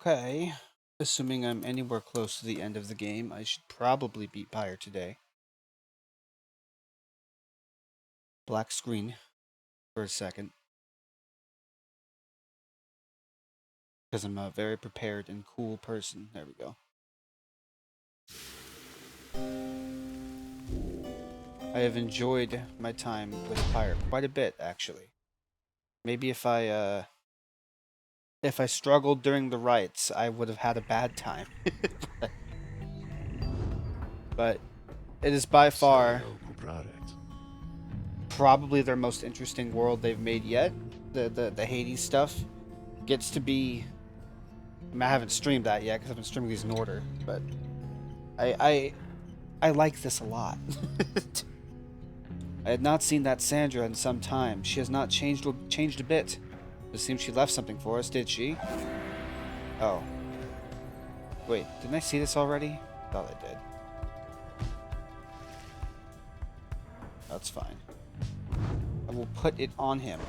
Okay. Assuming I'm anywhere close to the end of the game, I should probably beat Pyre today. Black screen for a second. Because I'm a very prepared and cool person. There we go. I have enjoyed my time with Pyre quite a bit, actually. Maybe if I struggled during the rites, I would have had a bad time. but it is by far probably their most interesting world they've made yet. The Hades stuff gets to be. I mean, I haven't streamed that yet because I've been streaming these in order, but I like this a lot. I had not seen that Sandra in some time. She has not changed a bit. It seems she left something for us, did she? Oh. Wait, didn't I see this already? Thought I did. That's fine. I will put it on him.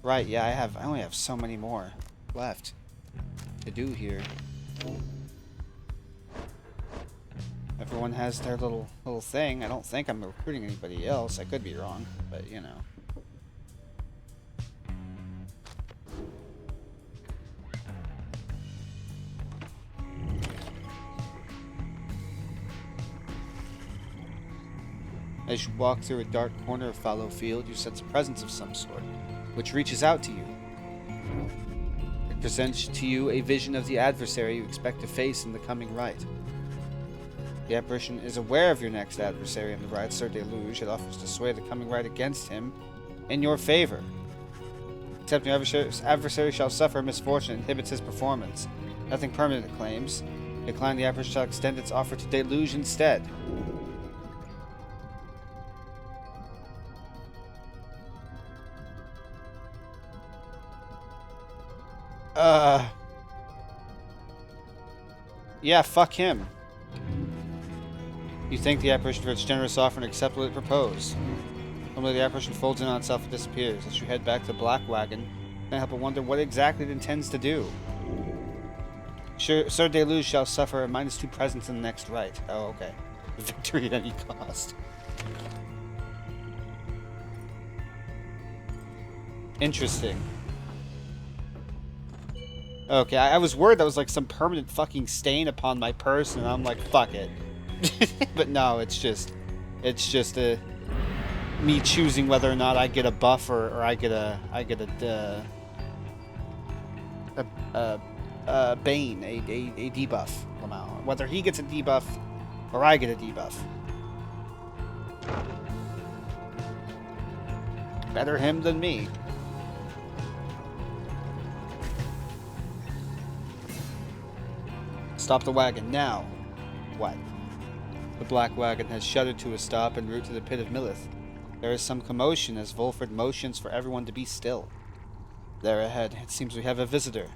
Right, yeah, I only have so many more left to do here. Everyone has their little thing. I don't think I'm recruiting anybody else. I could be wrong, but you know. As you walk through a dark corner of Fallow Field, you sense a presence of some sort, which reaches out to you. It presents to you a vision of the adversary you expect to face in the coming rite. The apparition is aware of your next adversary in the rite, Sir Deluge. It offers to sway the coming rite against him in your favor. Except your adversary shall suffer a misfortune and inhibits his performance. Nothing permanent, it claims. Decline the apparition shall extend its offer to Deluge instead. Yeah, fuck him. You thank the apparition for its generous offer and accept what it proposed. Normally the apparition folds in on itself and disappears. As you head back to the Black Wagon, you can't help but wonder what exactly it intends to do. Sir Deluge shall suffer a -2 presence in the next rite. Oh, okay. Victory at any cost. Interesting. Okay, I was worried that was like some permanent fucking stain upon my person, and I'm like, fuck it. But no, it's just me choosing whether or not I get a buff or I get a Bane, a debuff amount. Whether he gets a debuff or I get a debuff. Better him than me. Stop the wagon now. What? The Black Wagon has shuddered to a stop en route to the pit of Millith. There is some commotion as Volfred motions for everyone to be still. There ahead, it seems we have a visitor.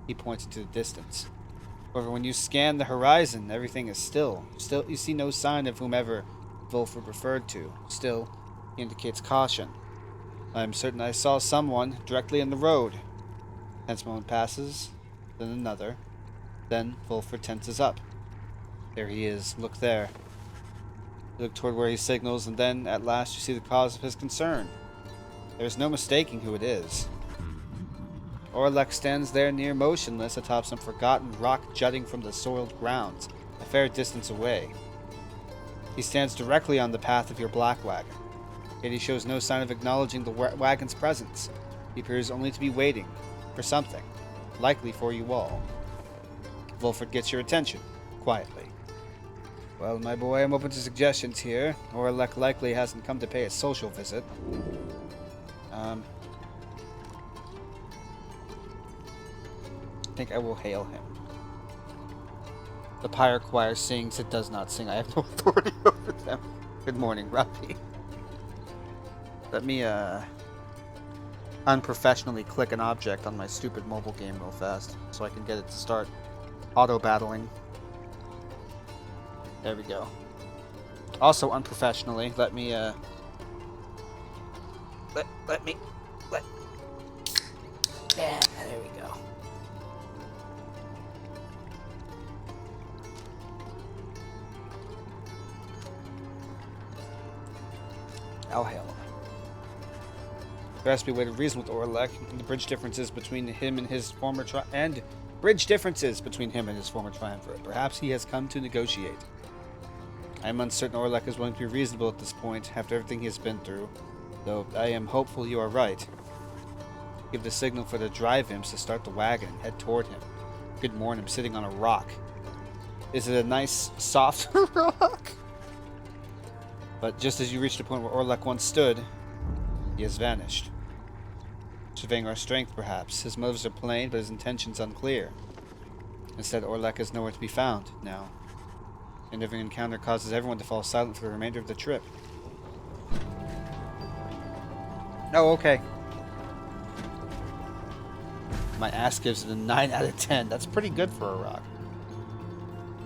He pointed to the distance. However, when you scan the horizon, everything is still. Still, you see no sign of whomever Volfred referred to. Still, he indicates caution. I am certain I saw someone directly in the road. Tense moment passes, then another. Then Volfred tenses up. There he is. Look there. You look toward where he signals, and then, at last, you see the cause of his concern. There is no mistaking who it is. Orlek stands there near motionless atop some forgotten rock jutting from the soiled grounds, a fair distance away. He stands directly on the path of your Black Wagon, yet he shows no sign of acknowledging the wagon's presence. He appears only to be waiting for something, likely for you all. Volfred gets your attention, quietly. Well, my boy, I'm open to suggestions here. Orlek likely hasn't come to pay a social visit. I think I will hail him. The Pyre Choir sings, it does not sing. I have no authority over them. Good morning, Ruffy. Let me, unprofessionally click an object on my stupid mobile game real fast, so I can get it to start auto-battling. There we go. Also, unprofessionally, let me, yeah, there we go. I'll hail him. There has to be a way to reason with Orlek, and the bridge differences between him and his former triumvirate. Perhaps he has come to negotiate. I am uncertain Orlek is willing to be reasonable at this point, after everything he has been through. Though I am hopeful you are right. Give the signal for the drive imps to start the wagon and head toward him. Good morning, I'm sitting on a rock. Is it a nice, soft rock? But just as you reach the point where Orlek once stood, he has vanished. Surveying our strength, perhaps. His motives are plain, but his intentions unclear. Instead, Orlek is nowhere to be found now. And every encounter causes everyone to fall silent for the remainder of the trip. Oh, okay. My ass gives it a 9 out of 10. That's pretty good for a rock.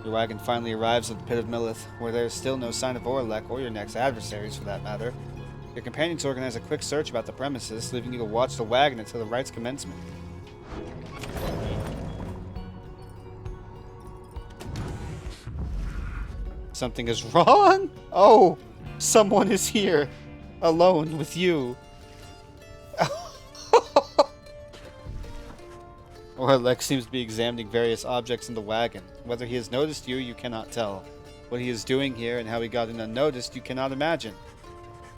Your wagon finally arrives at the Pit of Millith, where there is still no sign of Orlek or your next adversaries, for that matter. Your companions organize a quick search about the premises, leaving you to watch the wagon until the rite's commencement. Something is wrong? Oh, someone is here, alone with you. Orlek seems to be examining various objects in the wagon. Whether he has noticed you, you cannot tell. What he is doing here and how he got in unnoticed, you cannot imagine.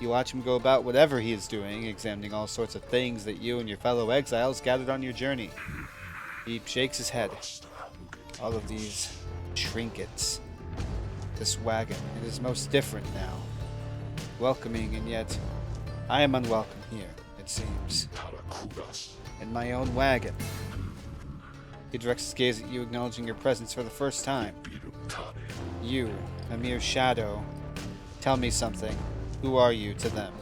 You watch him go about whatever he is doing, examining all sorts of things that you and your fellow exiles gathered on your journey. He shakes his head. All of these trinkets. This wagon, it is most different now. Welcoming, and yet I am unwelcome here, it seems. In my own wagon. He directs his gaze at you, acknowledging your presence for the first time. You, a mere shadow. Tell me something. Who are you to them?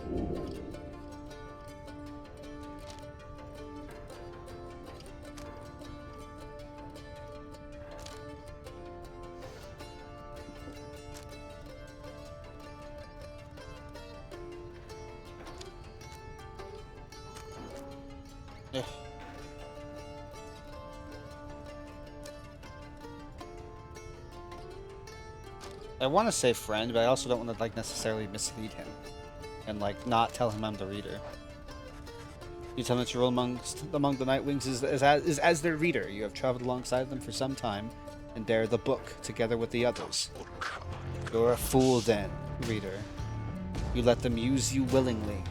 I want to say friend, but I also don't want to necessarily mislead him and not tell him I'm the reader. You tell him that you're among the Nightwings is as their reader. You have traveled alongside them for some time and bear the book together with the others. You're a fool then, reader. You let them use you willingly.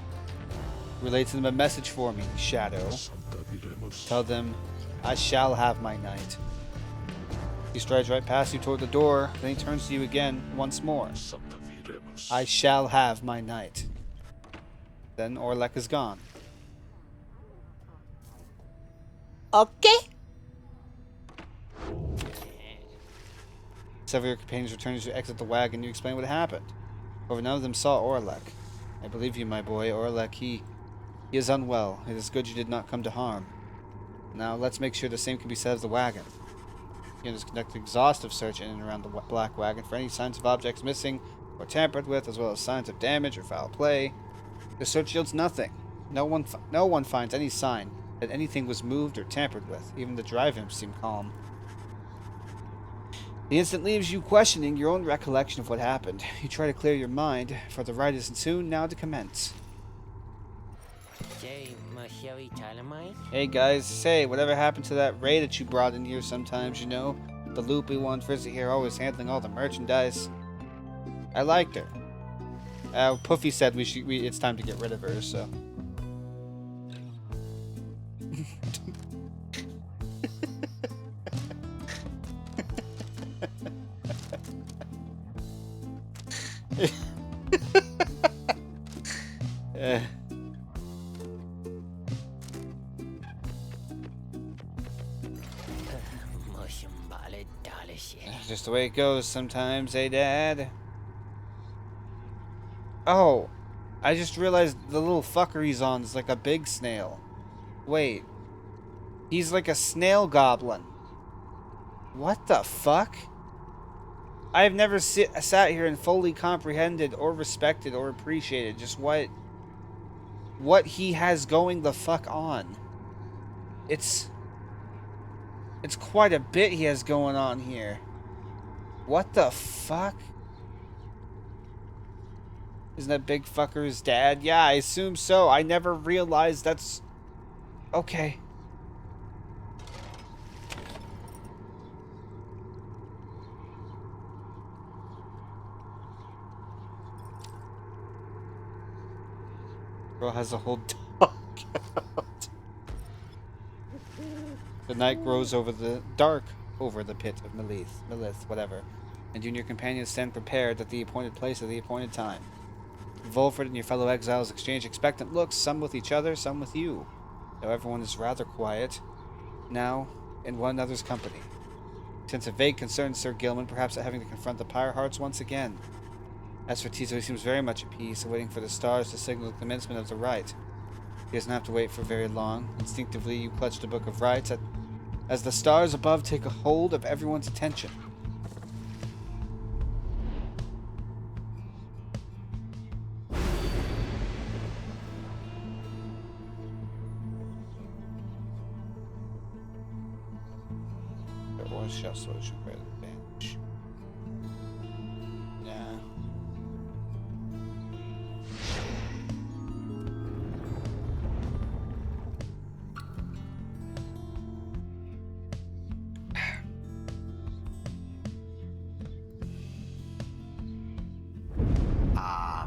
Relate to them a message for me, Shadow. Tell them, I shall have my night. He strides right past you toward the door, then he turns to you again, once more. I shall have my night. Then Orlek is gone. Okay. Several of your companions return as you exit the wagon. You explain what happened. However, none of them saw Orlek. I believe you, my boy. Orlek, he is unwell. It is good you did not come to harm. Now, let's make sure the same can be said of the wagon. You can conduct an exhaustive search in and around the black wagon for any signs of objects missing or tampered with, as well as signs of damage or foul play. The search yields nothing. No one finds any sign that anything was moved or tampered with. Even the drive imps seem calm. The instant leaves you questioning your own recollection of what happened. You try to clear your mind, for the rite is soon now to commence. Hey guys, say, whatever happened to that Ray that you brought in here sometimes, you know? The loopy one, Frizzy here, always handling all the merchandise. I liked her. Puffy said it's time to get rid of her, so. Just the way it goes sometimes, eh, Dad? Oh, I just realized the little fucker he's on is like a big snail. Wait. He's like a snail goblin. What the fuck? I've never sat here and fully comprehended or respected or appreciated just what he has going the fuck on. It's quite a bit he has going on here. What the fuck? Isn't that big fucker's dad? Yeah, I assume so. I never realized that's... Okay. Girl has a whole dog out. The night grows dark over the pit of Melith, whatever. And you and your companions stand prepared at the appointed place at the appointed time. Volfred and your fellow exiles exchange expectant looks, some with each other, some with you. Though everyone is rather quiet, now, in one another's company. Since a vague concern, Sir Gilman, perhaps at having to confront the Pyre Hearts once again. As for Tizo, he seems very much at peace, waiting for the stars to signal the commencement of the rite. He doesn't have to wait for very long. Instinctively, you clutch the Book of Rites as the stars above take a hold of everyone's attention. Shell solution for the bench. Yeah.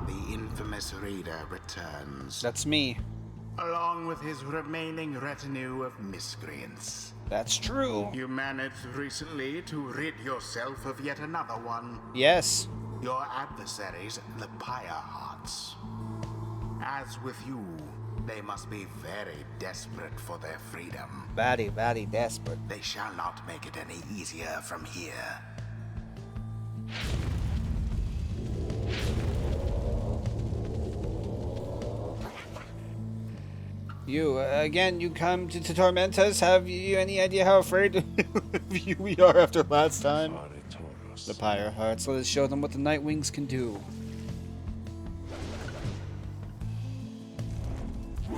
The infamous Raider returns. That's me. Along with his remaining retinue of miscreants. That's true. You managed recently to rid yourself of yet another one. Yes. Your adversaries, the Pyre Hearts. As with you, they must be very desperate for their freedom. Very, very desperate. They shall not make it any easier from here. You come to torment us? Have you any idea how afraid of you we are after last time? The Pyre Hearts, let us show them what the Night Wings can do.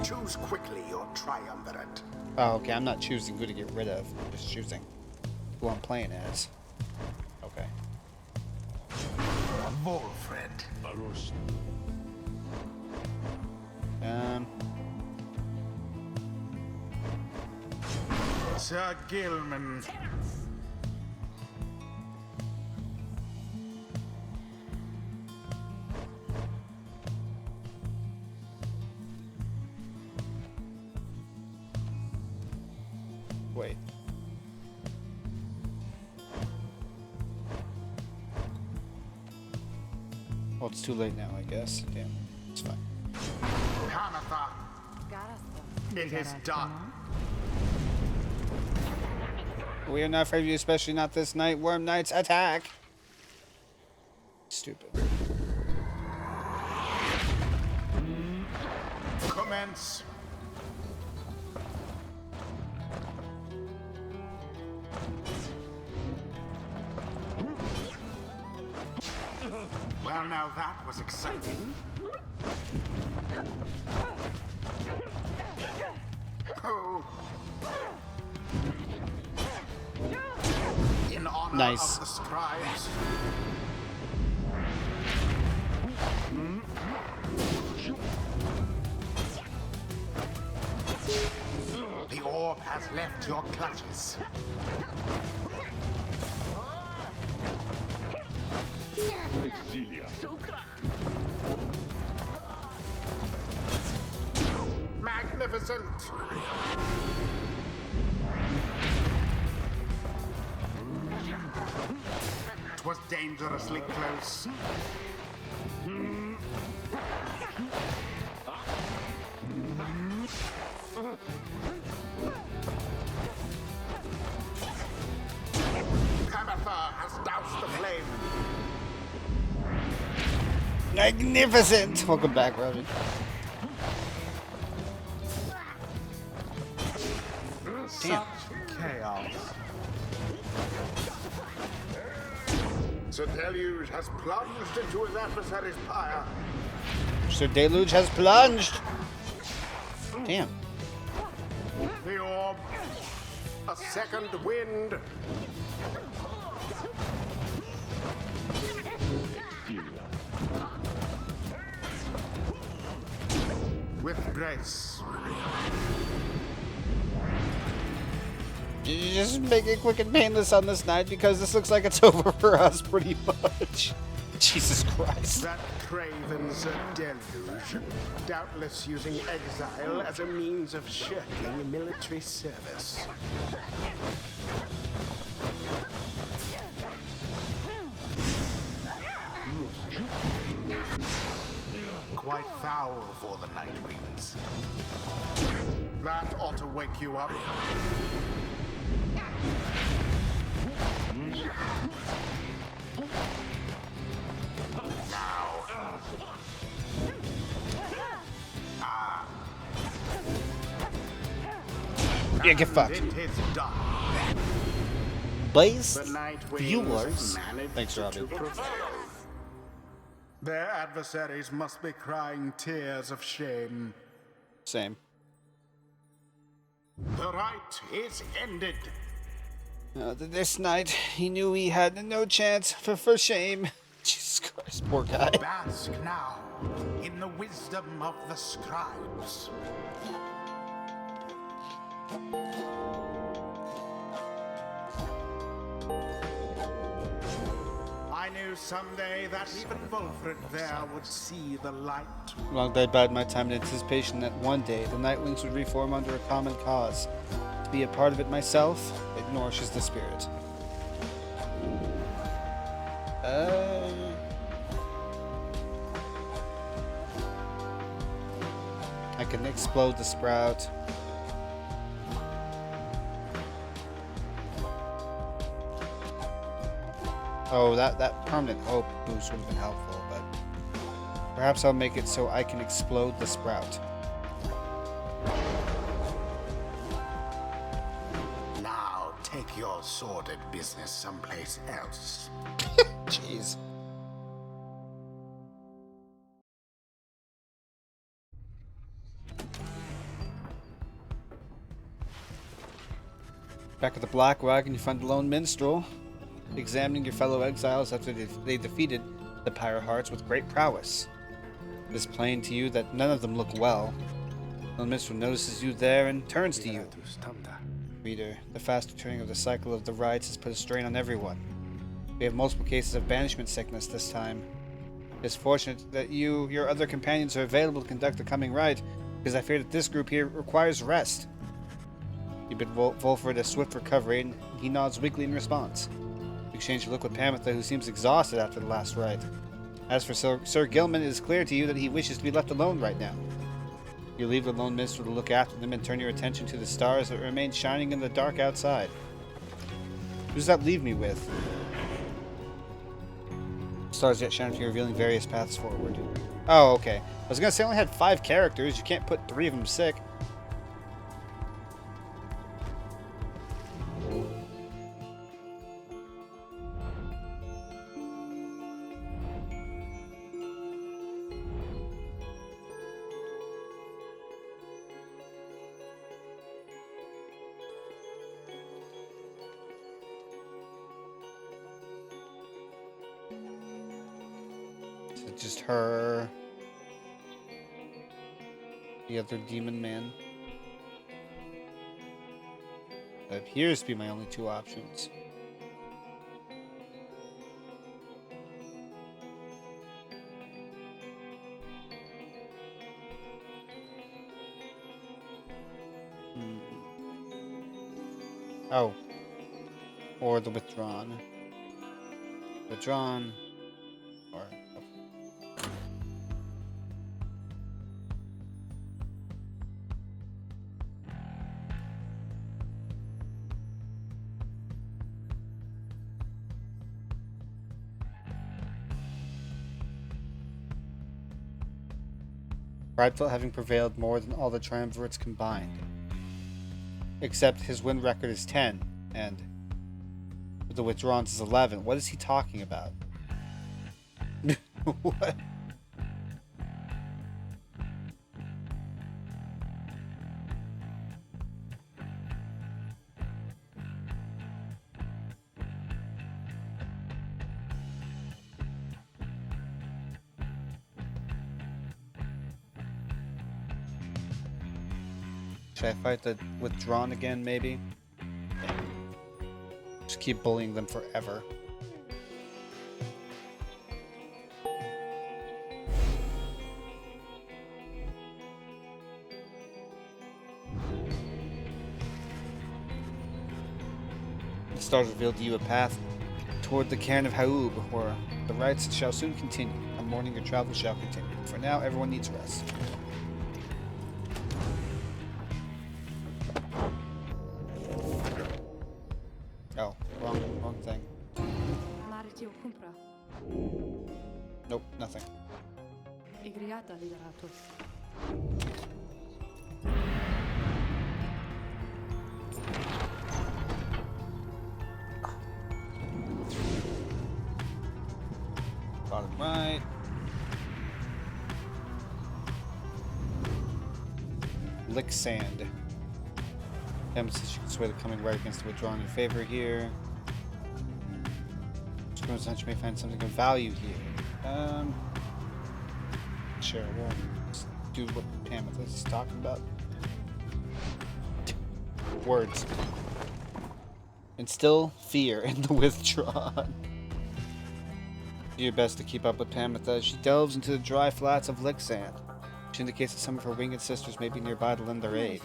Choose quickly your triumvirate. Oh, okay, I'm not choosing who to get rid of. I'm just choosing who I'm playing as. Okay. Volfred. Sir Gilman. Wait. Well, it's too late now, I guess. Damn, it's fine. Kanatha. It is done. We are not afraid of you, especially not this night. Worm Knights, attack! Stupid. Commence. Well, now that was exciting. Oh. In honor Nice. of the scribes. The orb has left your clutches. Magnificent! It was dangerously close. Kamatha has doused the flame. Magnificent! Welcome back, Robbie. Damn. Such chaos. Sir Deluge has plunged into his adversary's pyre. Sir Deluge has plunged! Damn. The orb. A second wind. with grace. Just make it quick and painless on this night because this looks like it's over for us pretty much. Jesus Christ. That cravens a deluge, doubtless using exile as a means of shirking military service. Quite foul for the Night Winds. That ought to wake you up. Yeah, get fucked. It is done. Blaze The Night viewers. Winds managed Thanks, to Robbie. prevail. Their adversaries must be crying tears of shame. Same. The rite is ended. This night, he knew he had no chance for shame. Jesus Christ, poor guy. Bask now in the wisdom of the scribes. I knew someday that even Wolfred there would see the light. Long did I bide my time in anticipation that one day the Nightwings would reform under a common cause. To be a part of it myself, it nourishes the spirit. I can explode the sprout. Oh, that permanent hope boost would have been helpful, but perhaps I'll make it so I can explode the sprout. Now take your sordid business someplace else. Jeez. Back at the Black Wagon, you find the lone minstrel, examining your fellow exiles after they defeated the Pyre Hearts with great prowess. It is plain to you that none of them look well. The lone minstrel notices you there and turns to you. Reader, the fast returning of the cycle of the rites has put a strain on everyone. We have multiple cases of banishment sickness this time. It is fortunate that your other companions are available to conduct the coming rite, because I fear that this group here requires rest. You bid Wolfred a swift recovery, and he nods weakly in response. You exchange a look with Pamitha, who seems exhausted after the last rite. As for Sir Gilman, it is clear to you that he wishes to be left alone right now. You leave the lone minstrel to look after them and turn your attention to the stars that remain shining in the dark outside. Who does that leave me with? Stars yet shine for you, revealing various paths forward. Oh, okay. I was gonna say I only had 5 characters. You can't put 3 of them sick. Just her. The other demon man. That appears to be my only 2 options. Oh. Or the withdrawn. Withdrawn. Or... Prideful having prevailed more than all the triumvirates combined. Except his win record is 10, and the withdrawns is 11. What is he talking about? What? Should I fight the withdrawn again, maybe? Yeah. Just keep bullying them forever. The stars revealed to you a path toward the cairn of Haub, where the rites shall soon continue. A morning your travel shall continue. For now, everyone needs rest. Oh, wrong thing. Nope, nothing. Bottom right. Lick sand. Emphasis you can sway the coming right against the withdrawn in favor here. Essentially may find something of value here. Sure, we'll do what Amethyst is talking about. Words. Instill fear in the withdrawn. Do your best to keep up with Pamitha as she delves into the dry flats of Lixand. She indicates that some of her winged sisters may be nearby to lend their aid.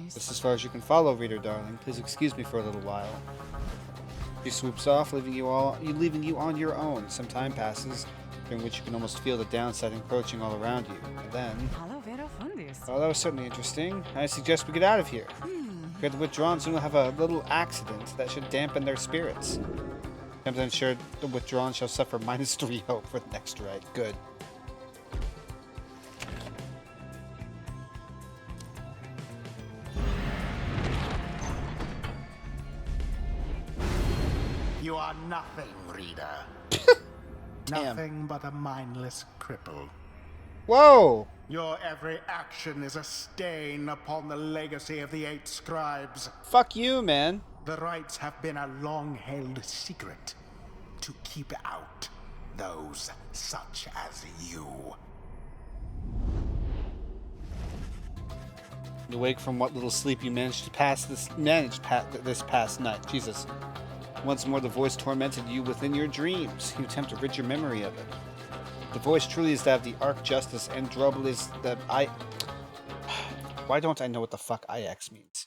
This is as far as you can follow, reader darling. Please excuse me for a little while. She swoops off, leaving you on your own. Some time passes, during which you can almost feel the downside encroaching all around you. And then... Oh, that was certainly interesting. I suggest we get out of here. If we get withdrawn, soon we'll have a little accident that should dampen their spirits. I'm sure the withdrawn shall suffer -3 hope for the next ride. Good. You are nothing, reader. Nothing but a mindless cripple. Whoa! Your every action is a stain upon the legacy of the 8 scribes. Fuck you, man. The rites have been a long-held secret to keep out those such as you. You wake from what little sleep you managed this past night. Jesus. Once more the voice tormented you within your dreams. You attempt to rid your memory of it. The voice truly is that of the Archjustice, and Drubble is the Why don't I know what the fuck IX means?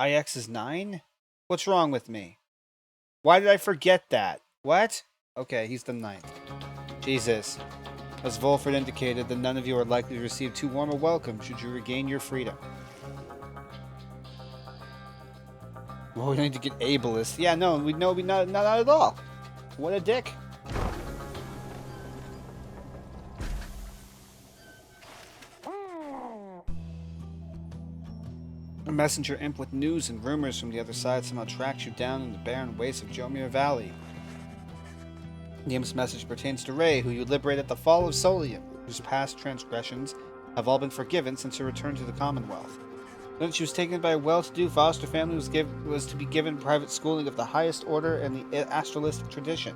IX is 9? What's wrong with me? Why did I forget that? What? Okay, he's the 9th. Jesus. As Volford indicated, that none of you are likely to receive too warm a welcome should you regain your freedom. Well, we don't need to get ableist. Yeah, no, we know we not at all. What a dick. A messenger imp with news and rumors from the other side somehow tracks you down in the barren wastes of Jomir Valley. The imp's message pertains to Ray, who you liberated at the fall of Solium, whose past transgressions have all been forgiven since her return to the Commonwealth. Then she was taken by a well-to-do foster family was to be given private schooling of the highest order in the astralistic tradition,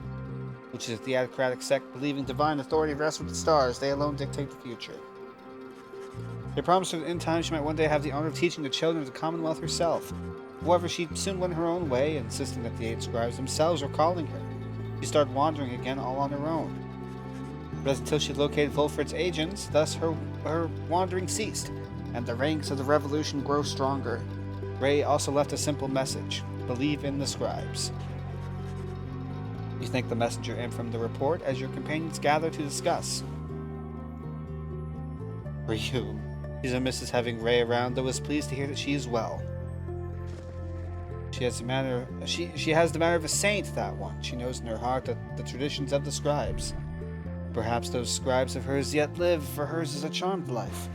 which is a theocratic sect believing divine authority rests with the stars. They alone dictate the future. They promised her that in time she might one day have the honor of teaching the children of the Commonwealth herself. However, she soon went her own way, insisting that the 8 scribes themselves were calling her. She started wandering again all on her own. But until she located Volfred's agents, thus her wandering ceased, and the ranks of the revolution grow stronger. Ray also left a simple message: believe in the scribes. You thank the messenger imp from the report as your companions gather to discuss. For you, Lisa misses having Ray around, though is pleased to hear that she is well. She has the manner of a saint, that one. She knows in her heart that the traditions of the scribes. Perhaps those scribes of hers yet live, for hers is a charmed life.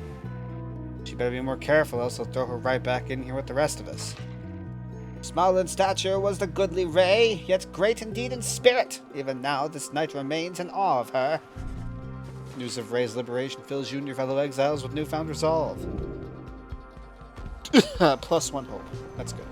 She better be more careful, else they'll throw her right back in here with the rest of us. Small in stature was the goodly Ray, yet great indeed in spirit. Even now this knight remains in awe of her. News of Ray's liberation fills you and your fellow exiles with newfound resolve. +1 hope. That's good.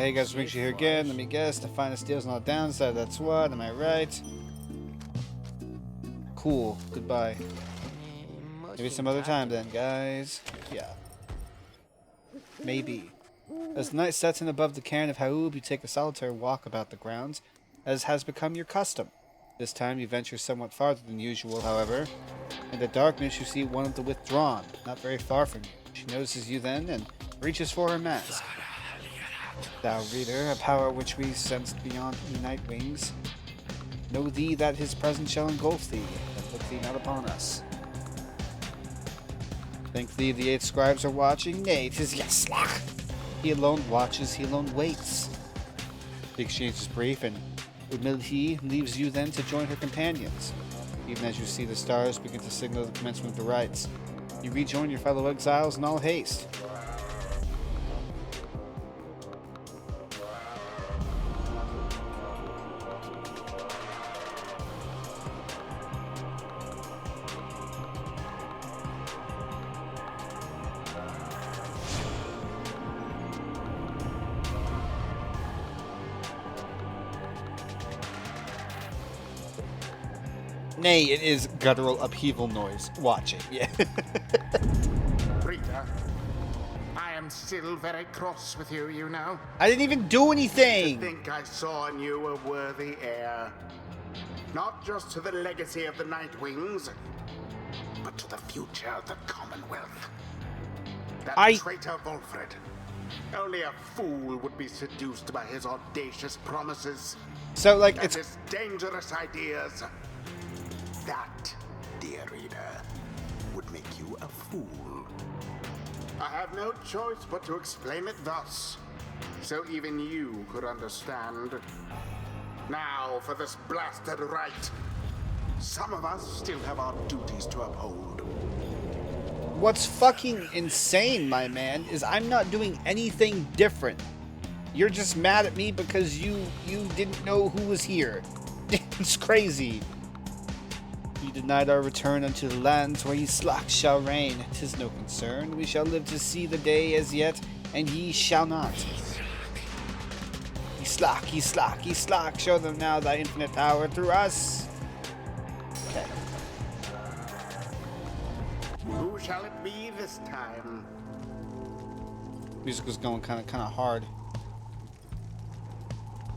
hey guys, make sure you're here again. Let me guess. The finest steel's on the downside. That's what. Am I right? Cool. Goodbye. Maybe some other time then, guys. Yeah. Maybe. As the night sets in above the cairn of Haub, you take a solitary walk about the grounds, as has become your custom. This time you venture somewhat farther than usual, however. In the darkness you see one of the withdrawn, not very far from you. She notices you then, and reaches for her mask. Thou reader, a power which we sensed beyond the night wings, know thee that his presence shall engulf thee, and look thee not upon us. Think thee the 8 scribes are watching? Nay, 'tis Yaslach. He alone watches, he alone waits. The exchange is brief, and Umilhi leaves you then to join her companions. Even as you see the stars begin to signal the commencement of the rites, you rejoin your fellow exiles in all haste. Nay, it is guttural upheaval noise. Watch it, yeah. Rita, I am still very cross with you, you know. I didn't even do I anything! think I saw in you a worthy heir. Not just to the legacy of the Nightwings, but to the future of the Commonwealth. That traitor Wolfred. Only a fool would be seduced by his audacious promises. So, like, and it's... his dangerous ideas. That, dear reader, would make you a fool. I have no choice but to explain it thus, so even you could understand. Now for this blasted rite. Some of us still have our duties to uphold. What's fucking insane, my man, is I'm not doing anything different. You're just mad at me because you didn't know who was here. It's crazy. You denied our return unto the lands where ye slack shall reign. 'Tis no concern. We shall live to see the day as yet, and ye shall not. Ye slack, ye slack, ye slack. Show them now thy infinite power through us. Okay. Who shall it be this time? Music was going kind of hard.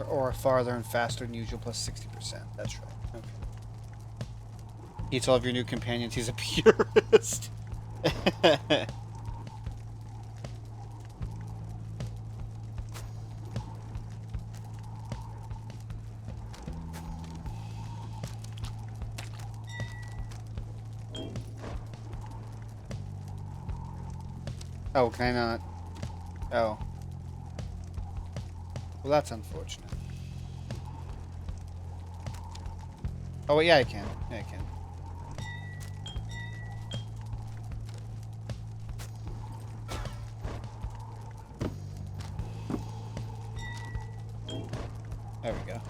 Or farther and faster than usual, plus 60%. That's right. Okay. He told your new companions he's a purist. Oh, can I not? Oh. Well, that's unfortunate. Oh, well, yeah, I can. Yeah, I can. There we go.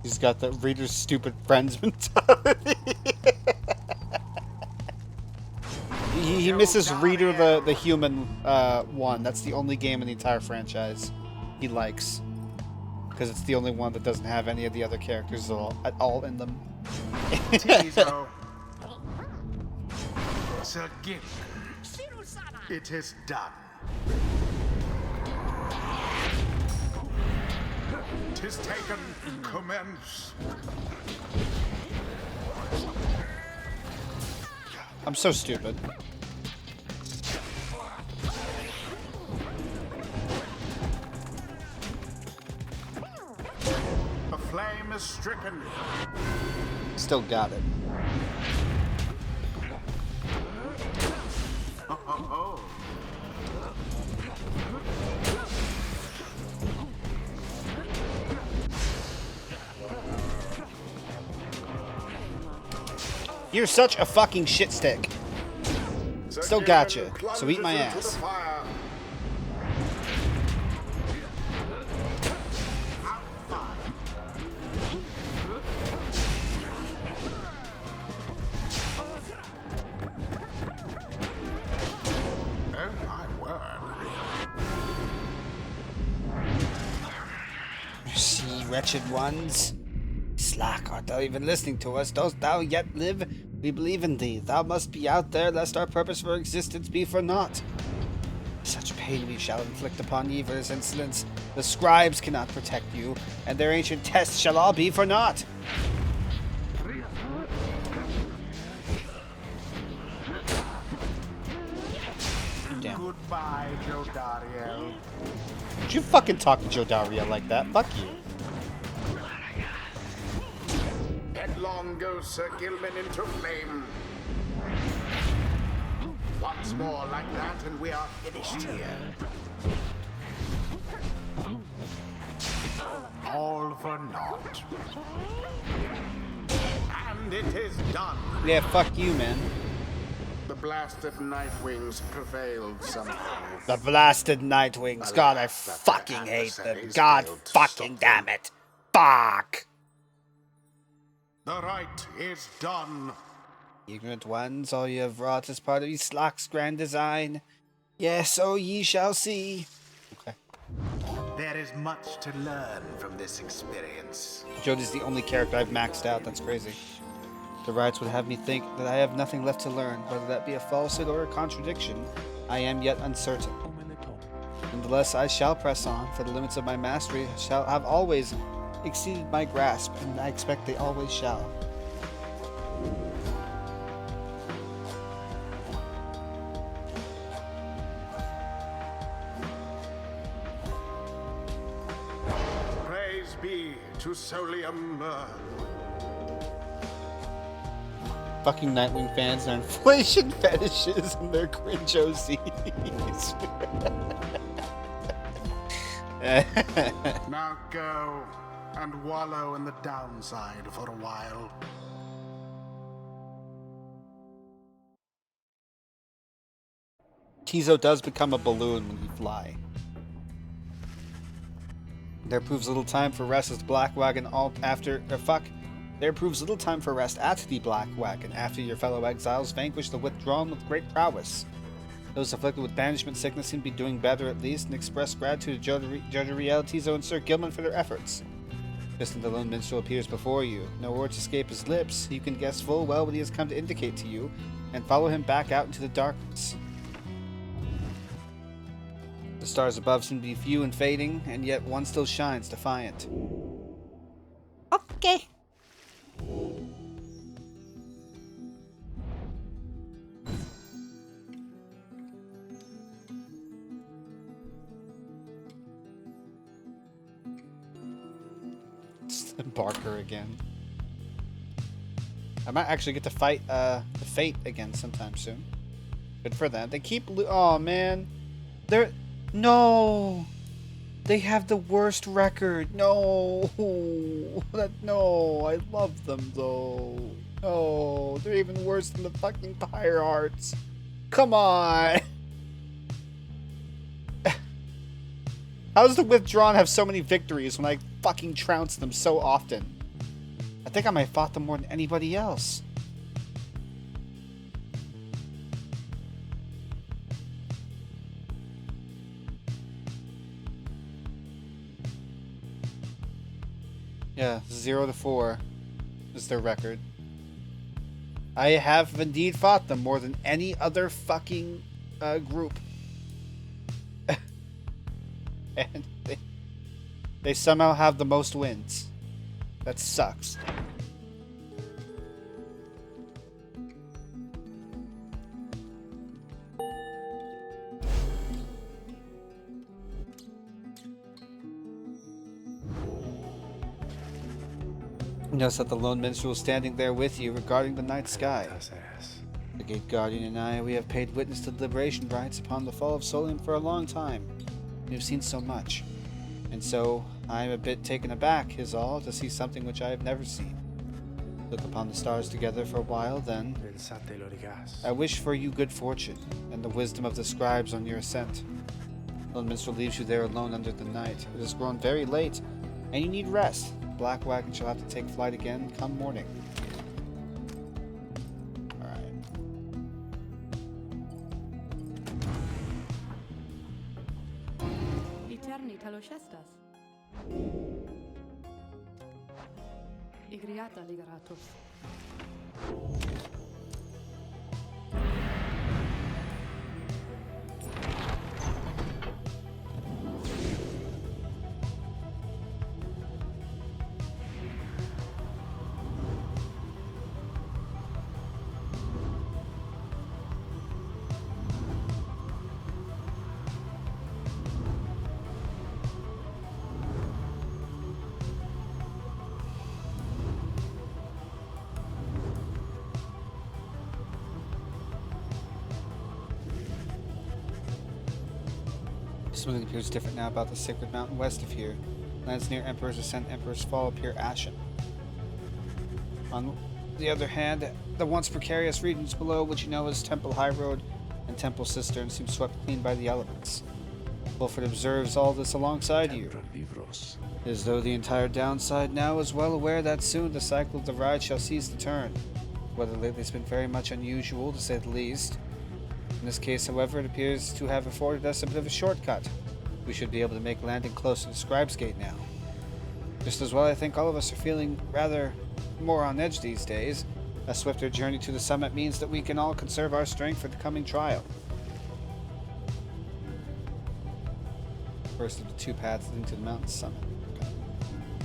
He's got the reader's stupid friends mentality. he misses Reader the human one. That's the only game in the entire franchise he likes. Because it's the only one that doesn't have any of the other characters at all in them. Tizo. Sir Gip. It is done. 'Tis taken. Commence. I'm so stupid. The flame is stricken. Still got it. Oh. You're such a fucking shit stick. Still gotcha. So eat my ass. wretched ones. Slack, art thou even listening to us? Dost thou yet live? We believe in thee. Thou must be out there, lest our purpose for existence be for naught. Such pain we shall inflict upon ye for this insolence. The scribes cannot protect you, and their ancient tests shall all be for naught. Damn. Goodbye, Jodariel. Did you fucking talk to Jodariel like that? Fuck you. Headlong goes Sir Gilman into flame. Once more like that, and we are finished here. All for naught. And it is done. Yeah, fuck you, man. The blasted Nightwings prevailed somehow. The blasted Nightwings. God, I fucking hate them. God fucking damn it. Fuck. The right is done. Ignorant ones, all ye have wrought is part of ye Slack's grand design. Yes, so ye shall see. Okay. There is much to learn from this experience. Jody's the only character I've maxed out. That's crazy. The rites would have me think that I have nothing left to learn, whether that be a falsehood or a contradiction. I am yet uncertain. Nonetheless, I shall press on, for the limits of my mastery shall have always exceeded my grasp, and I expect they always shall. Praise be to Solium. Fucking Nightwing fans and inflation fetishes and their cringe OCs. Now go and wallow in the downside for a while. Tizo does become a balloon when you fly. There proves little time for rest as the Black Wagon There proves little time for rest at the Black Wagon after your fellow exiles vanquish the Withdrawn with great prowess. Those afflicted with banishment sickness seem to be doing better at least, and express gratitude to Jodariel, Tizo, and Sir Gilman for their efforts. Just as the lone minstrel appears before you, no words escape his lips. You can guess full well what he has come to indicate to you, and follow him back out into the darkness. The stars above seem to be few and fading, and yet one still shines defiant. Okay. Barker again. I might actually get to fight the Fate again sometime soon. Good for them. They keep oh man. No. They have the worst record. No. No. I love them though. No. They're even worse than the fucking Pyre Hearts. Come on. How does the Withdrawn have so many victories when I fucking trounce them so often? I think I might have fought them more than anybody else. Yeah, 0-4 is their record. I have indeed fought them more than any other fucking group. And they somehow have the most wins. That sucks. Notice that the lone minstrel is standing there with you, regarding the night sky. The Gate Guardian and I, we have paid witness to the liberation rites upon the fall of Solium for a long time. We have seen so much. And so, I am a bit taken aback, is all, to see something which I have never seen. Look upon the stars together for a while, then. I wish for you good fortune, and the wisdom of the scribes on your ascent. Lone Minstrel leaves you there alone under the night. It has grown very late, and you need rest. Black Wagon shall have to take flight again come morning. Igriata ligeratus. Something appears different now about the sacred mountain west of here. Lands near Emperor's Ascent, Emperor's Fall appear ashen. On the other hand, the once precarious regions below, which you know as Temple High Road and Temple Cistern, seem swept clean by the elements. Wilfred observes all this alongside you. As though the entire downside now is well aware that soon the cycle of the ride shall cease to turn. Weather lately has been very much unusual, to say the least. In this case, however, it appears to have afforded us a bit of a shortcut. We should be able to make landing closer to Scribe's Gate now. Just as well, I think all of us are feeling rather more on edge these days. A swifter journey to the summit means that we can all conserve our strength for the coming trial. First of the two paths leading to the mountain summit.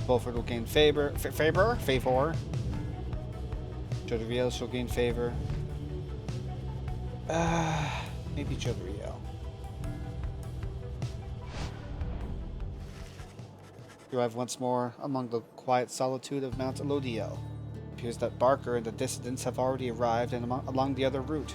Bulford will gain favor. Favor? Jodariel shall gain favor. Maybe Jodariel. You arrive once more among the quiet solitude of Mount Elodiel. It appears that Barker and the dissidents have already arrived and along the other route.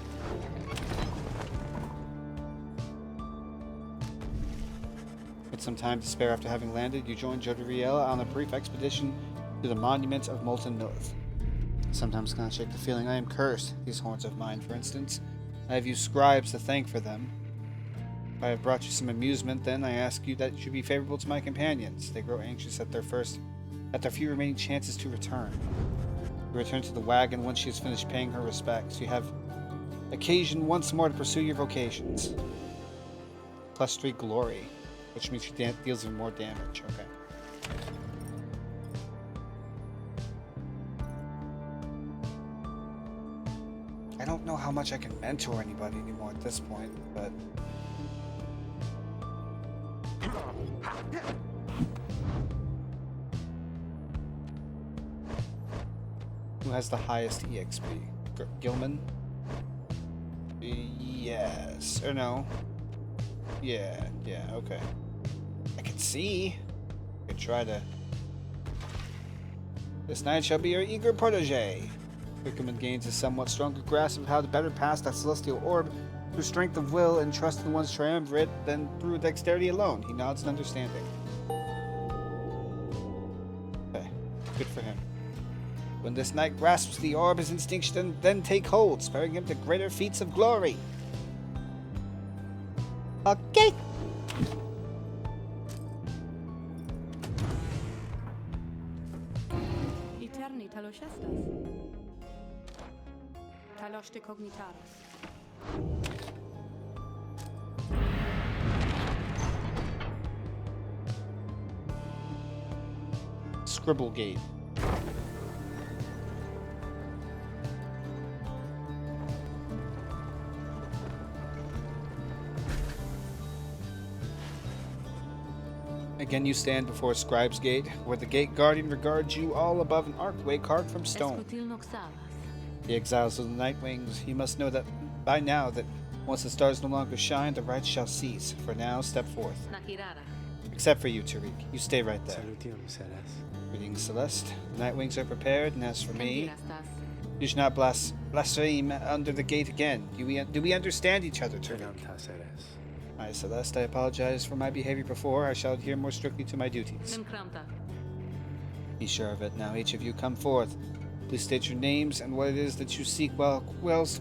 With some time to spare after having landed, you join Jodariel on a brief expedition to the monument of Molten Millith. Sometimes can't shake the feeling I am cursed, these horns of mine, for instance. I have used scribes to thank for them. If I have brought you some amusement, then I ask you that you should be favorable to my companions. They grow anxious at their few remaining chances to return. You return to the wagon once she has finished paying her respects. You have occasion once more to pursue your vocations. +3 glory, which means she deals even more damage. Okay. I don't know how much I can mentor anybody anymore at this point, but... Who has the highest EXP? Gilman? Yes. Or no? Yeah, okay. I can see. I could try to... This knight shall be your eager protege. Wickerman gains a somewhat stronger grasp of how to better pass that celestial orb through strength of will and trust in one's triumvirate than through dexterity alone. He nods in understanding. Okay, good for him. When this knight grasps the orb, his instincts then take hold, spurring him to greater feats of glory. Okay. Eterni talos estas. Talos de cognitaris. Scribblegate. Again you stand before Scribe's Gate, where the gate guardian regards you all above an archway carved from stone. The exiles of the Nightwings, you must know that by now that once the stars no longer shine, the rites shall cease. For now, step forth. Except for you, Tariq. You stay right there. Greetings, Celeste. The Nightwings are prepared, and as for me, you should not blaspheme under the gate again. Do we understand each other, Tariq? Aye, Celeste, I apologize for my behavior before. I shall adhere more strictly to my duties. Be sure of it. Now, each of you come forth. Please state your names and what it is that you seek while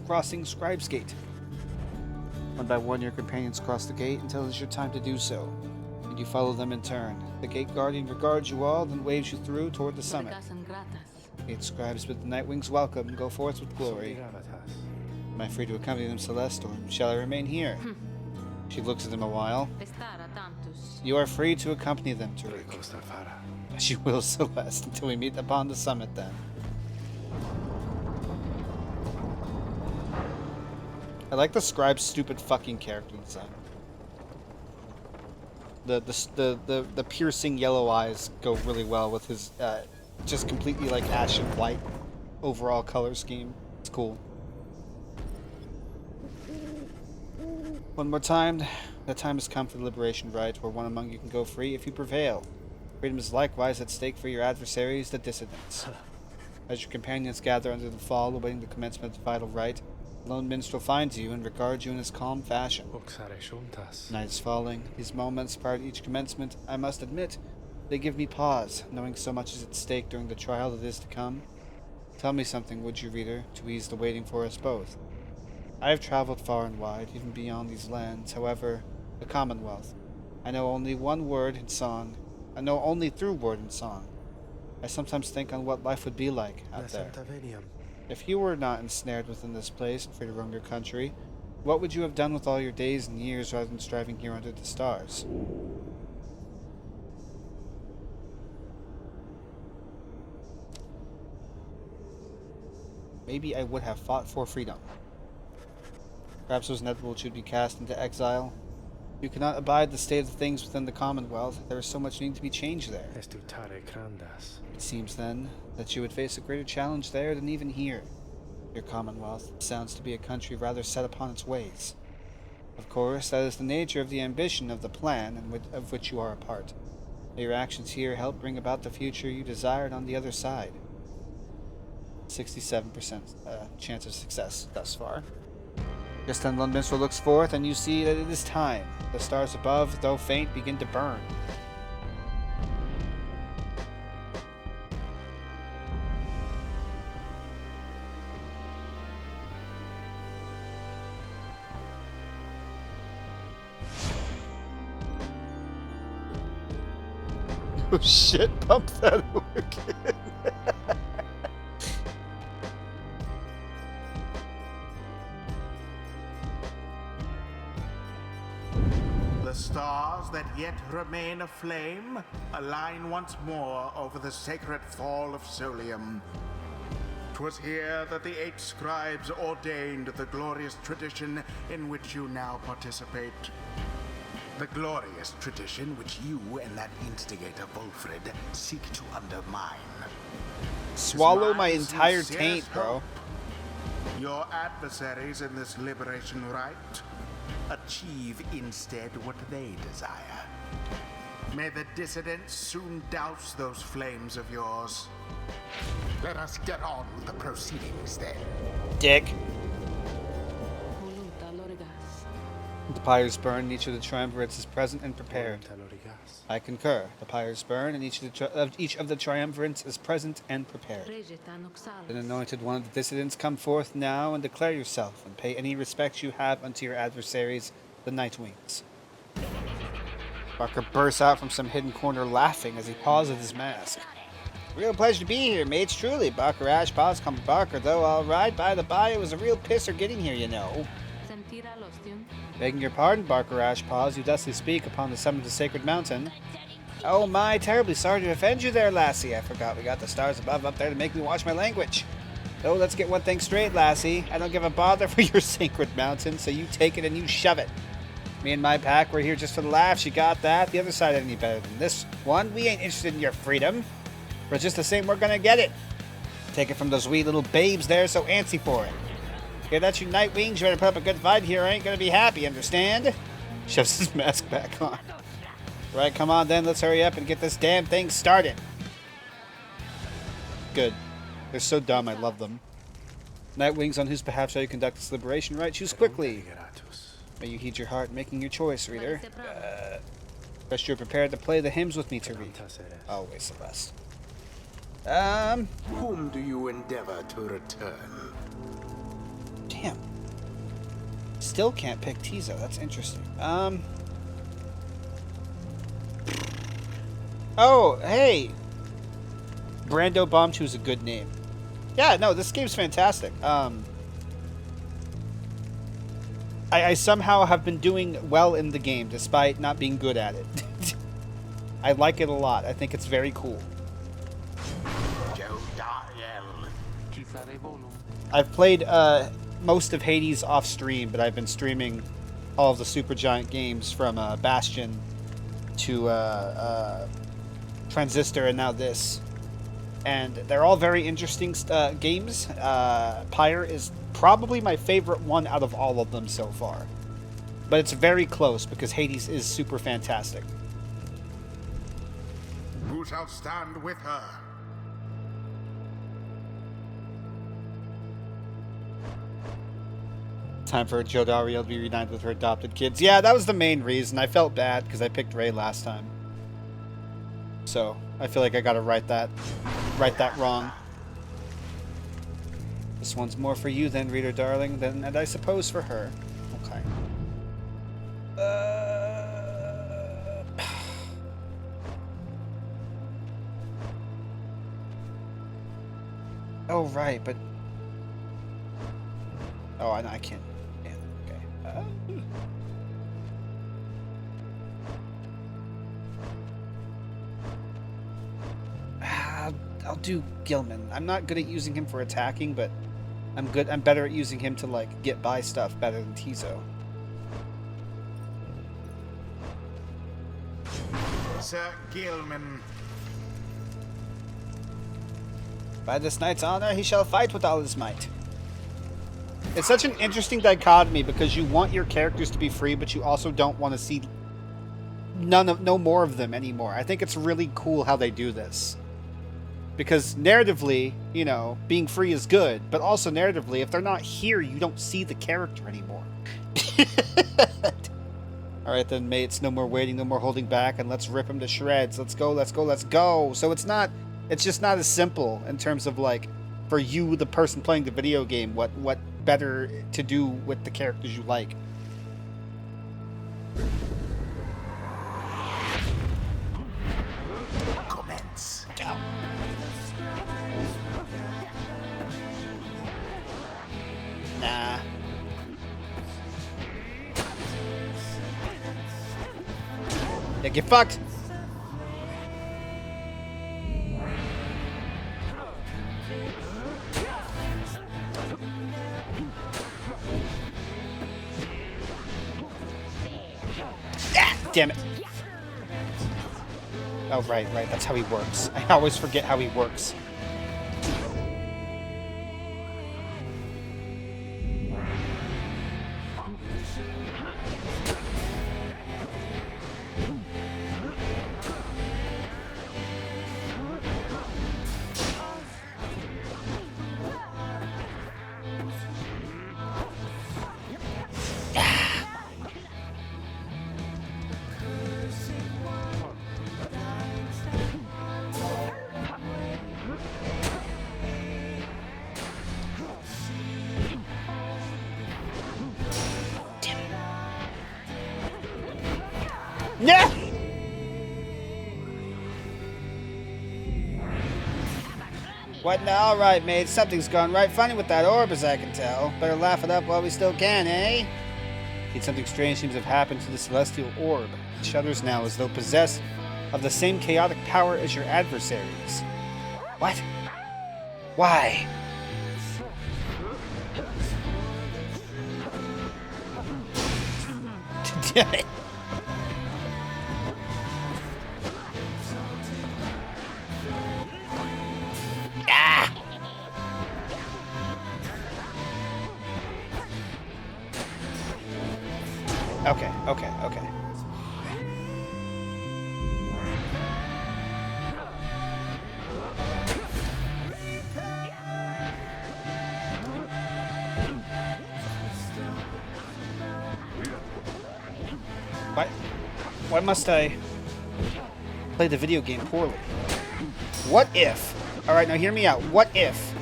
crossing Scribe's Gate. One by one, your companions cross the gate until it is your time to do so, and you follow them in turn. The gate guardian regards you all, then waves you through toward the summit. Gate scribes bid the Nightwings welcome and go forth with glory. Am I free to accompany them, Celeste, or shall I remain here? She looks at them a while. You are free to accompany them, Tariq. As you will, Celeste, until we meet upon the summit then. I like the scribe's stupid fucking character design. The piercing yellow eyes go really well with his just completely like ash and white overall color scheme. It's cool. One more time. The time has come for the liberation rite, where one among you can go free if you prevail. Freedom is likewise at stake for your adversaries, the dissidents. As your companions gather under the fall, awaiting the commencement of the vital rite, the lone minstrel finds you and regards you in his calm fashion. Night is falling. These moments prior to each commencement, I must admit, they give me pause, knowing so much is at stake during the trial that is to come. Tell me something, would you, reader, to ease the waiting for us both. I have traveled far and wide, even beyond these lands. However, the Commonwealth. I know only one word in song. I know only through word and song. I sometimes think on what life would be like out there. If you were not ensnared within this place and free to roam your country, what would you have done with all your days and years rather than striving here under the stars? Maybe I would have fought for freedom. Perhaps it was inevitable that you would be cast into exile. You cannot abide the state of things within the Commonwealth. There is so much need to be changed there. It seems, then, that you would face a greater challenge there than even here. Your Commonwealth sounds to be a country rather set upon its ways. Of course, that is the nature of the ambition of the plan of which you are a part. Your actions here help bring about the future you desired on the other side. 67% chance of success thus far. Just then Lone Minstrel looks forth, and you see that it is time. The stars above, though faint, begin to burn. Oh shit, pump that again. The stars that yet remain aflame align once more over the sacred fall of Solium. 'Twas here that the 8 scribes ordained the glorious tradition in which you now participate. The glorious tradition which you and that instigator Wolfred seek to undermine. Swallow my entire taint, bro. Your adversaries in this liberation rite achieve instead what they desire. May the dissidents soon douse those flames of yours. Let us get on with the proceedings then. Dick. The pyres burn, and each of the triumvirates is present and prepared. I concur. The pyres burn, and each of the triumvirates is present and prepared. An anointed one of the dissidents, come forth now and declare yourself, and pay any respect you have unto your adversaries, the Nightwings. Barker bursts out from some hidden corner laughing as he paws at his mask. Real pleasure to be here, mates, truly. Barker Ash, Paws, come Barker, though all right. By the by, it was a real pisser getting here, you know. Begging your pardon, Barker Ashpaws, you thusly speak upon the summit of the sacred mountain. Oh my, terribly sorry to offend you there, lassie. I forgot we got the stars above up there to make me watch my language. Oh, let's get one thing straight, lassie. I don't give a bother for your sacred mountain, so you take it and you shove it. Me and my pack, we're here just for the laughs, you got that? The other side ain't any better than this one. We ain't interested in your freedom. But just the same, we're gonna get it. Take it from those wee little babes there so antsy for it. Okay, that's your Nightwings. You better put up a good fight here. I ain't gonna be happy, understand? Shoves his mask back on. Right, come on then. Let's hurry up and get this damn thing started. Good. They're so dumb. I love them. Nightwings, on whose behalf shall you conduct this liberation rite? Choose quickly. May you heed your heart in making your choice, reader. Best you're prepared to play the hymns with me to read. Always, Celeste. Whom do you endeavor to return? Damn. Still can't pick Tizo. That's interesting. Oh, hey. Brando Bomb 2 is a good name. Yeah, no, this game's fantastic. I somehow have been doing well in the game despite not being good at it. I like it a lot. I think it's very cool. Joe Dariel. I've played most of Hades off stream, but I've been streaming all of the Supergiant games from Bastion to Transistor and now this. And they're all very interesting games. Pyre is probably my favorite one out of all of them so far. But it's very close because Hades is super fantastic. Who shall stand with her? Time for Joe Dariel to be reunited with her adopted kids. Yeah, that was the main reason. I felt bad because I picked Ray last time. So, I feel like I gotta right that wrong. This one's more for you then, reader darling, and I suppose for her. Okay. Oh, right, but... Oh, I can't. Yeah, okay. I'll do Gilman. I'm not good at using him for attacking, but I'm better at using him to, like, get by stuff better than Tizo. Sir Gilman. By this knight's honor, he shall fight with all his might. It's such an interesting dichotomy because you want your characters to be free, but you also don't want to see no more of them anymore. I think it's really cool how they do this. Because narratively, you know, being free is good, but also narratively, if they're not here, you don't see the character anymore. Alright then, mates, no more waiting, no more holding back, and let's rip him to shreds. Let's go, let's go, let's go! So it's just not as simple in terms of, like, for you, the person playing the video game, what better to do with the characters you like. Commence. Nah. Yeah, get fucked! Damn it. Oh, right, that's how he works. I always forget how he works. Yeah! What now? Alright, mate. Something's gone right funny with that orb, as I can tell. Better laugh it up while we still can, eh? Indeed, something strange seems to have happened to the celestial orb. It shudders now as though possessed of the same chaotic power as your adversaries. What? Why? Damn it. Okay. Why must I play the video game poorly? What if? Alright, now hear me out. What if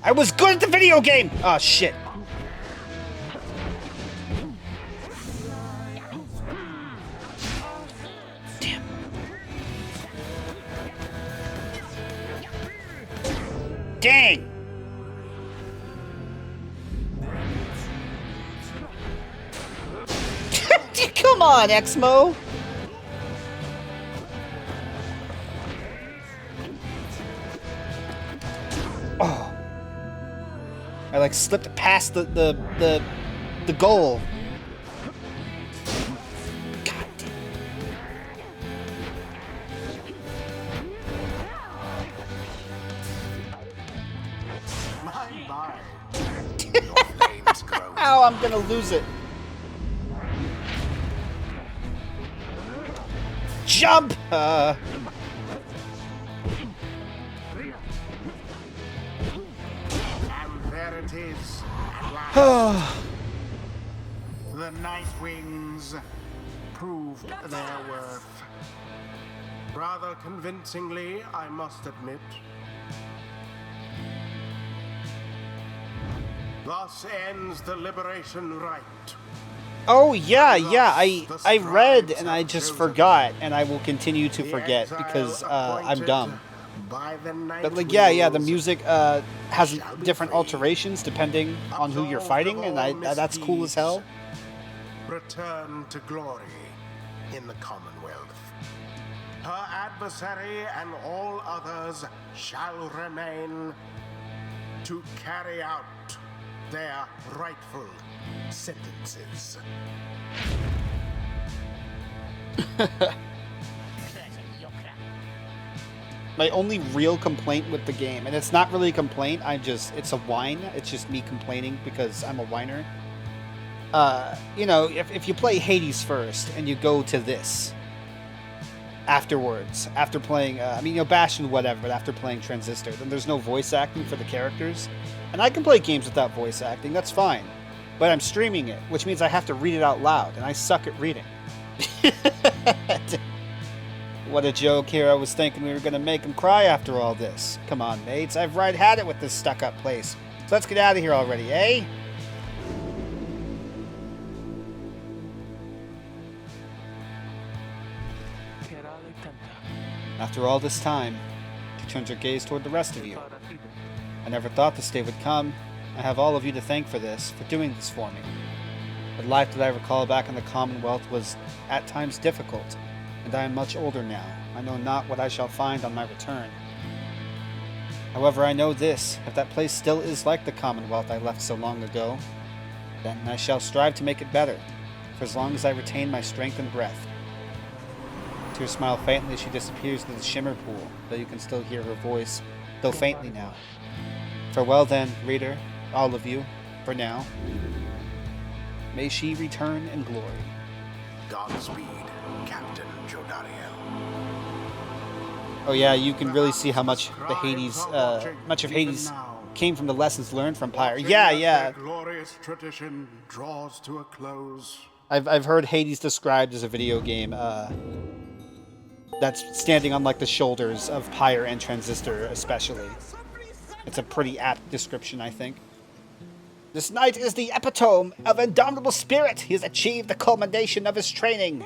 I was good at the video game? Oh, shit. Dang! Come on, Exmo! I like slipped past the goal. God damn. My. Your flames grow. Ow, I'm gonna lose it. Jump! And there it is, at last. The Night Wings proved their worth. Rather convincingly, I must admit. Thus ends the liberation rite. Oh yeah, yeah. I read and I just forgot, and I will continue to forget because I'm dumb. But like yeah, the music has different alterations depending on who you're fighting, and that's cool as hell. Return to glory in the Commonwealth. Her adversary and all others shall remain to carry out their rightful sentences. My only real complaint with the game, and it's not really a complaint, it's a whine. It's just me complaining because I'm a whiner. You know, if you play Hades first and you go to this afterwards, after playing, Bastion, whatever, but after playing Transistor, then there's no voice acting for the characters. And I can play games without voice acting, that's fine. But I'm streaming it, which means I have to read it out loud, and I suck at reading. What a joke here. I was thinking we were going to make him cry after all this. Come on, mates. I've right had it with this stuck-up place. So let's get out of here already, eh? After all this time, she turns her gaze toward the rest of you. I never thought this day would come. I have all of you to thank for this, for doing this for me. The life that I recall back in the Commonwealth was at times difficult, and I am much older now. I know not what I shall find on my return. However, I know this, if that place still is like the Commonwealth I left so long ago, then I shall strive to make it better, for as long as I retain my strength and breath. Tears smile faintly as she disappears into the shimmer pool, though you can still hear her voice, though faintly now. Farewell then, reader, all of you, for now. May she return in glory. Godspeed, Captain Jodariel. Oh yeah, you can really see how much the Hades, much of Hades came from the lessons learned from Pyre. Yeah. Glorious tradition draws to a close. I've heard Hades described as a video game that's standing on like the shoulders of Pyre and Transistor especially. It's a pretty apt description, I think. This knight is the epitome of indomitable spirit. He has achieved the culmination of his training.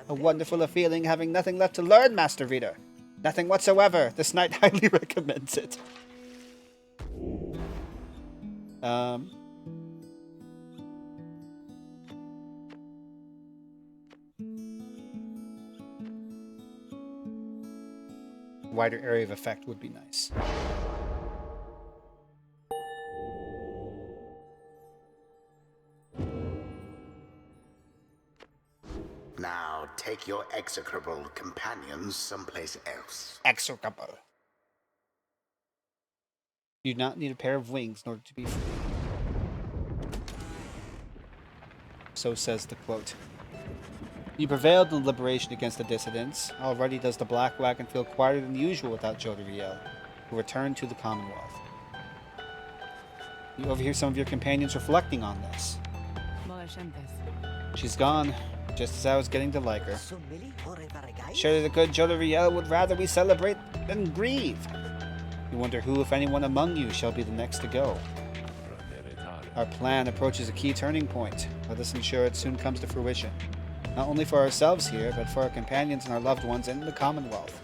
A wonderful feeling having nothing left to learn, Master Reader. Nothing whatsoever. This knight highly recommends it. Wider area of effect would be nice. Now take your execrable companions someplace else. Execrable. You do not need a pair of wings in order to be free. So says the quote. You prevailed in the liberation against the dissidents. Already does the Black Wagon feel quieter than usual without Jodariel, who returned to the Commonwealth. You overhear some of your companions reflecting on this. She's gone, just as I was getting to like her. Surely the good Jodariel would rather we celebrate than grieve. You wonder who, if anyone among you, shall be the next to go. Our plan approaches a key turning point. Let us ensure it soon comes to fruition. Not only for ourselves here, but for our companions and our loved ones in the Commonwealth.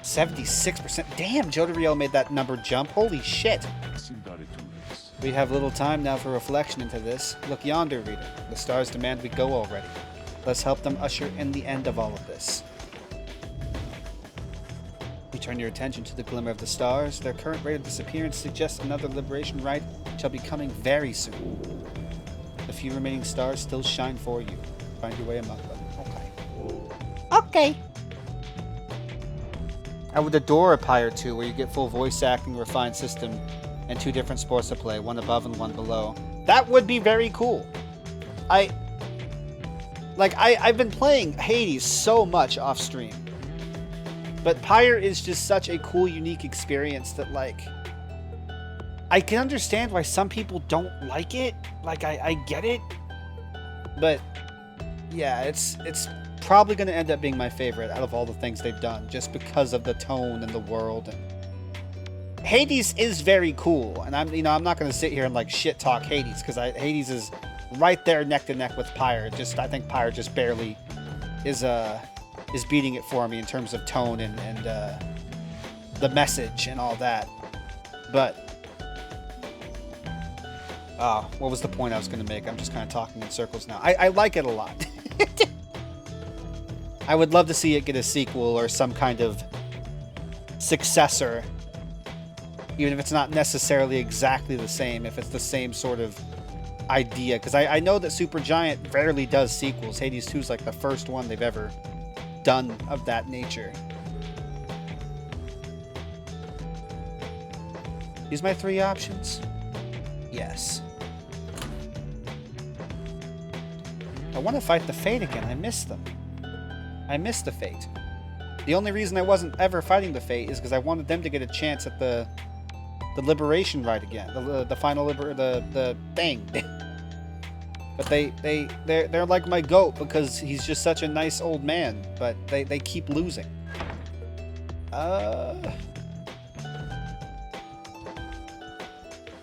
76%. Damn, Jodariel made that number jump. Holy shit. We have little time now for reflection into this. Look yonder, reader. The stars demand we go already. Let's help them usher in the end of all of this. He turn your attention to the glimmer of the stars. Their current rate of disappearance suggests another liberation rite shall be coming very soon. The few remaining stars still shine for you. Find your way among them. Okay. I would adore a Pyre 2 where you get full voice acting, refined system, and 2 different sports to play, one above and one below. That would be very cool. I've been playing Hades so much off stream. But Pyre is just such a cool, unique experience that, like, I can understand why some people don't like it. Like, I get it. But, yeah, it's probably going to end up being my favorite out of all the things they've done, just because of the tone and the world. And Hades is very cool, and I'm not going to sit here and, like, shit talk Hades, because Hades is right there neck to neck with Pyre. I think Pyre just barely is beating it for me in terms of tone and the message and all that. But what was the point I was going to make? I'm just kind of talking in circles now. I like it a lot. I would love to see it get a sequel or some kind of successor, even if it's not necessarily exactly the same, if it's the same sort of idea. Because I know that Supergiant rarely does sequels. Hades 2 is like the first one they've ever done of that nature. Use my 3 options? Yes. I want to fight the Fate again. I miss them. I miss the Fate. The only reason I wasn't ever fighting the Fate is because I wanted them to get a chance at the Liberation Rite again. The final the thing. But they're like my goat because he's just such a nice old man, but they keep losing.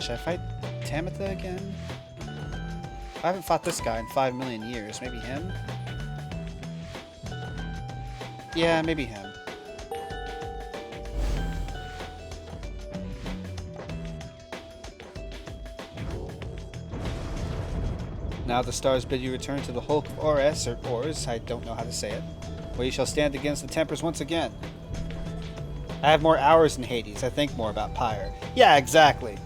Should I fight Tamitha again? I haven't fought this guy in 5 million years. Maybe him? Yeah, maybe him. Now the stars bid you return to the Hulk of Ores, or Ors, I don't know how to say it, where you shall stand against the Tempers once again. I have more hours in Hades. I think more about Pyre. Yeah, exactly.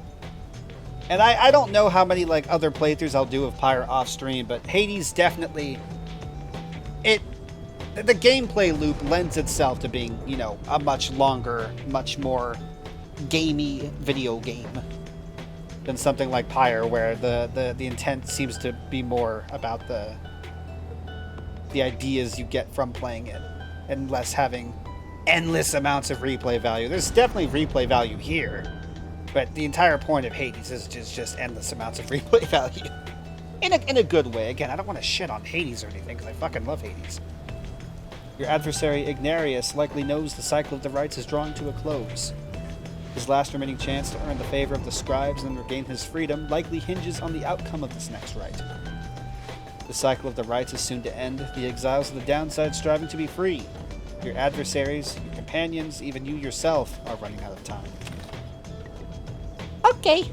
And I don't know how many like other playthroughs I'll do of Pyre off stream, but Hades definitely the gameplay loop lends itself to being, you know, a much longer, much more gamey video game than something like Pyre, where the intent seems to be more about the ideas you get from playing it and less having endless amounts of replay value. There's definitely replay value here, but the entire point of Hades is just endless amounts of replay value. In a good way. Again, I don't want to shit on Hades or anything, because I fucking love Hades. Your adversary, Ignarius, likely knows the cycle of the rites is drawing to a close. His last remaining chance to earn the favor of the scribes and regain his freedom likely hinges on the outcome of this next rite. The cycle of the rites is soon to end, the exiles of the downside striving to be free. Your adversaries, your companions, even you yourself are running out of time. Okay.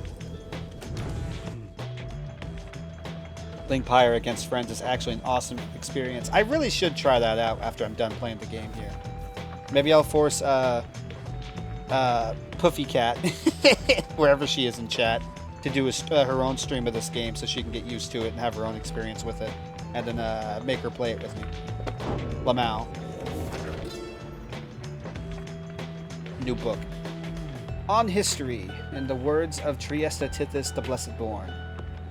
Playing Pyre against friends is actually an awesome experience. I really should try that out after I'm done playing the game here. Maybe I'll force Puffy Cat, wherever she is in chat, to do her own stream of this game so she can get used to it and have her own experience with it, and then make her play it with me. Lamau. New book. On History, in the words of Triesta Tithys the Blessed Born.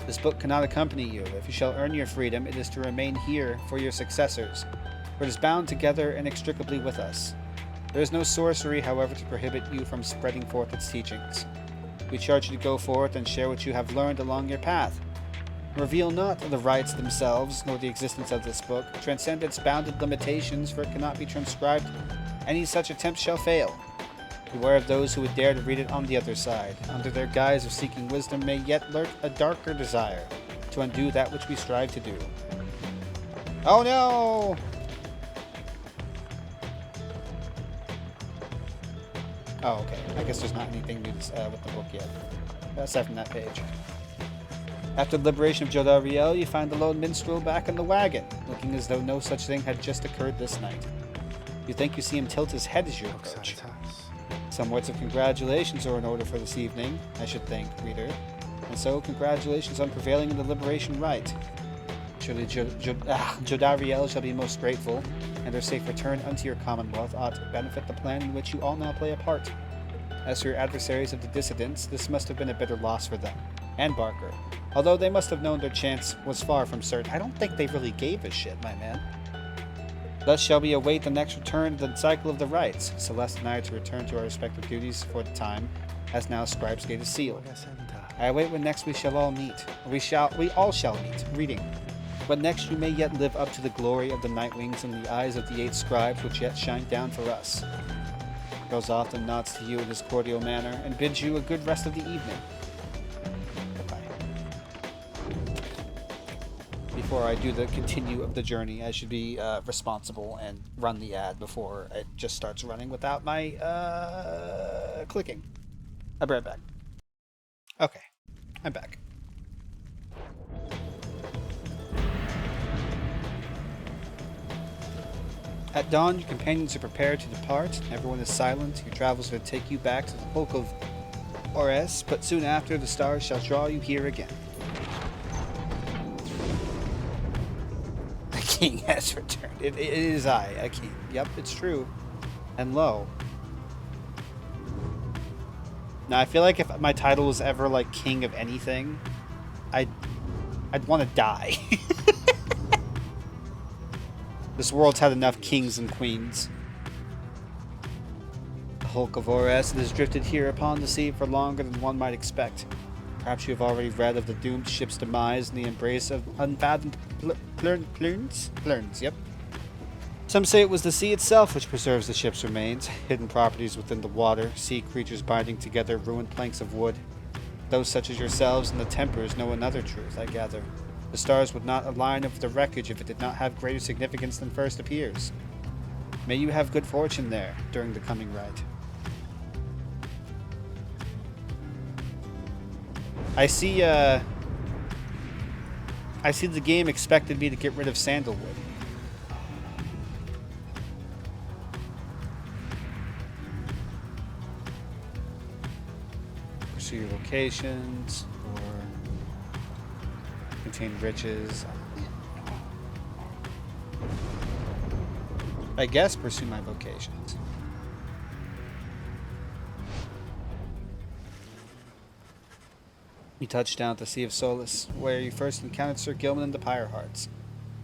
This book cannot accompany you. If you shall earn your freedom, it is to remain here for your successors, for it is bound together inextricably with us. There is no sorcery, however, to prohibit you from spreading forth its teachings. We charge you to go forth and share what you have learned along your path. Reveal not the rites themselves, nor the existence of this book. Transcend its bounded limitations, for it cannot be transcribed. Any such attempt shall fail. Beware of those who would dare to read it on the other side. Under their guise of seeking wisdom may yet lurk a darker desire to undo that which we strive to do. Oh no! Oh, okay. I guess there's not anything new with the book yet, aside from that page. After the liberation of Jodariel, you find the lone minstrel back in the wagon, looking as though no such thing had just occurred this night. You think you see him tilt his head as you approach. Some words of congratulations are in order for this evening, I should think, reader. And so, congratulations on prevailing in the liberation right. Surely Jodariel shall be most grateful, and their safe return unto your commonwealth ought to benefit the plan in which you all now play a part. As for your adversaries of the dissidents, this must have been a bitter loss for them, and Barker. Although they must have known their chance was far from certain. I don't think they really gave a shit, my man. Thus shall we await the next return to the cycle of the rites. Celeste and I are to return to our respective duties for the time, as now Scribe's Gate is sealed. I await when next we shall all meet. We all shall meet. Reading. But next you may yet live up to the glory of the night wings in the eyes of the 8 scribes which yet shine down for us. Goes off and nods to you in his cordial manner, and bids you a good rest of the evening. Before I do the continue of the journey, I should be responsible and run the ad before it just starts running without my clicking. I'll be right back. Okay, I'm back. At dawn, your companions are prepared to depart. Everyone is silent. Your travels will take you back to the Hulk of Ores, but soon after, the stars shall draw you here again. King has returned. It is I, a king. Yep, it's true. And lo. Now, I feel like if my title was ever, like, king of anything, I'd want to die. This world's had enough kings and queens. The Hulk of Ores has drifted here upon the sea for longer than one might expect. Perhaps you have already read of the doomed ship's demise in the embrace of unfathomed plurns, yep. Some say it was the sea itself which preserves the ship's remains, hidden properties within the water, sea creatures binding together ruined planks of wood. Those such as yourselves and the Tempers know another truth, I gather. The stars would not align with the wreckage if it did not have greater significance than first appears. May you have good fortune there during the coming rite. I see the game expected me to get rid of sandalwood. Pursue your vocations, or contain riches. I guess pursue my vocations. You touched down at the Sea of Solace, where you first encountered Sir Gilman and the Pyre Hearts.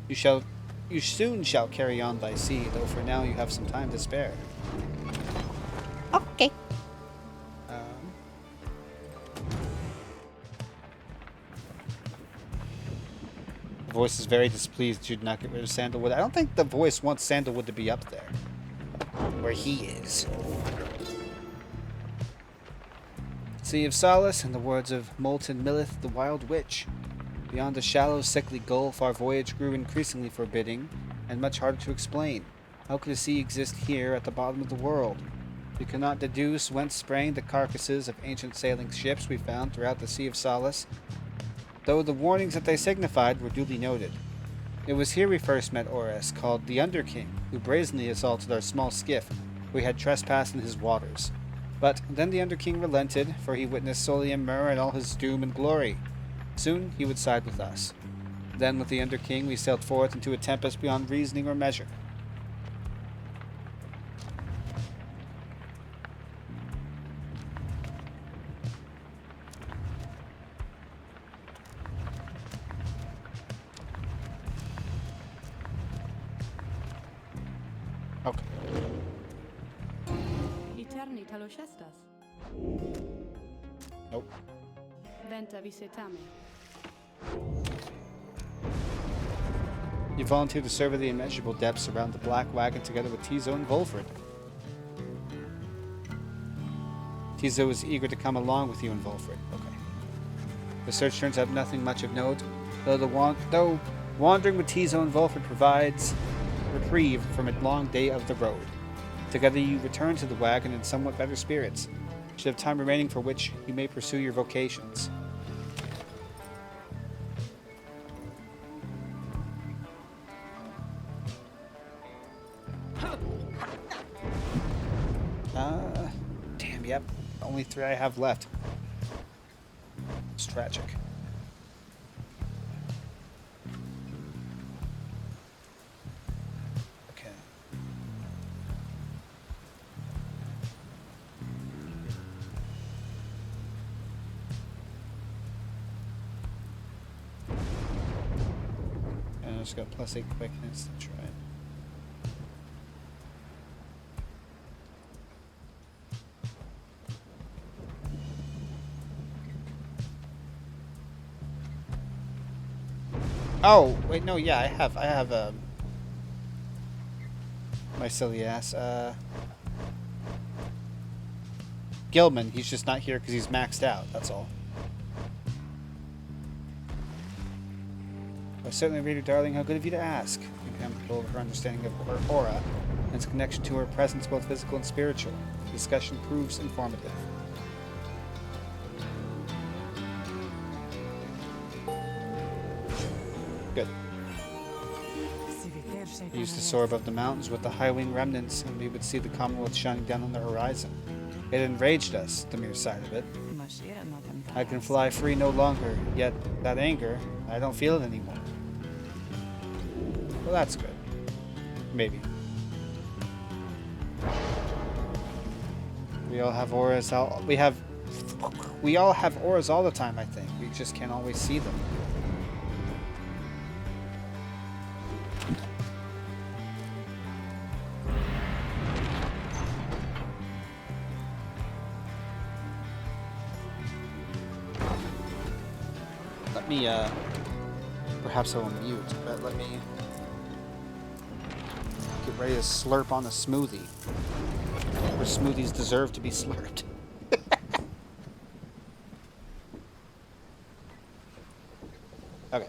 You soon shall carry on thy sea, though for now you have some time to spare. Okay. The voice is very displeased that you did not get rid of Sandalwood. I don't think the voice wants Sandalwood to be up there, where he is. Sea of Solace, in the words of Molten Millith, the Wild Witch. Beyond the shallow, sickly gulf, our voyage grew increasingly forbidding, and much harder to explain. How could a sea exist here at the bottom of the world? We could not deduce whence sprang the carcasses of ancient sailing ships we found throughout the Sea of Solace, though the warnings that they signified were duly noted. It was here we first met Ores, called the Under King, who brazenly assaulted our small skiff. We had trespassed in his waters. But then the Under King relented, for he witnessed Solium Mur and all his doom and glory. Soon he would side with us. Then with the Under King we sailed forth into a tempest beyond reasoning or measure. Okay. Eterni talosestas. Nope. Venta visetame. You volunteered to serve at the immeasurable depths around the Black Wagon together with Tizo and Volfred. Tizo was eager to come along with you and Volfred. Okay. The search turns out nothing much of note, though wandering with Tizo and Volfred provides reprieve from a long day of the road. Together you return to the wagon in somewhat better spirits. You should have time remaining for which you may pursue your vocations. Yep, only 3 I have left. It's tragic. Okay. And I just got +8 quickness. That's right. Oh, wait, no, yeah, I have, my silly ass, Gilman, he's just not here because he's maxed out, that's all. I certainly read her, darling, how good of you to ask. I'm comfortable with her understanding of her aura and its connection to her presence, both physical and spiritual. The discussion proves informative. Good. We used to soar above the mountains with the high-wing remnants, and we would see the Commonwealth shining down on the horizon. It enraged us, the mere sight of it. I can fly free no longer, yet that anger, I don't feel it anymore. Well, that's good. Maybe. We all have auras. We all have auras all the time, I think. We just can't always see them. Let me, perhaps I will mute, but let me get ready to slurp on a smoothie. Where smoothies deserve to be slurped. Okay.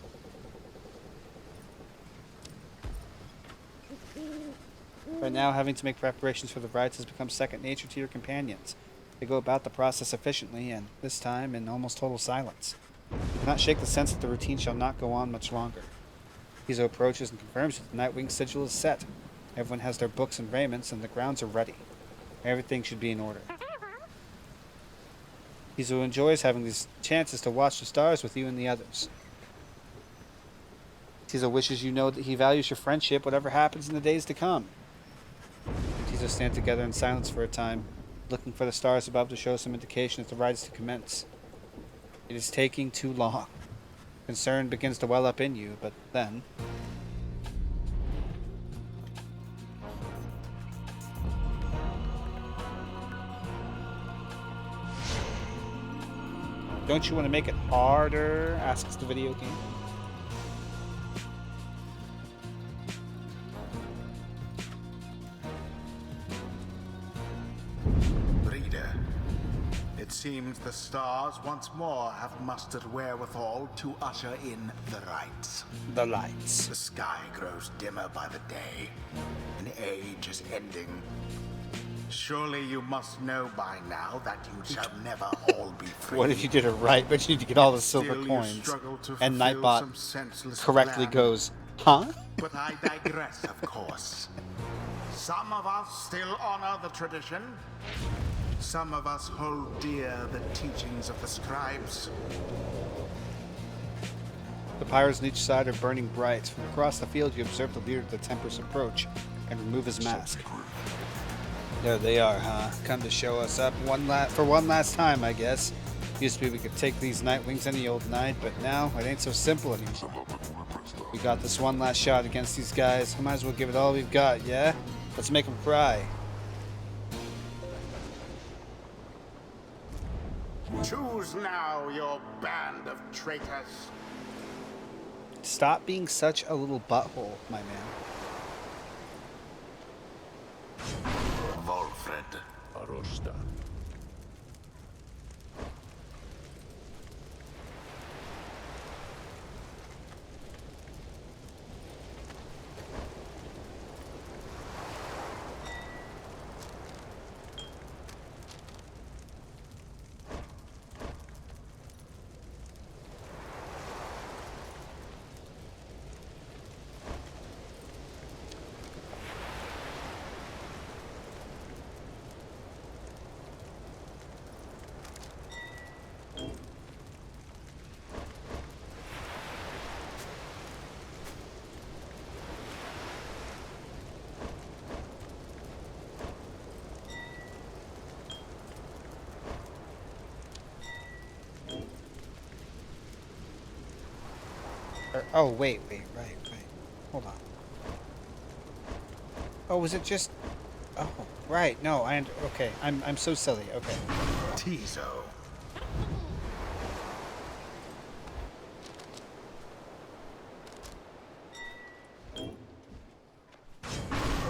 Right now, having to make preparations for the rites has become second nature to your companions. They go about the process efficiently, and this time in almost total silence. You cannot shake the sense that the routine shall not go on much longer. Kizo approaches and confirms that the Nightwing sigil is set. Everyone has their books and raiments, and the grounds are ready. Everything should be in order. Kizo enjoys having these chances to watch the stars with you and the others. Tizo wishes you know that he values your friendship, whatever happens in the days to come. Tizo stand together in silence for a time, looking for the stars above to show some indication that the ride is to commence. It is taking too long. Concern begins to well up in you, but then... Don't you want to make it harder? Asks the video game. Reader, it seems the stars once more have mustered wherewithal to usher in the rites. The lights. The sky grows dimmer by the day. An age is ending. Surely you must know by now that you shall never all be free. What if you did it right, but you need to get all the silver Still you coins? struggle to And fulfill Nightbot some senseless correctly plan. goes, huh? But I digress, of course. Some of us still honor the tradition. Some of us hold dear the teachings of the scribes. The pyres on each side are burning bright. From across the field, you observe the leader of the Tempers approach and remove his mask. There they are, huh? Come to show us up for one last time, I guess. Used to be we could take these Nightwings any old night, but now it ain't so simple anymore. We got this one last shot against these guys. Might as well give it all we've got, yeah? Let's make them cry. Choose now, your band of traitors. Stop being such a little butthole, my man. Wolfred. Arosta. Oh, wait. Right. Hold on. Oh, was it just... Oh, right. No, okay. I'm so silly. Okay. Tizo.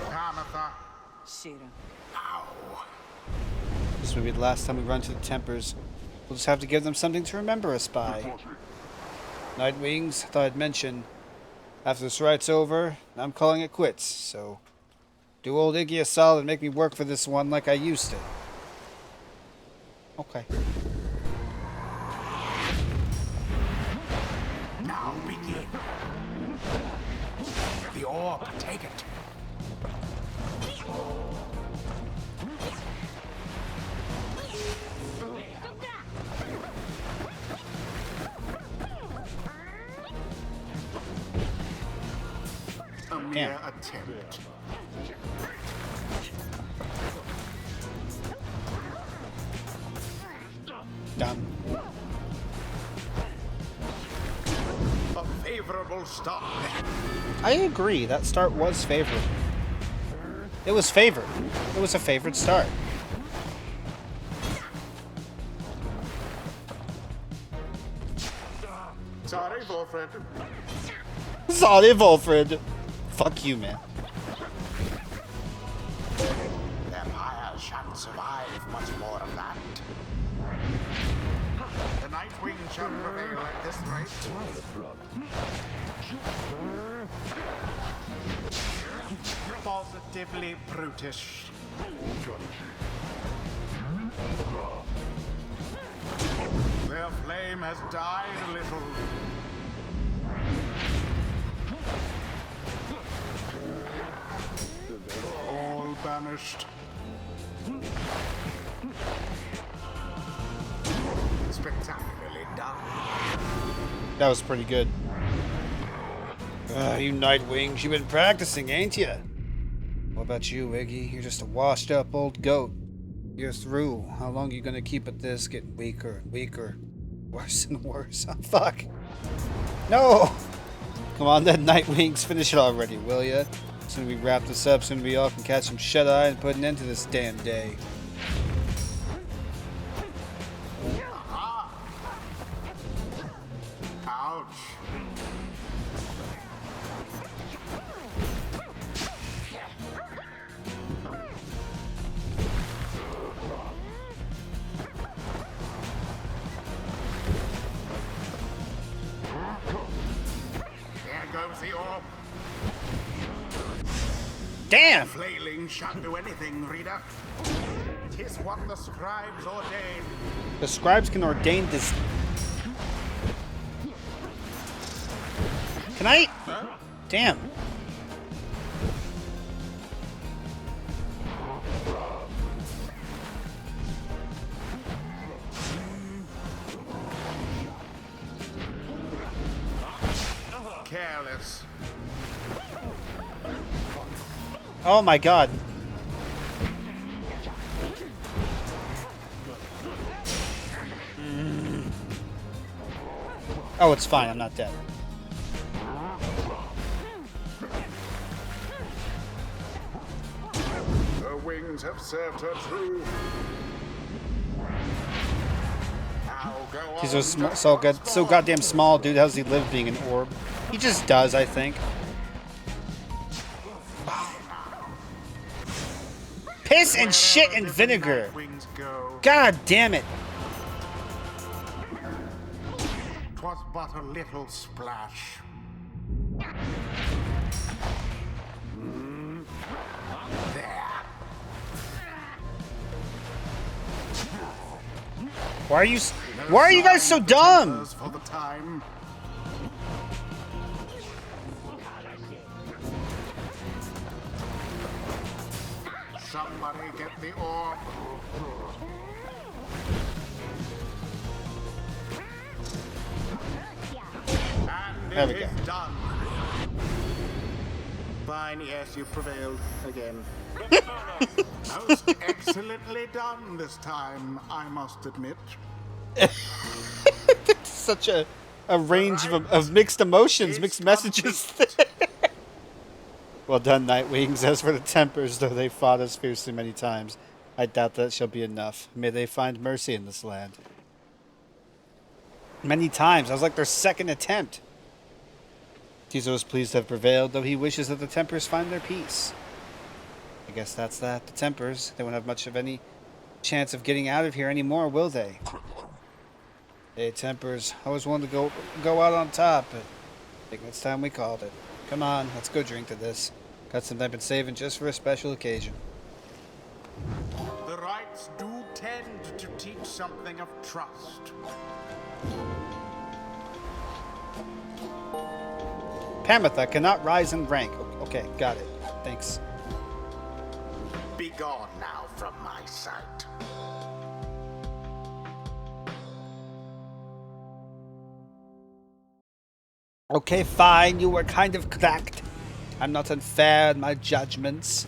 Tamatha. Shira. Ow. This will be the last time we run to the Tempers. We'll just have to give them something to remember us by. Nightwings, I thought I'd mention. After this right's over, I'm calling it quits, so... Do old Iggy a solid and make me work for this one like I used to. Okay. Now begin. The orb, take it. A mere attempt. Done. A favorable start. I agree, that start was favorable. It was favored. It was a favored start. Sorry, Wolfred. Sorry, Wolfred. Fuck you, man. Their Pyre shan't survive much more of that. The Nightwing shall prevail at this rate. Positively brutish. Their flame has died a little. All banished. Spectacularly done. That was pretty good. You Nightwings, you've been practicing, ain't ya? What about you, Iggy? You're just a washed up old goat. You're through. How long you gonna keep at this? Getting weaker and weaker. Worse and worse. Oh, fuck. No! Come on then, Nightwings. Finish it already, will ya? Soon we wrap this up, soon we all can catch some shut-eye and put an end to this damn day. Ouch. There goes the orb. Damn! Flailing shan't do anything, reader. 'Tis what the scribes ordain. The scribes can ordain this. Can I? Damn. Careless. Oh my god. Oh, it's fine. I'm not dead. Her wings have served her true. Now go He's on, so good, so goddamn small, dude. How does he live being an orb? He just does, I think. Piss and shit and vinegar. Wings go. God damn it. 'Twas but a little splash. There. Why are you guys so dumb? For the time. Somebody get the orb. And There we it go. is done. Fine, yes, you prevailed again. Most excellently done this time, I must admit. Such a a range of mixed emotions, mixed messages. Well done, Nightwings. As for the Tempers, though they fought us fiercely many times, I doubt that shall be enough. May they find mercy in this land. Many times. I was like their second attempt. Tizo is pleased to have prevailed, though he wishes that the Tempers find their peace. I guess that's that. The Tempers, they won't have much of any chance of getting out of here anymore, will they? Hey, Tempers, I was willing to go out on top, but I think it's time we called it. Come on, let's go drink to this. Got something I've been saving just for a special occasion. The rites do tend to teach something of trust. Pamitha cannot rise in rank. Okay, got it. Thanks. Be gone now from my sight. Okay, fine, you were kind of correct. I'm not unfair in my judgments,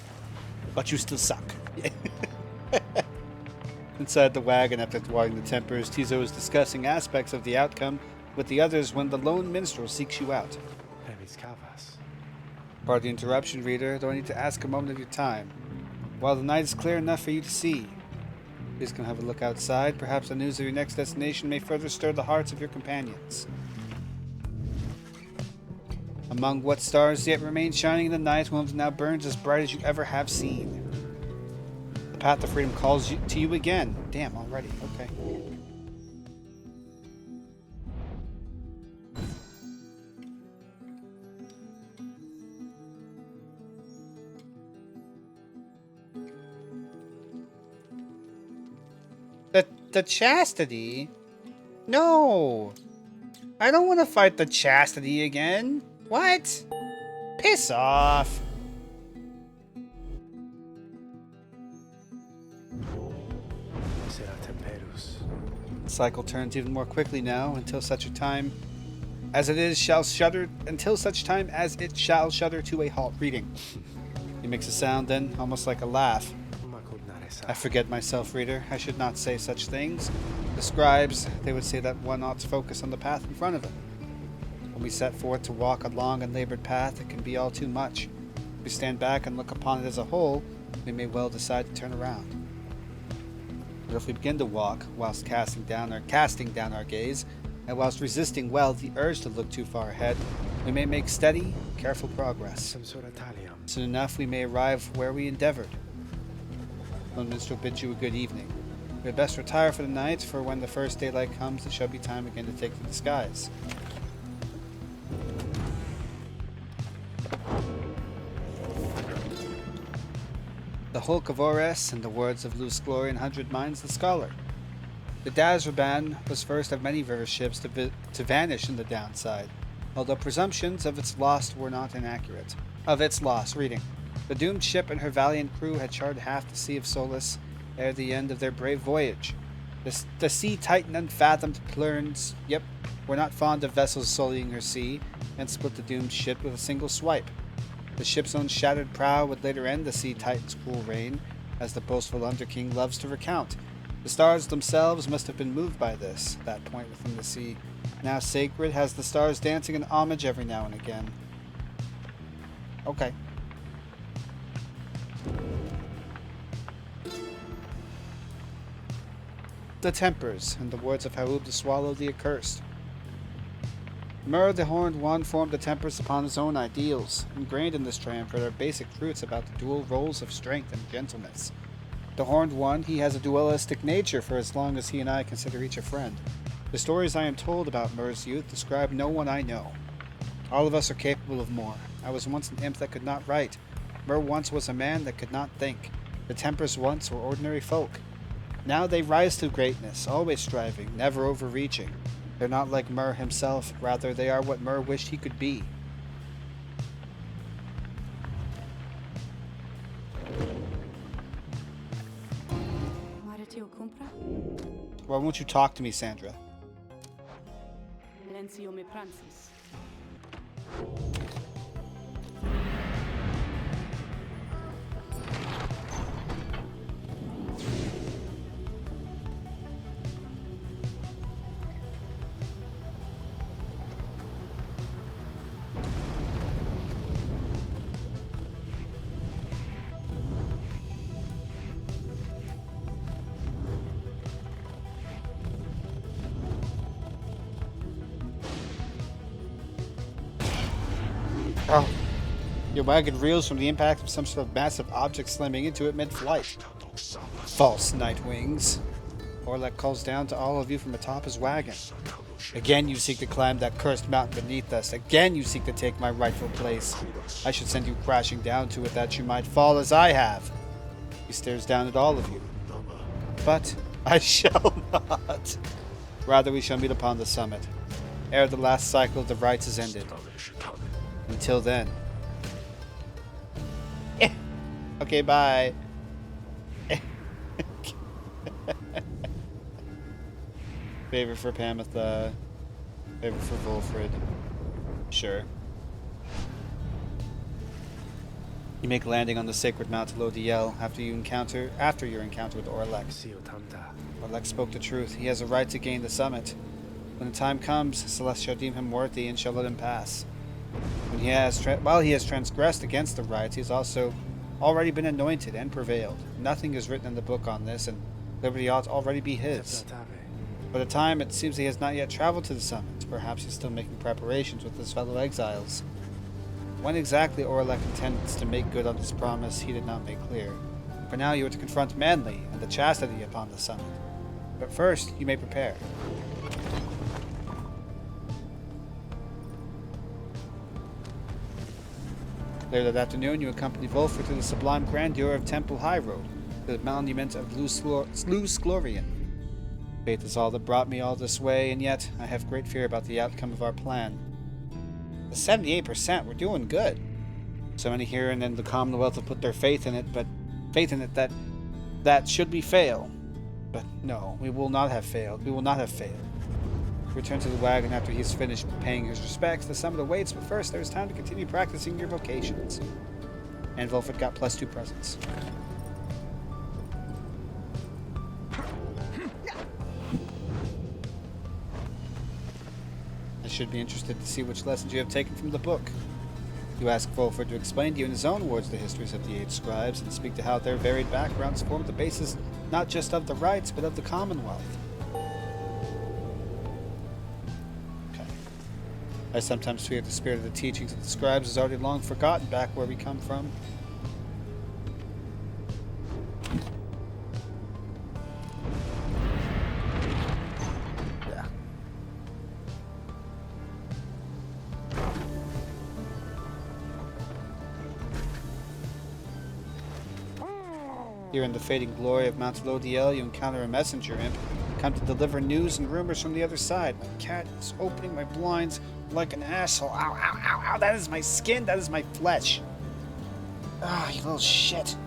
but you still suck. Inside the wagon, after thwarting the Tempers, Tizo is discussing aspects of the outcome with the others when the lone minstrel seeks you out. Pardon the interruption, reader, though I need to ask a moment of your time. While the night is clear enough for you to see, please come have a look outside. Perhaps the news of your next destination may further stir the hearts of your companions. Among what stars yet remain shining in the night, one of them now burns as bright as you ever have seen. The path of freedom calls to you again. Damn, already. Okay. The Chastity? No! I don't want to fight the Chastity again. What? Piss off. The cycle turns even more quickly now, until such a time as it shall shudder to a halt. Reading. He makes a sound then, almost like a laugh. I forget myself, reader. I should not say such things. The scribes, they would say that one ought to focus on the path in front of him. When we set forth to walk a long and labored path, it can be all too much. If we stand back and look upon it as a whole, we may well decide to turn around. But if we begin to walk, whilst casting down our gaze, and whilst resisting the urge to look too far ahead, we may make steady, careful progress. Soon enough we may arrive where we endeavored. The minstrel bids you a good evening. We had best retire for the night, for when the first daylight comes, it shall be time again to take to the skies. The Hulk of Ores, in the words of Luce Glory in 100 Minds the Scholar. The Dazraban was first of many river ships to vanish in the downside, although presumptions of its loss were not inaccurate. Reading. The doomed ship and her valiant crew had charted half the Sea of Solace ere the end of their brave voyage. The sea titan unfathomed plurns, were not fond of vessels sullying her sea, and split the doomed ship with a single swipe. The ship's own shattered prow would later end the sea titan's cruel reign, as the boastful Underking loves to recount. The stars themselves must have been moved by this. That point within the sea, now sacred, has the stars dancing in homage every now and again. Okay. The Tempers, in the words of Haub the Swallow the Accursed. Mur the Horned One formed the Tempers upon his own ideals. Ingrained in this triumvirate are basic truths about the dual roles of strength and gentleness. The Horned One, he has a dualistic nature for as long as he and I consider each a friend. The stories I am told about Mur's youth describe no one I know. All of us are capable of more. I was once an imp that could not write. Mur once was a man that could not think. The Tempers once were ordinary folk. Now they rise to greatness, always striving, never overreaching. They're not like Mur himself, rather they are what Mur wished he could be. Why won't you talk to me, Sandra? Lensio me prancis. Your wagon reels from the impact of some sort of massive object slamming into it mid-flight. False Nightwings. Orlek calls down to all of you from atop his wagon. Again you seek to climb that cursed mountain beneath us. Again you seek to take my rightful place. I should send you crashing down to it that you might fall as I have. He stares down at all of you. But I shall not. Rather, we shall meet upon the summit, ere the last cycle of the rites is ended. Until then. Okay, bye. Favor for Pamitha. Favor for Volfred. Sure. You make landing on the sacred Mount Lodiel after your encounter with Orlek. Orlek spoke the truth. He has a right to gain the summit. When the time comes, Celeste shall deem him worthy and shall let him pass. While he has transgressed against the rites, he has also already been anointed and prevailed. Nothing is written in the book on this, and liberty ought already be his. By the time it seems he has not yet traveled to the summit, perhaps he's still making preparations with his fellow exiles. When exactly Orlek intends to make good on his promise, he did not make clear. For now, you are to confront Manly and the chastity upon the summit. But first, you may prepare. Later that afternoon, you accompany Volfred to the sublime grandeur of Temple High Road, to the monument of Luz Glorian. Faith is all that brought me all this way, and yet I have great fear about the outcome of our plan. The 78%, we're doing good. So many here and in the Commonwealth have put their faith in it that should we fail. But no, we will not have failed. We will not have failed. Return to the wagon after he's finished paying his respects. The summit awaits, but first there's time to continue practicing your vocations. And Volfred got +2 presents. Should be interested to see which lessons you have taken from the book. You ask Volfred to explain to you in his own words the histories of the 8 scribes and speak to how their varied backgrounds formed the basis not just of the rites but of the Commonwealth. Okay. I sometimes fear the spirit of the teachings of the scribes is already long forgotten back where we come from. Here in the fading glory of Mount Lodiel, you encounter a messenger imp, come to deliver news and rumors from the other side. My cat is opening my blinds like an asshole. Ow, ow, ow, ow, that is my skin, that is my flesh. Ah, you little shit.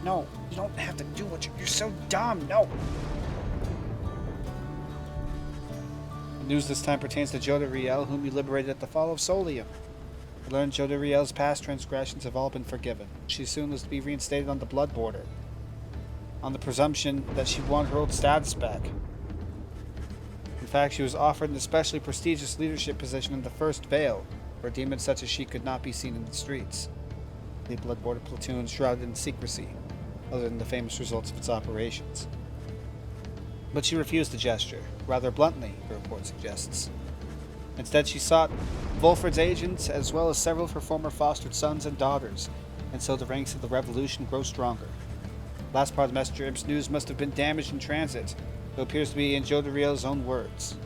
No, you don't have to do what you're so dumb, no. The news this time pertains to Joda Riel, whom you liberated at the fall of Solium. I learned Joda Riel's past transgressions have all been forgiven. She soon is to be reinstated on the blood border, on the presumption that she won her old status back. In fact, she was offered an especially prestigious leadership position in the First Vale, where demons such as she could not be seen in the streets. The blood border platoon shrouded in secrecy, other than the famous results of its operations. But she refused the gesture, rather bluntly, the report suggests. Instead, she sought Volfred's agents as well as several of her former fostered sons and daughters, and so the ranks of the revolution grow stronger. Last part of the messenger imp's news must have been damaged in transit, though it appears to be in Joda Riel's own words.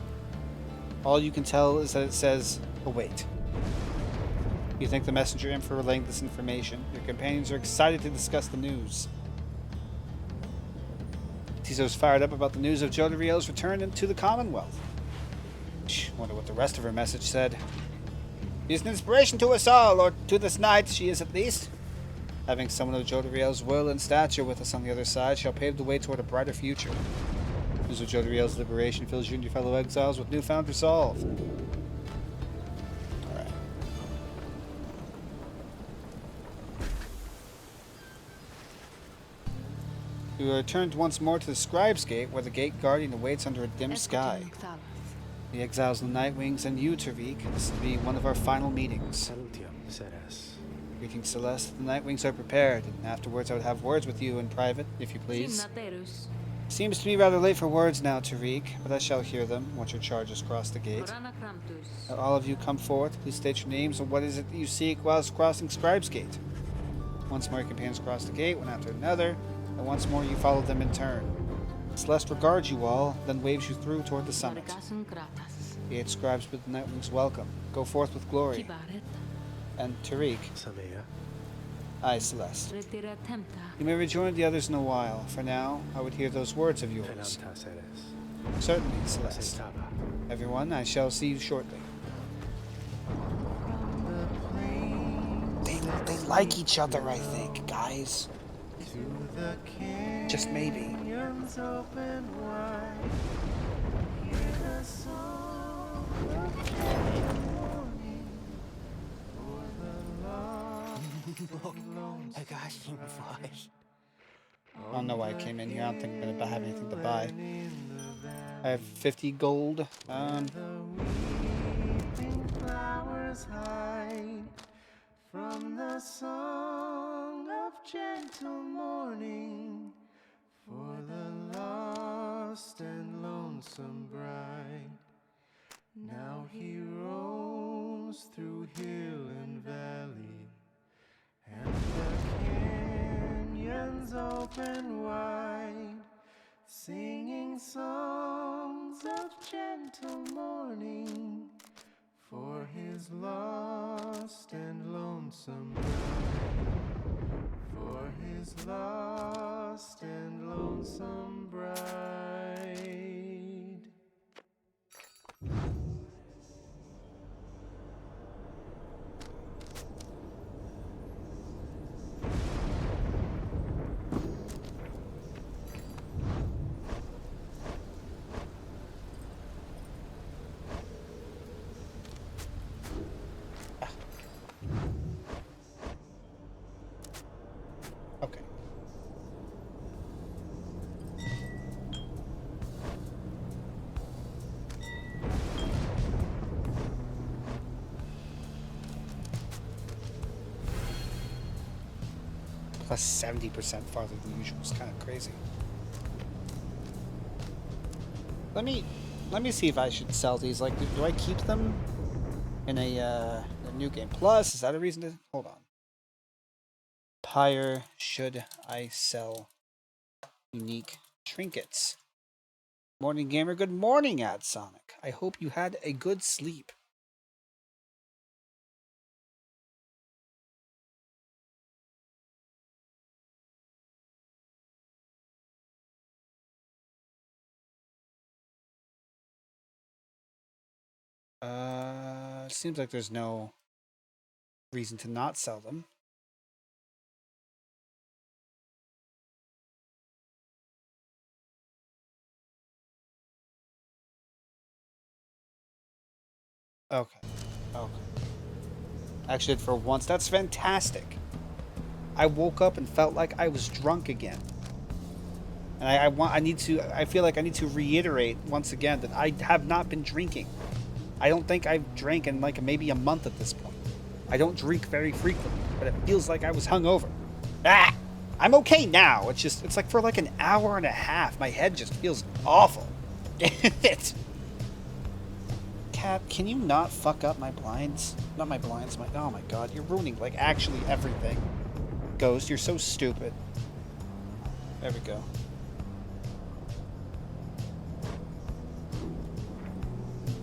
All you can tell is that it says, await. You thank the messenger imp for relaying this information. Your companions are excited to discuss the news. Tizo's fired up about the news of Joda Riel's return into the Commonwealth. Wonder what the rest of her message said. She is an inspiration to us all, or to this night she is at least. Having someone of Joda Riel's will and stature with us on the other side shall pave the way toward a brighter future. News of Joda Riel's liberation fills you and your fellow exiles with newfound resolve. Alright. We returned once more to the Scribe's Gate, where the gate guardian awaits under a dim sky. The exiles of the Nightwings and you, Tariq. This will be one of our final meetings. Greetings, Celeste. The Nightwings are prepared, and afterwards I would have words with you in private, if you please. Seems to be rather late for words now, Tariq, but I shall hear them once your charges cross the gate. Now all of you come forth. Please state your names and what is it that you seek whilst crossing Scribe's Gate. Once more your companions cross the gate, one after another, and once more you follow them in turn. Celeste regards you all, then waves you through toward the summit. The 8 scribes bid the Nightwings welcome. Go forth with glory. And Tariq. Aye, Celeste. You may rejoin the others in a while. For now, I would hear those words of yours. Certainly, Celeste. Everyone, I shall see you shortly. They like each other, I think, guys. Just maybe. I don't know why I came in here. I don't think I'm gonna have anything to buy. I have 50 gold. From the song of gentle morning for the lost and lonesome bride. Now he roams through hill and valley, and the canyons open wide, singing songs of gentle morning for his lost and lonesome bride, for his lost and lonesome bride. Okay. Plus 70% farther than usual. It's kind of crazy. Let me see if I should sell these. Like, do I keep them in a new game plus? Is that a reason to hold on? Pyre, should I sell unique trinkets? Morning gamer, good morning, Ad Sonic. I hope you had a good sleep. Seems like there's no reason to not sell them. Okay. Okay. Actually, for once, that's fantastic. I woke up and felt like I was drunk again. And I feel like I need to reiterate once again that I have not been drinking. I don't think I've drank in like maybe a month at this point. I don't drink very frequently, but it feels like I was hungover. Ah! I'm okay now. It's like for like an hour and a half, my head just feels awful. It's... Cat, can you not fuck up my blinds? Not my blinds, oh my god, you're ruining like actually everything. Ghost, you're so stupid. There we go.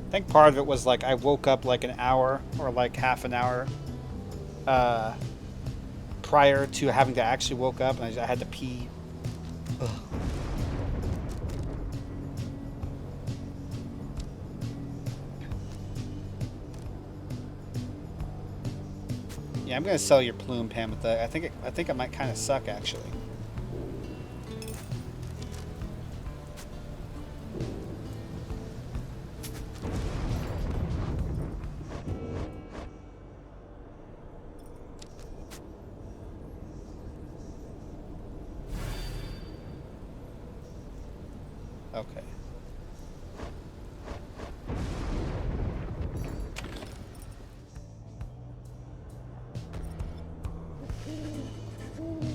I think part of it was like I woke up like an hour or like half an hour prior to having to actually woke up, and I had to pee. Ugh. Yeah, I'm gonna sell your plume, Pam. With that, I think it might kind of suck actually. Okay.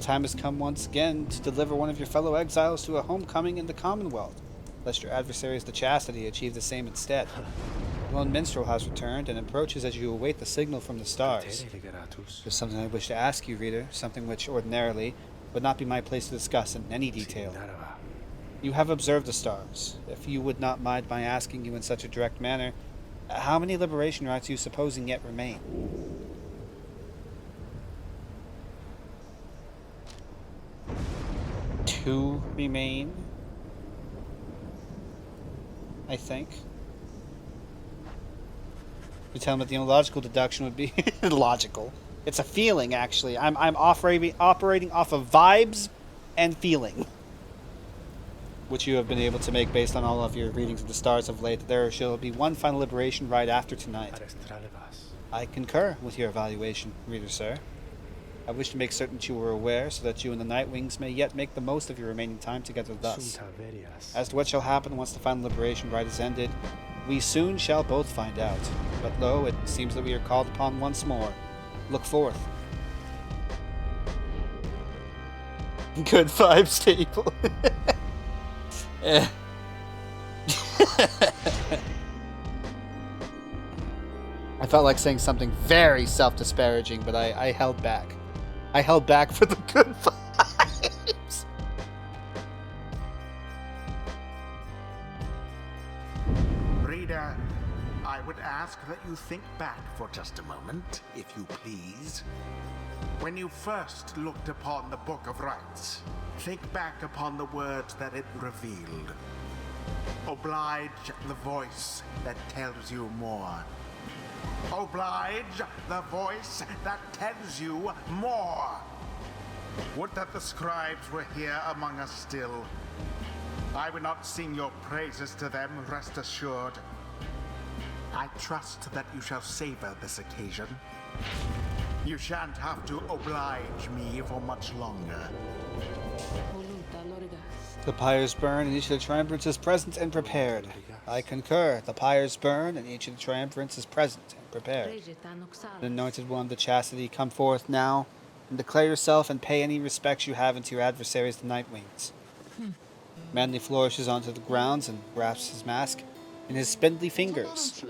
the time has come once again to deliver one of your fellow exiles to a homecoming in the Commonwealth, lest your adversaries, the Chastity, achieve the same instead. The lone minstrel has returned and approaches as you await the signal from the stars. There's something I wish to ask you, reader, something which ordinarily would not be my place to discuss in any detail. You have observed the stars. If you would not mind my asking you in such a direct manner, how many liberation rites you supposing yet remain? 2 remain, I think. You tell him that the logical deduction would be logical. It's a feeling, actually. I'm operating off of vibes and feeling, which you have been able to make based on all of your readings of the stars of late. There shall be one final liberation rite after tonight. I concur with your evaluation, reader sir. I wish to make certain that you were aware, so that you and the Nightwings may yet make the most of your remaining time together thus. As to what shall happen once the final liberation rite is ended, we soon shall both find out. But lo, it seems that we are called upon once more. Look forth. Good vibes, table. I felt like saying something very self-disparaging, but I held back. I held back for the good vibes. Reader, I would ask that you think back for just a moment, if you please. When you first looked upon the Book of Rites, think back upon the words that it revealed. Oblige the voice that tells you more. Oblige the voice that tells you more. Would that the scribes were here among us still. I would not sing your praises to them, rest assured. I trust that you shall savor this occasion. You shan't have to oblige me for much longer. The pyres burn, and each of the triumvirates is present and prepared. I concur. The pyres burn, and each of the triumvirates is present and prepared. The anointed one of the Chastity, come forth now, and declare yourself and pay any respects you have unto your adversaries, the Nightwings. Manly flourishes onto the grounds and grasps his mask in his spindly fingers.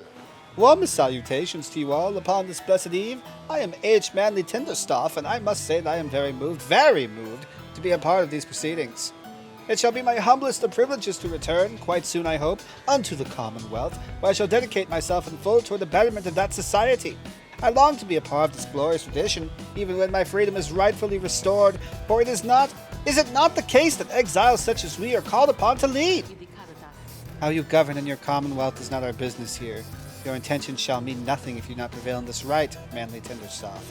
Warmest salutations to you all upon this blessed eve. I am H. Manly Tinderstaff, and I must say that I am very moved, to be a part of these proceedings. It shall be my humblest of privileges to return, quite soon I hope, unto the Commonwealth, where I shall dedicate myself in full toward the betterment of that society. I long to be a part of this glorious tradition, even when my freedom is rightfully restored, for is it not the case that exiles such as we are called upon to lead? How you govern in your Commonwealth is not our business here. Your intentions shall mean nothing if you not prevail in this right, Manly Tinderstaff.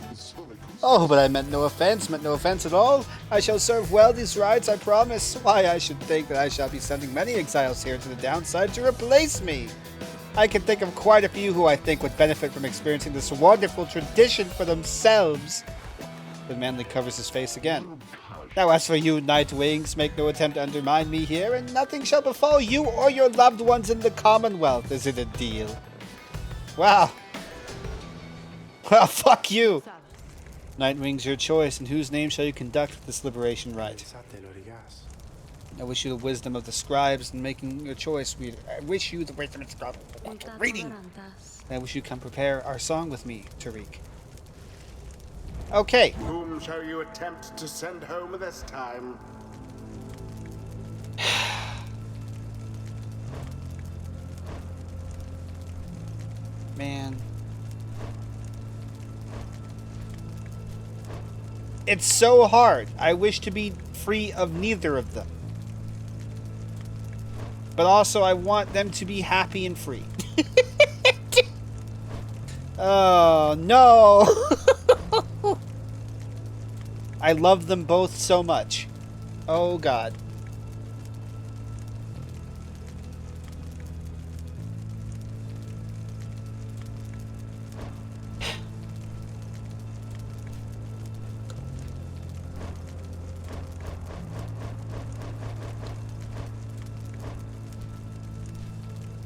Oh, but I meant no offense at all. I shall serve well these rides, I promise. Why, I should think that I shall be sending many exiles here to the downside to replace me. I can think of quite a few who I think would benefit from experiencing this wonderful tradition for themselves. The Manly covers his face again. Now as for you, Nightwings, make no attempt to undermine me here, and nothing shall befall you or your loved ones in the Commonwealth. Is it a deal? Wow. Well, fuck you. Nightwing's your choice, in whose name shall you conduct this liberation rite? I wish you the wisdom of the scribes in making your choice, reader. I wish you the wisdom of the scribes in reading. I wish you come prepare our song with me, Tariq. Okay. Whom shall you attempt to send home this time? Man. It's so hard. I wish to be free of neither of them. But also I want them to be happy and free. Oh, no. I love them both so much. Oh, God.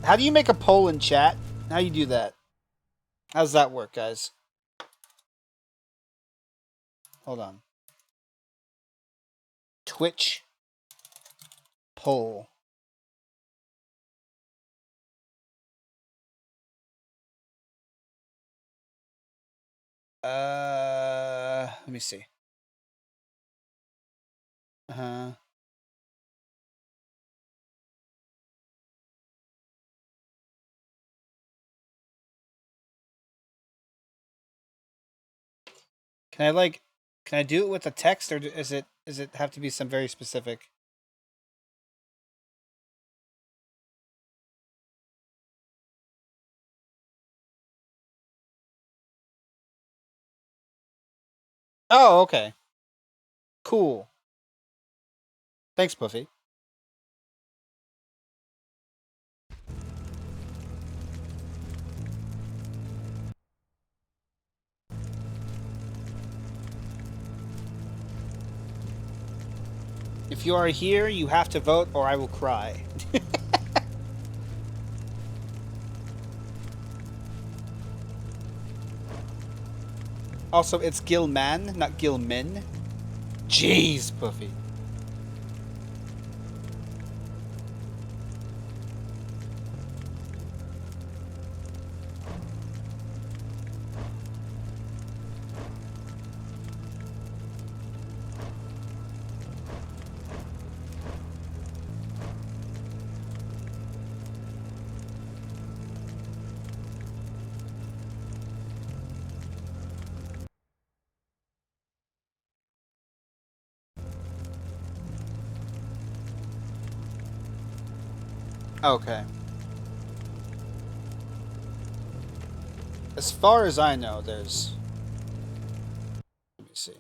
How do you make a poll in chat? How do you do that? How does that work, guys? Hold on. Twitch poll. Let me see. Can can I do it with the text, or is it have to be some very specific? Oh, okay. Cool. Thanks, Buffy. If you are here, you have to vote or I will cry. Also, it's Gilman, not Gilmin. Jeez, Buffy. Okay. As far as I know, there's... Let me see.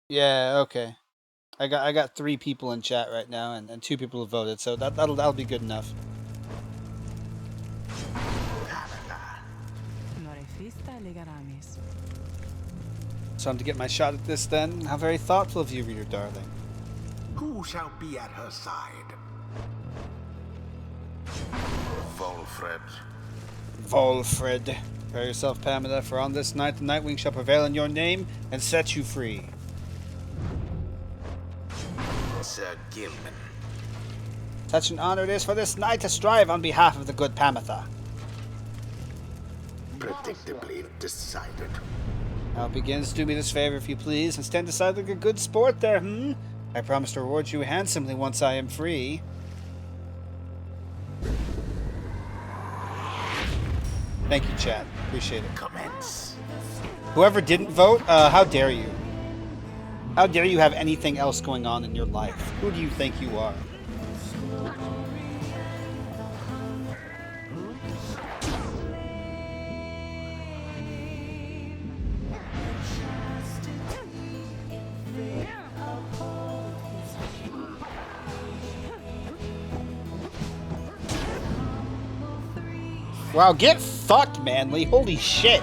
Yeah, okay. I got 3 people in chat right now, and 2 people have voted, so that'll be good enough. Time to get my shot at this then. How very thoughtful of you, reader darling. Who shall be at her side? Volfred. Volfred. Prepare yourself, Pamela, for on this night the Nightwing shall prevail in your name and set you free. Sir Gilman. Such an honor it is for this night to strive on behalf of the good Pamitha. Predictably decided. Now begins, do me this favor if you please, and stand aside like a good sport there, I promise to reward you handsomely once I am free. Thank you, chat. Appreciate it. Commence. Whoever didn't vote, how dare you? How dare you have anything else going on in your life? Who do you think you are? Wow, get fucked, Manly. Holy shit.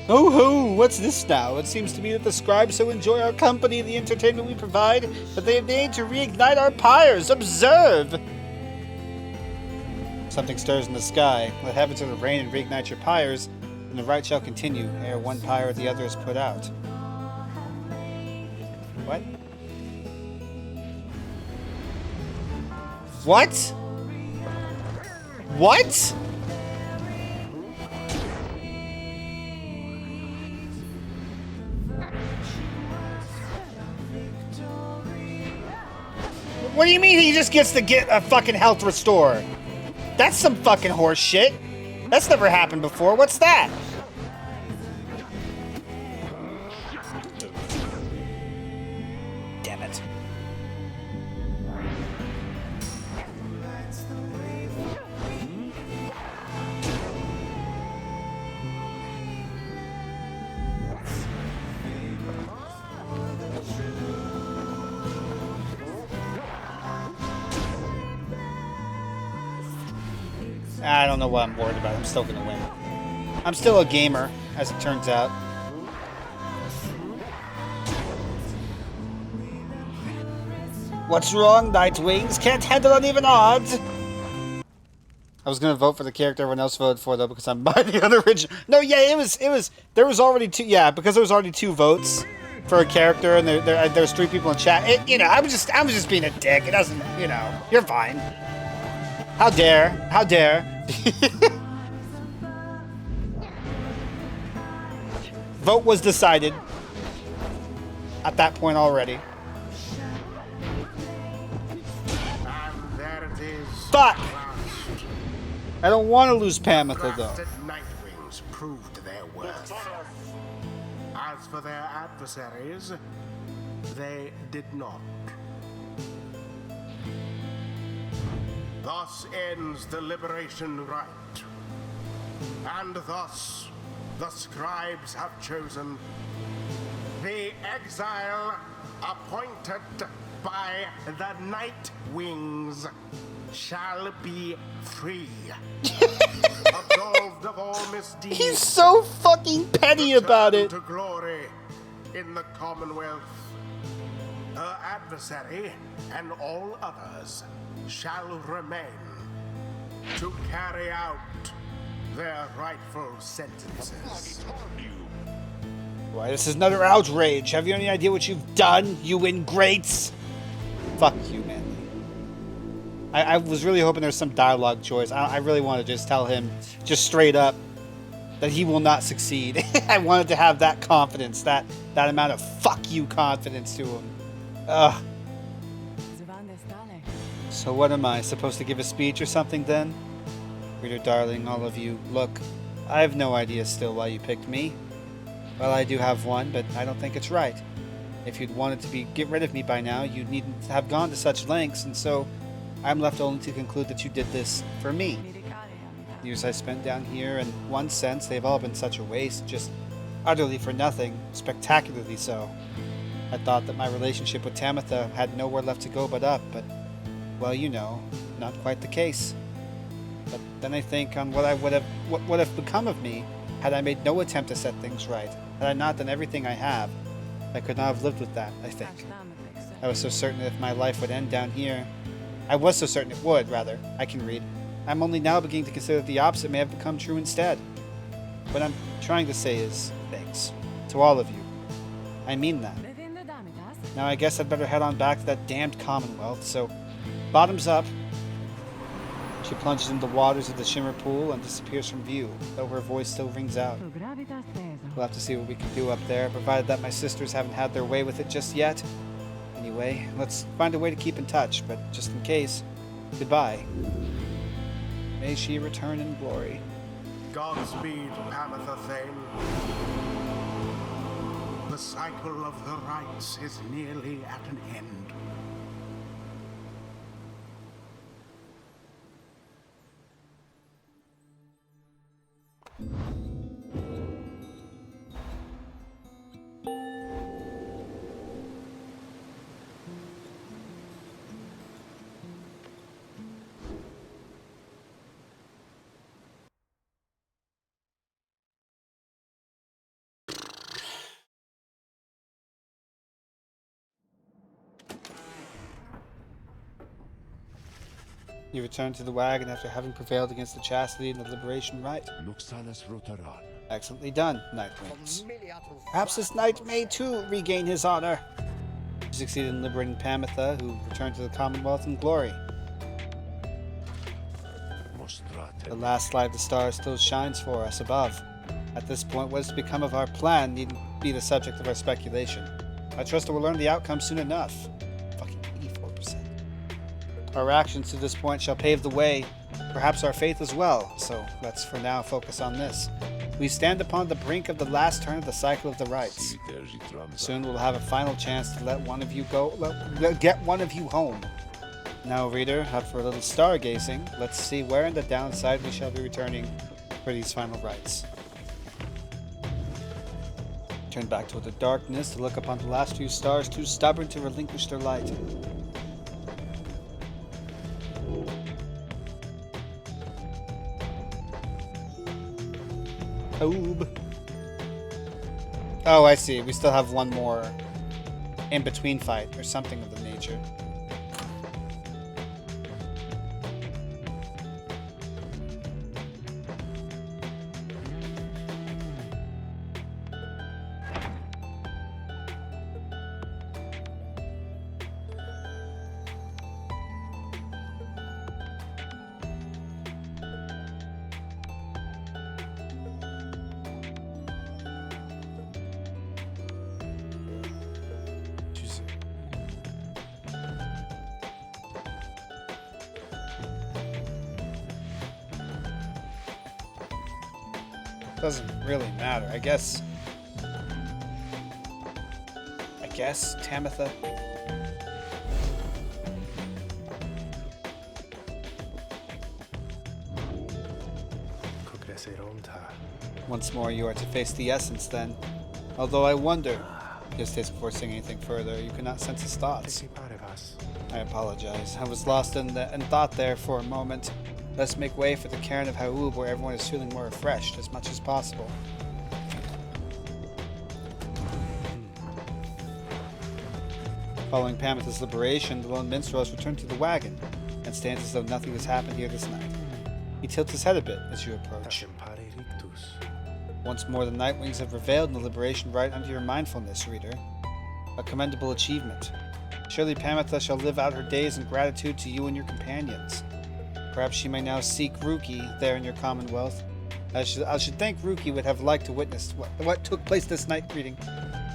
Oh ho, what's this now? It seems to me that the scribes so enjoy our company and the entertainment we provide that they have made to reignite our pyres. Observe! Something stirs in the sky. Let heavens of the rain and reignite your pyres, and the right shall continue, ere one pyre or the other is put out. What? What? What? What do you mean he just gets to get a fucking health restore? That's some fucking horse shit. That's never happened before. What's that? Damn it. I don't know what I'm worried about. I'm still gonna win. I'm still a gamer, as it turns out. What's wrong, Nightwings? Can't handle uneven odds? I was gonna vote for the character everyone else voted for though because I'm by the unoriginal. No, yeah, it was. There was already two. Yeah, because there was already 2 votes for a character, and there's 3 people in chat. I was just being a dick. It doesn't. You're fine. How dare? How dare? Vote was decided at that point already. And there it is. Fuck! I don't want to lose Pamitha though. Crafted Nightwings proved their worth. As for their adversaries, they did not. Thus ends the liberation rite. And thus, the scribes have chosen the exile appointed by the Nightwings shall be free. Absolved of all misdeeds. He's so fucking petty about it. To glory in the Commonwealth. Her adversary and all others shall remain to carry out their rightful sentences. Why, this is another outrage. Have you any idea what you've done, you ingrates? Fuck you, man. I was really hoping there's some dialogue choice. I really want to just tell him, just straight up, that he will not succeed. I wanted to have that confidence, that amount of fuck you confidence to him. Ugh. So what am I, supposed to give a speech or something then? Reader darling, all of you, look, I have no idea still why you picked me. Well, I do have one, but I don't think it's right. If you'd wanted to get rid of me by now, you needn't have gone to such lengths, and so I'm left only to conclude that you did this for me. The years I spent down here, in one sense, they've all been such a waste, just utterly for nothing, spectacularly so. I thought that my relationship with Tamitha had nowhere left to go but up, but, well, not quite the case. But then I think on what would have become of me had I made no attempt to set things right. Had I not done everything I have, I could not have lived with that, I think. I was so certain that if my life would end down here, I was so certain it would, rather. I can read. I'm only now beginning to consider that the opposite may have become true instead. What I'm trying to say is thanks. To all of you. I mean that. Now I guess I'd better head on back to that damned Commonwealth, so bottoms up. She plunges into the waters of the Shimmer Pool and disappears from view, though her voice still rings out. We'll have to see what we can do up there, provided that my sisters haven't had their way with it just yet. Anyway, let's find a way to keep in touch, but just in case, goodbye. May she return in glory. Godspeed, Pamitha Thane. The cycle of the rites is nearly at an end. You return to the wagon after having prevailed against the chastity and the liberation rite. Excellently done, Nightwings. Perhaps this knight may too regain his honor. You succeeded in liberating Pamitha, who returned to the Commonwealth in glory. The last light of the stars still shines for us above. At this point, what is to become of our plan needn't be the subject of our speculation. I trust that we'll learn the outcome soon enough. Fucking 84%. Our actions to this point shall pave the way, perhaps our faith as well, so let's for now focus on this. We stand upon the brink of the last turn of the cycle of the rites. Soon we'll have a final chance to let one of you get one of you home. Now, reader, up for a little stargazing. Let's see where in the downside we shall be returning for these final rites. Turn back toward the darkness to look upon the last few stars too stubborn to relinquish their light. Oh, I see. We still have one more in-between fight or something of the nature. Doesn't really matter. I guess Tamitha. Once more, you are to face the essence, then. Although I wonder, he hesitates before saying anything further. You cannot sense his thoughts. I apologize. I was lost in thought there for a moment. Let's make way for the cairn of Haub, where everyone is feeling more refreshed as much as possible. Following Pamitha's liberation, the lone minstrel has returned to the wagon and stands as though nothing has happened here this night. He tilts his head a bit as you approach. Once more, the Nightwings have revealed in the liberation right under your mindfulness, reader. A commendable achievement. Surely Pamitha shall live out her days in gratitude to you and your companions. Perhaps she may now seek Ruki there in your commonwealth. I should think Ruki would have liked to witness what took place this night. Reading.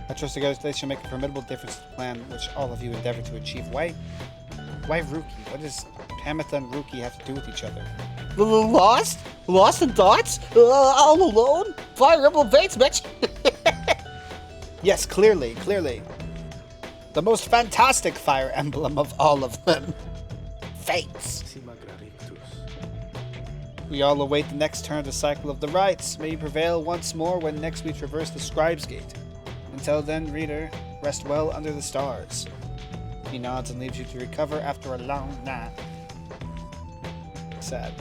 I trust the gods they shall make a formidable difference to the plan which all of you endeavor to achieve. Why Ruki? What does Pamitha and Ruki have to do with each other? Lost? Lost in thoughts? All alone? Fire Emblem Fates, bitch! Yes, clearly. The most fantastic Fire Emblem of all of them. Fates. We all await the next turn of the cycle of the rites. May you prevail once more when next we traverse the Scribe's Gate. Until then, reader, rest well under the stars. He nods and leaves you to recover after a long nap. Sad.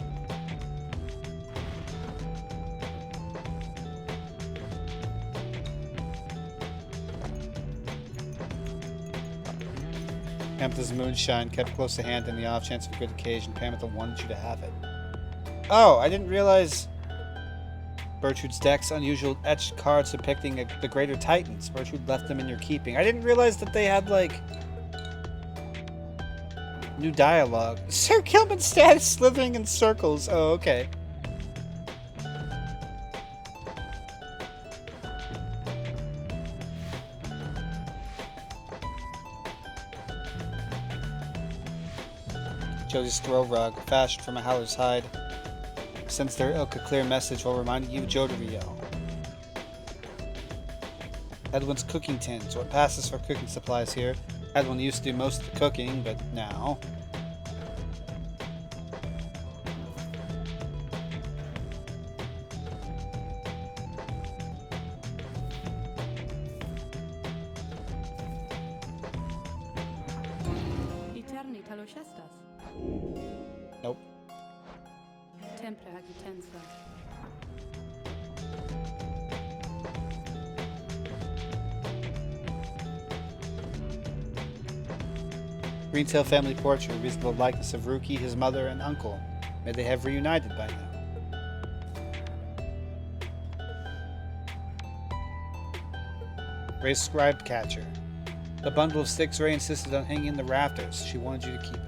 Pamitha's moonshine kept close to hand in the off chance of a good occasion. Pamitha wanted you to have it. Oh, I didn't realize Bertrude's deck's unusual etched cards depicting the Greater Titans. Bertrude left them in your keeping. I didn't realize that they had, like, new dialogue. Sir Kilman's status slithering in circles. Oh, okay. Josie's throw rug, fashioned from a howler's hide, sends their ilk a clear message while reminding you of Jodariel. Edwin's cooking tins, what passes for cooking supplies here. Edwin used to do most of the cooking, but now... Eterni talosestas. Nope. Tempra agitensa. Greentail family portrait reveals the likeness of Ruki, his mother, and uncle. May they have reunited by now. Ray's scribe catcher. The bundle of sticks Ray insisted on hanging in the rafters. She wanted you to keep it.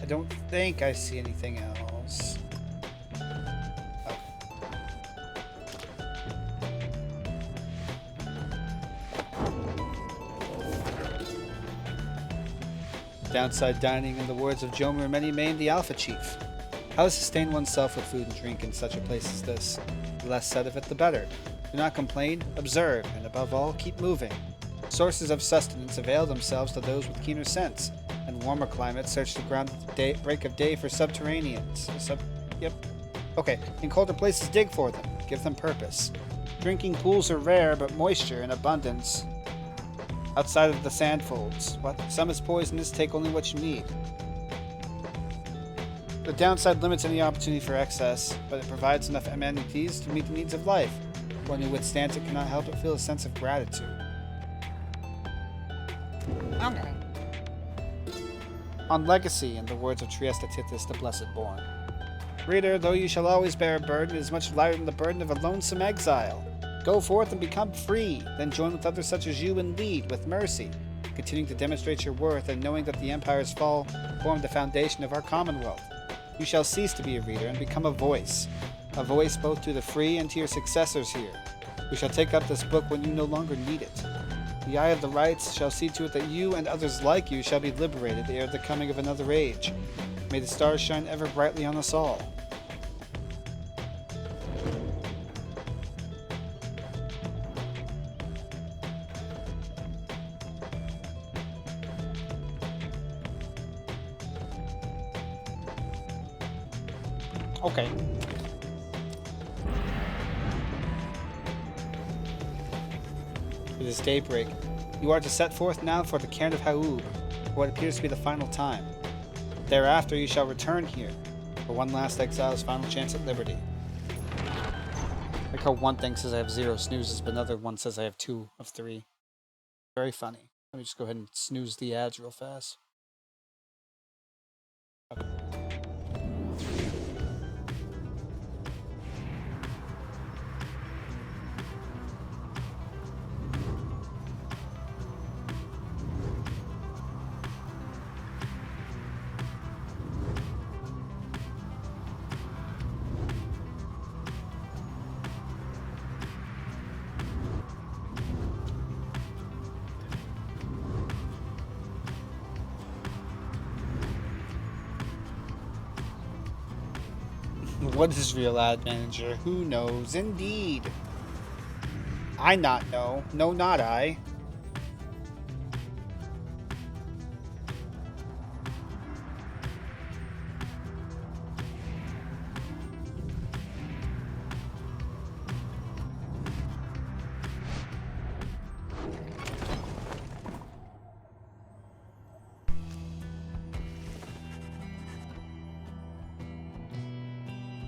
I don't think I see anything else. Okay. Downside dining, in the words of Jomer Many-Mane, the Alpha Chief. How to sustain oneself with food and drink in such a place as this. The less said of it, the better. Do not complain, observe, and above all, keep moving. Sources of sustenance avail themselves to those with keener sense. In warmer climates, search the ground at the break of day for subterraneans. Okay. In colder places, dig for them. Give them purpose. Drinking pools are rare, but moisture in abundance. Outside of the sand folds. What? Some is poisonous, take only what you need. The downside limits any opportunity for excess, but it provides enough amenities to meet the needs of life. One who withstands it cannot help but feel a sense of gratitude. Okay. On legacy, in the words of Trieste Tithys, the Blessed Born. Reader, though you shall always bear a burden, it is much lighter than the burden of a lonesome exile. Go forth and become free, then join with others such as you and lead with mercy, continuing to demonstrate your worth and knowing that the Empire's fall formed the foundation of our Commonwealth. You shall cease to be a reader and become a voice both to the free and to your successors here. We shall take up this book when you no longer need it. The Eye of the Rights shall see to it that you and others like you shall be liberated ere the coming of another age. May the stars shine ever brightly on us all. Okay. It is daybreak. You are to set forth now for the Cairn of Haub, for what appears to be the final time. Thereafter you shall return here, for one last exile's final chance at liberty. Like how one thing says I have 0 snoozes, but another one says I have 2 of 3. Very funny. Let me just go ahead and snooze the ads real fast. Okay. What is real ad manager? Who knows? Indeed. I not know. No, not I.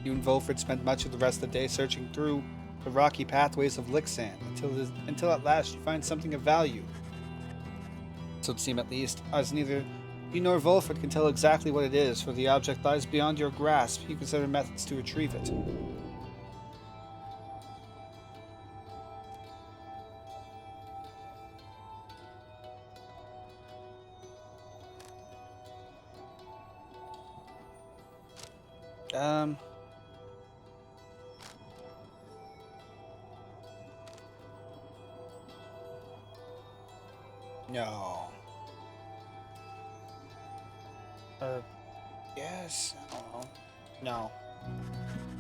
You and Volford spent much of the rest of the day searching through the rocky pathways of Lixand until at last you find something of value. So it would seem, at least, as neither you nor Volford can tell exactly what it is, for the object lies beyond your grasp. You consider methods to retrieve it. No. Yes. I don't know. No.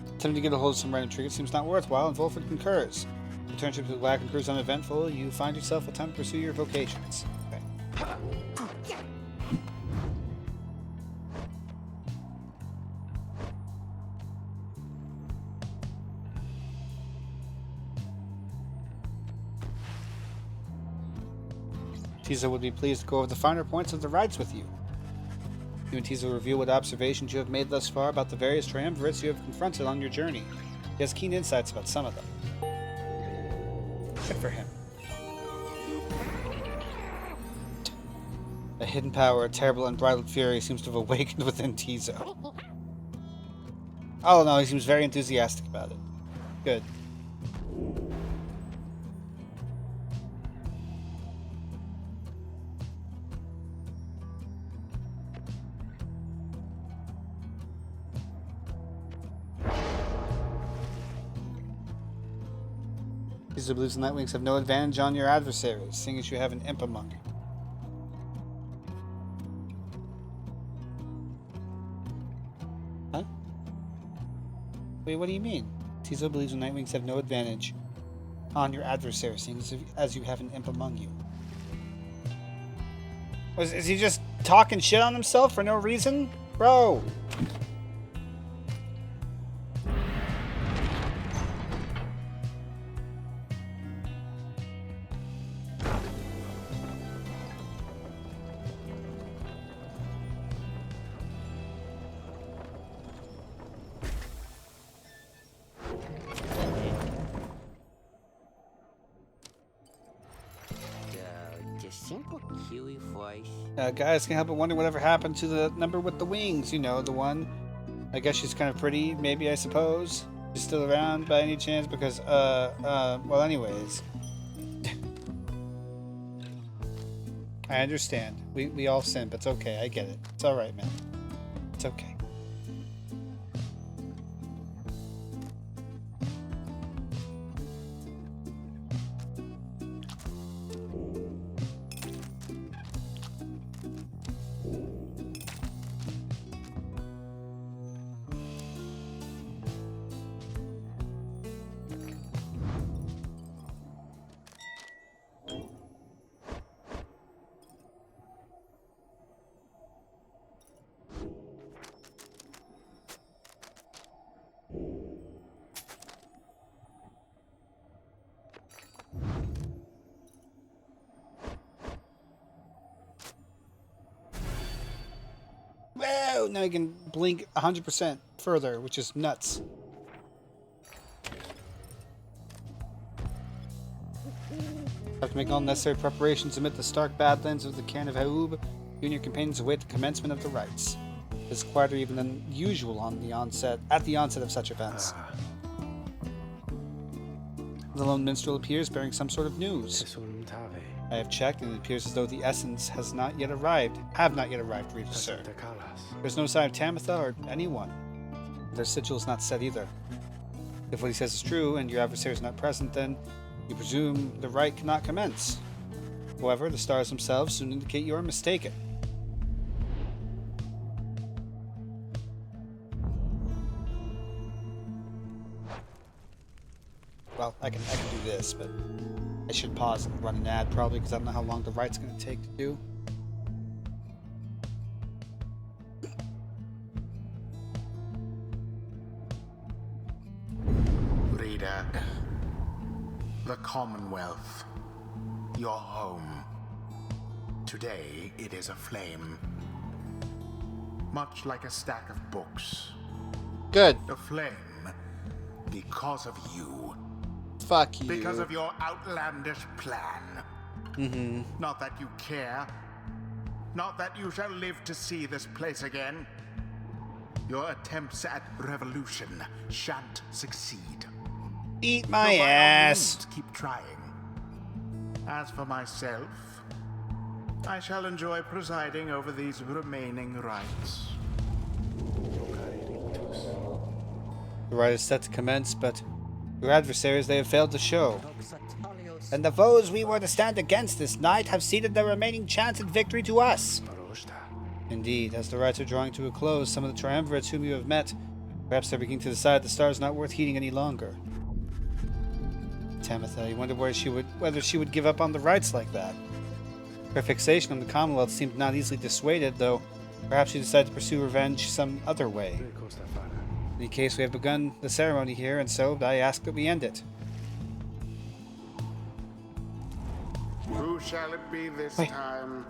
Attempting to get a hold of some random trigger seems not worthwhile, and Volford concurs. Internship to the Wagon Crew is uneventful. You find yourself a time to pursue your vocations. Okay. Tiza would be pleased to go over the finer points of the rides with you. You and Tiza will reveal what observations you have made thus far about the various triumvirates you have confronted on your journey. He has keen insights about some of them. Good for him. A hidden power, a terrible unbridled fury seems to have awakened within Tizo. Oh no, he seems very enthusiastic about it. Good. Tizo believes the Nightwings have no advantage on your adversaries, seeing as you have an imp among you. Huh? Wait, what do you mean? Tizo believes the Nightwings have no advantage on your adversaries, seeing as you have an imp among you. Is he just talking shit on himself for no reason? Bro! Guys can't help but wonder whatever happened to the number with the wings. You know, the one. I guess she's kind of pretty, maybe, I suppose. She's still around by any chance? Because, well, anyways. I understand. We all sin, but it's okay. I get it. It's alright, man. It's okay. now you can blink 100% further, which is nuts. Have to make all necessary preparations amid the stark badlands of the Cairn of Haub. You and your companions await the commencement of the rites. It's quieter even than usual at the onset of such events. The lone minstrel appears bearing some sort of news. I have checked, and it appears as though the essence have not yet arrived, Reader Sir. There's no sign of Tamitha or anyone. Their sigil is not set either. If what he says is true, and your adversary is not present, then you presume the rite cannot commence. However, the stars themselves soon indicate you are mistaken. Well, I can do this, but I should pause and run an ad probably because I don't know how long the rite's going to take to do. Reader, the Commonwealth, your home. Today it is aflame. Much like a stack of books. Good. Aflame because of you. Fuck you. Because of your outlandish plan. Mm-hmm. Not that you care. Not that you shall live to see this place again. Your attempts at revolution shan't succeed. Eat my So by all ass. means, keep trying. As for myself, I shall enjoy presiding over these remaining rites. The rite is set to commence, but your adversaries they have failed to show. And the foes we were to stand against this night have ceded their remaining chance at victory to us. Indeed, as the rites are drawing to a close, some of the triumvirates whom you have met, perhaps they're beginning to decide the star is not worth heeding any longer. Tamitha, you wonder whether she would give up on the rites like that. Her fixation on the Commonwealth seemed not easily dissuaded, though perhaps she decided to pursue revenge some other way. In any case, we have begun the ceremony here, and so I ask that we end it. Who shall it be this time?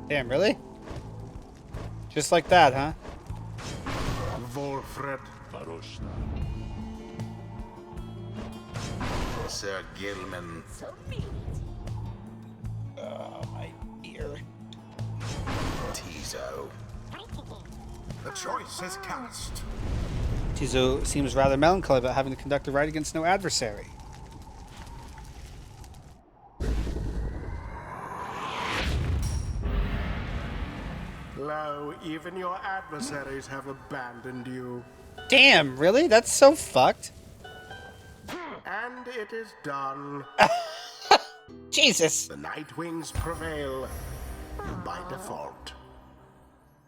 Damn, really? Just like that, huh? Wolfred. Sir Gilman. Oh, my ear. Tizo. The choice is cast. Tizo seems rather melancholy about having to conduct a rite against no adversary. Lo, even your adversaries have abandoned you. Damn, really? That's so fucked. And it is done. Jesus. The Nightwings prevail by default.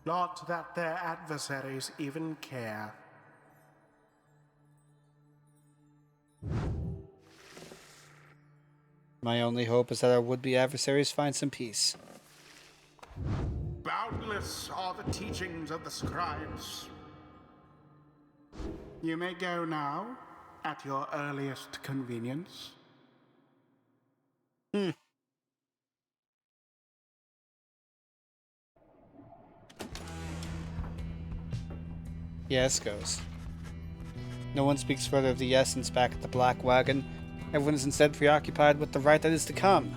Not that their adversaries even care. My only hope is that our would-be adversaries find some peace. Boundless are the teachings of the scribes. You may go now, at your earliest convenience. Yes, goes. No one speaks further of the essence back at the Black Wagon. Everyone is instead preoccupied with the rite that is to come.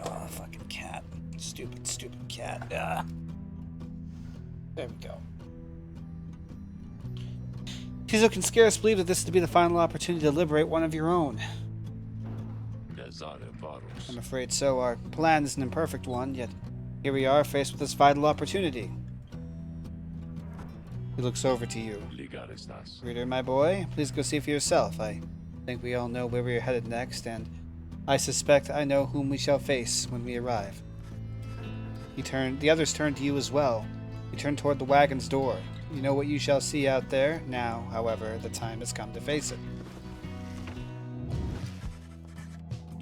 Oh, fucking cat. Stupid, stupid cat. There we go. Tizo can scarce believe that this is to be the final opportunity to liberate one of your own. I'm afraid so. Our plan is an imperfect one, yet here we are faced with this vital opportunity. He looks over to you. Reader, my boy, please go see for yourself. I think we all know where we are headed next, and I suspect I know whom we shall face when we arrive. The others turn to you as well. You turn toward the wagon's door. You know what you shall see out there. Now, however, the time has come to face it.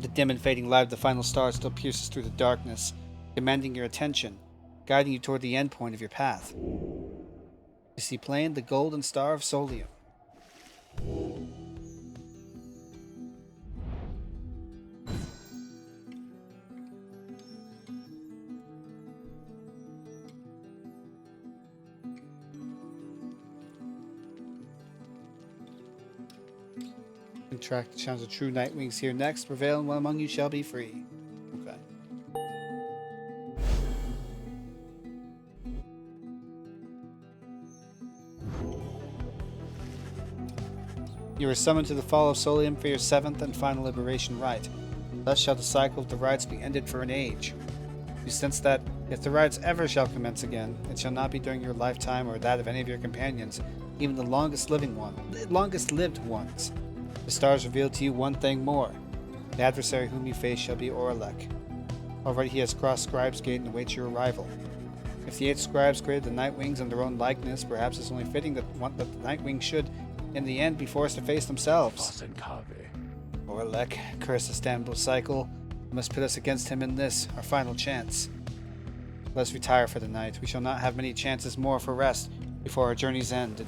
The dim and fading light of the final star still pierces through the darkness, commanding your attention, guiding you toward the end point of your path. You see plain the golden star of Solium. Contract the challenge of true Nightwings here next. Prevail, and one among you shall be free. Okay. You are summoned to the fall of Solium for your seventh and final liberation rite. Thus shall the cycle of the rites be ended for an age. You sense that, if the rites ever shall commence again, it shall not be during your lifetime or that of any of your companions, even the longest lived ones. The stars reveal to you one thing more. The adversary whom you face shall be Oralek. Already he has crossed Scribe's Gate and awaits your arrival. If the 8 scribes created the Nightwings in their own likeness, perhaps it's only fitting that the Nightwings should, in the end, be forced to face themselves. Oralek, curse the Istanbul cycle. You must pit us against him in this, our final chance. Let us retire for the night. We shall not have many chances more for rest before our journey's ended.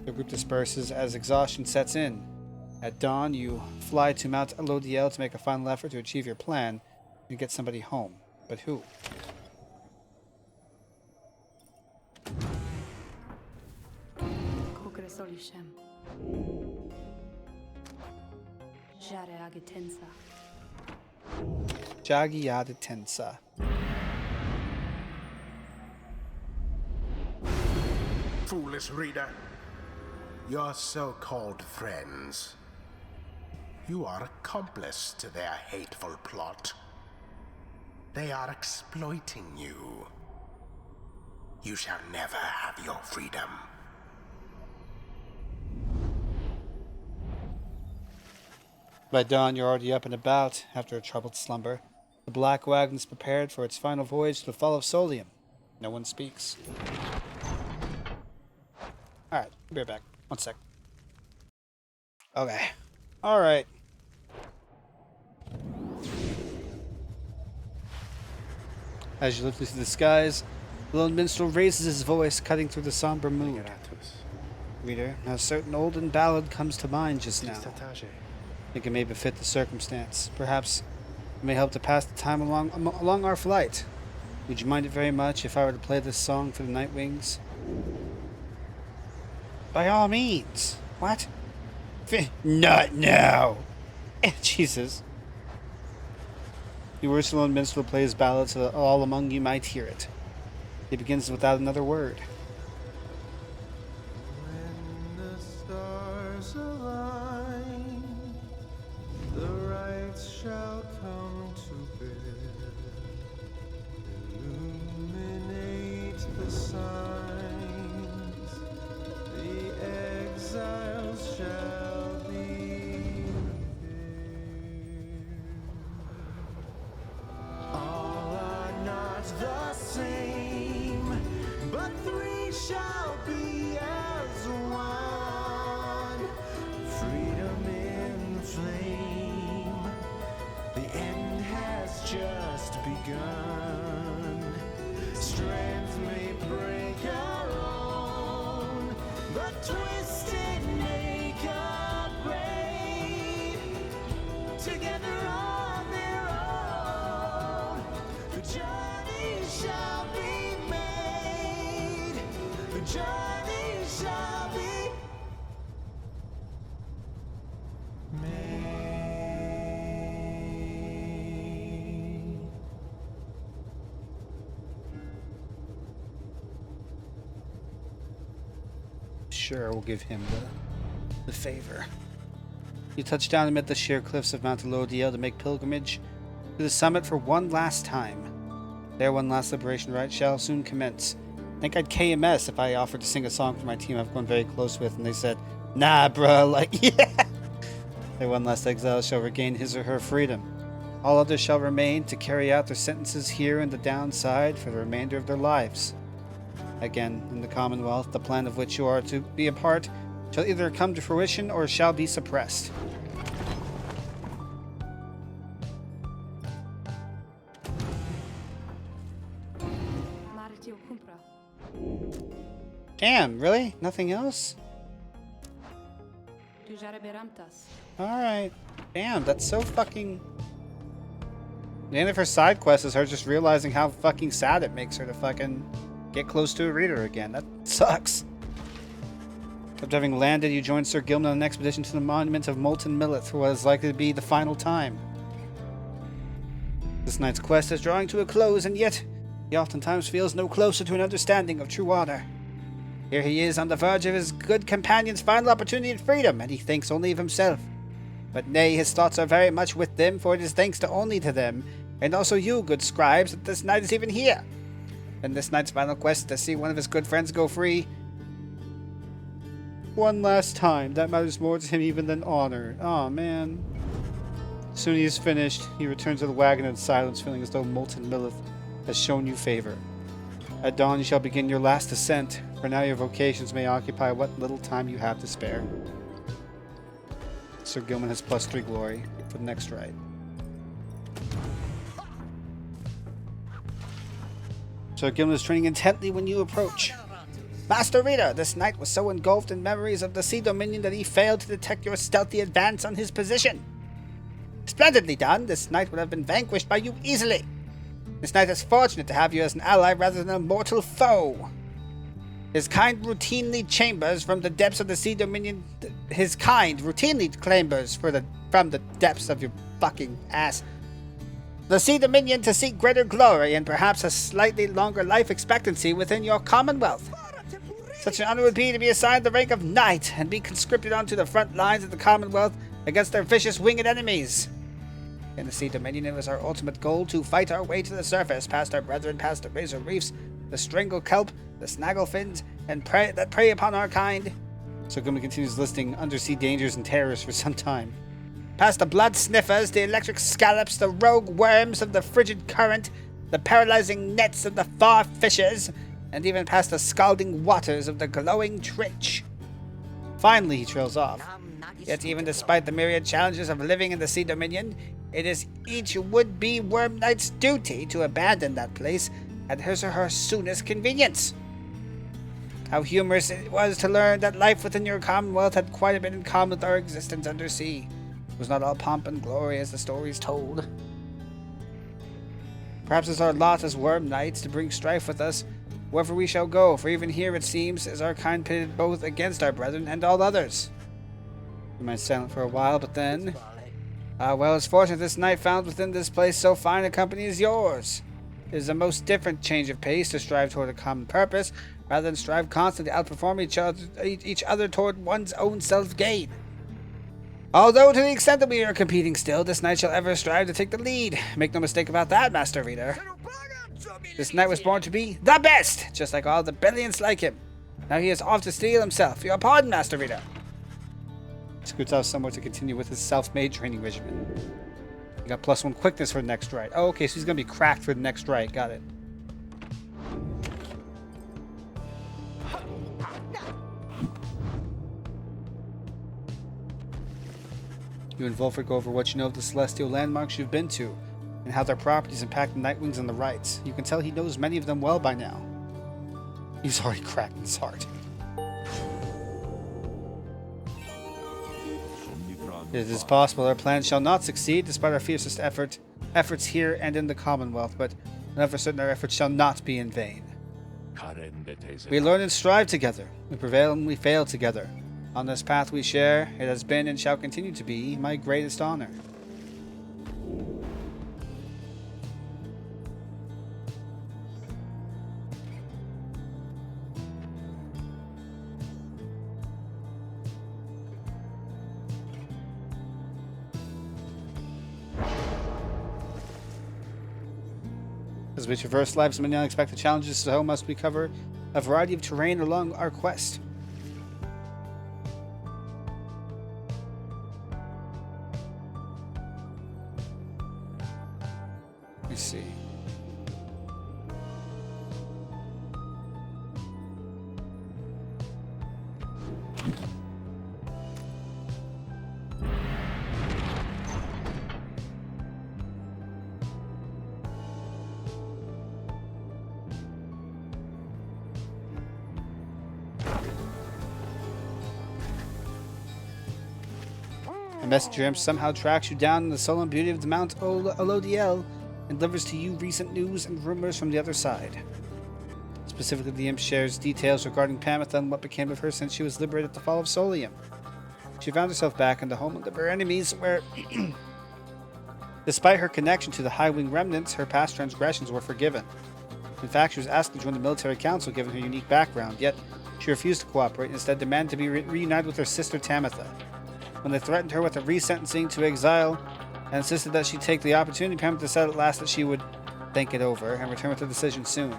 The group disperses as exhaustion sets in. At dawn, you fly to Mount Elodiel to make a final effort to achieve your plan and get somebody home. But who? Kokre solishem. Jare agitensa. Jagiyada Tensa. Foolish reader. Your so-called friends. You are accomplice to their hateful plot. They are exploiting you. You shall never have your freedom. By dawn, you're already up and about after a troubled slumber. The black wagon is prepared for its final voyage to the fall of Solium. No one speaks. Alright, be right back. One sec. Okay. Alright. As you look into the skies, the lone minstrel raises his voice, cutting through the somber mood. Reader, a certain olden ballad comes to mind just now. I think it may befit the circumstance. Perhaps it may help to pass the time along our flight. Would you mind it very much if I were to play this song for the Nightwings? By all means. What? Not now. Jesus. The Ursuline minstrel plays ballad so that all among you might hear it. It begins without another word. When the stars align, the rites shall come to bear. Illuminate the signs, the exiles shall be there. All are not the same, but three shall be as one. Freedom in flame, the end has just begun. Strength may break our own, but twisted make a great. Together on their own, the journey shall be made. The journey shall be made. Sure, we'll give him the favor. You touch down amid the sheer cliffs of Mount Elodiel to make pilgrimage to the summit for one last time. There, one last liberation rite shall soon commence. I think I'd KMS if I offered to sing a song for my team I've grown very close with, and they said, nah, bruh, like, yeah. There, one last exile shall regain his or her freedom. All others shall remain to carry out their sentences here in the downside for the remainder of their lives. Again, in the Commonwealth, the plan of which you are to be a part shall either come to fruition or shall be suppressed. Maritio cumpra. Damn, really? Nothing else? Tu jare beramtas. Alright. Damn, that's so fucking... The end of her side quest is her just realizing how fucking sad it makes her to fucking get close to a reader again. That sucks. After having landed, you joined Sir Gilman on an expedition to the monument of Molten Millith for what is likely to be the final time. This night's quest is drawing to a close, and yet he oftentimes feels no closer to an understanding of true honor. Here he is on the verge of his good companion's final opportunity at freedom, and he thinks only of himself. But nay, his thoughts are very much with them, for it is thanks to only to them, and also you, good scribes, that this knight is even here. And this knight's final quest is to see one of his good friends go free. One last time, that matters more to him even than honor. Aw, man. As soon as he is finished, he returns to the wagon in silence, feeling as though Molten Millith has shown you favor. At dawn you shall begin your last ascent, for now your vocations may occupy what little time you have to spare. Sir Gilman has +3 glory for the next rite. Sir Gilman is training intently when you approach. Master Reader, this knight was so engulfed in memories of the Sea Dominion that he failed to detect your stealthy advance on his position. Splendidly done. This knight would have been vanquished by you easily. This knight is fortunate to have you as an ally rather than a mortal foe. His kind routinely chambers from the depths of the Sea Dominion. His kind routinely clambers from the depths of your fucking ass. The Sea Dominion to seek greater glory and perhaps a slightly longer life expectancy within your commonwealth. Such an honor would be to be assigned the rank of knight and be conscripted onto the front lines of the commonwealth against their vicious winged enemies. In the Sea Dominion, it was our ultimate goal to fight our way to the surface, past our brethren, past the razor reefs, the strangle kelp, the snaggle fins, and that prey upon our kind. So Gilman continues listing undersea dangers and terrors for some time. Past the blood sniffers, the electric scallops, the rogue worms of the frigid current, the paralyzing nets of the far fishers, and even past the scalding waters of the glowing trench. Finally, he trails off. Yet even despite the myriad challenges of living in the Sea Dominion, it is each would-be worm knight's duty to abandon that place at his or her soonest convenience. How humorous it was to learn that life within your commonwealth had quite a bit in common with our existence undersea. It was not all pomp and glory as the stories told. Perhaps it's our lot as worm knights to bring strife with us wherever we shall go, for even here, it seems, is our kind pitted both against our brethren and all others. He remained silent for a while, but then... well, it's fortunate this knight found within this place so fine a company as yours. It is a most different change of pace to strive toward a common purpose, rather than strive constantly to outperform each other toward one's own self-gain. Although, to the extent that we are competing still, this knight shall ever strive to take the lead. Make no mistake about that, Master Reader. This knight was born to be the best, just like all the billions like him. Now he is off to steal himself. Your pardon, Master Reader. Scoots out somewhere to continue with his self-made training regimen. He got +1 quickness for the next rite. Oh, okay, so he's going to be cracked for the next rite. Got it. You and Volfred go over what you know of the celestial landmarks you've been to, and how their properties impact the Nightwings and the rites. You can tell he knows many of them well by now. He's already cracked his heart. It is possible our plans shall not succeed despite our fiercest efforts here and in the Commonwealth, but never certain our efforts shall not be in vain. We learn and strive together. We prevail and we fail together. On this path we share, it has been and shall continue to be my greatest honor. As we traverse life's many unexpected challenges, so must we cover a variety of terrain along our quest. Let me see. A messenger imp somehow tracks you down in the solemn beauty of the Mount Olodiel and delivers to you recent news and rumors from the other side. This Specifically, the imp shares details regarding Pamitha and what became of her since she was liberated at the fall of Solium. She found herself back in the homeland of her enemies, where, despite her connection to the High Wing remnants, her past transgressions were forgiven. In fact, she was asked to join the military council given her unique background, yet she refused to cooperate and instead demanded to be reunited with her sister Tamitha. When they threatened her with a resentencing to exile and insisted that she take the opportunity, Pamitha said at last that she would think it over and return with a decision soon.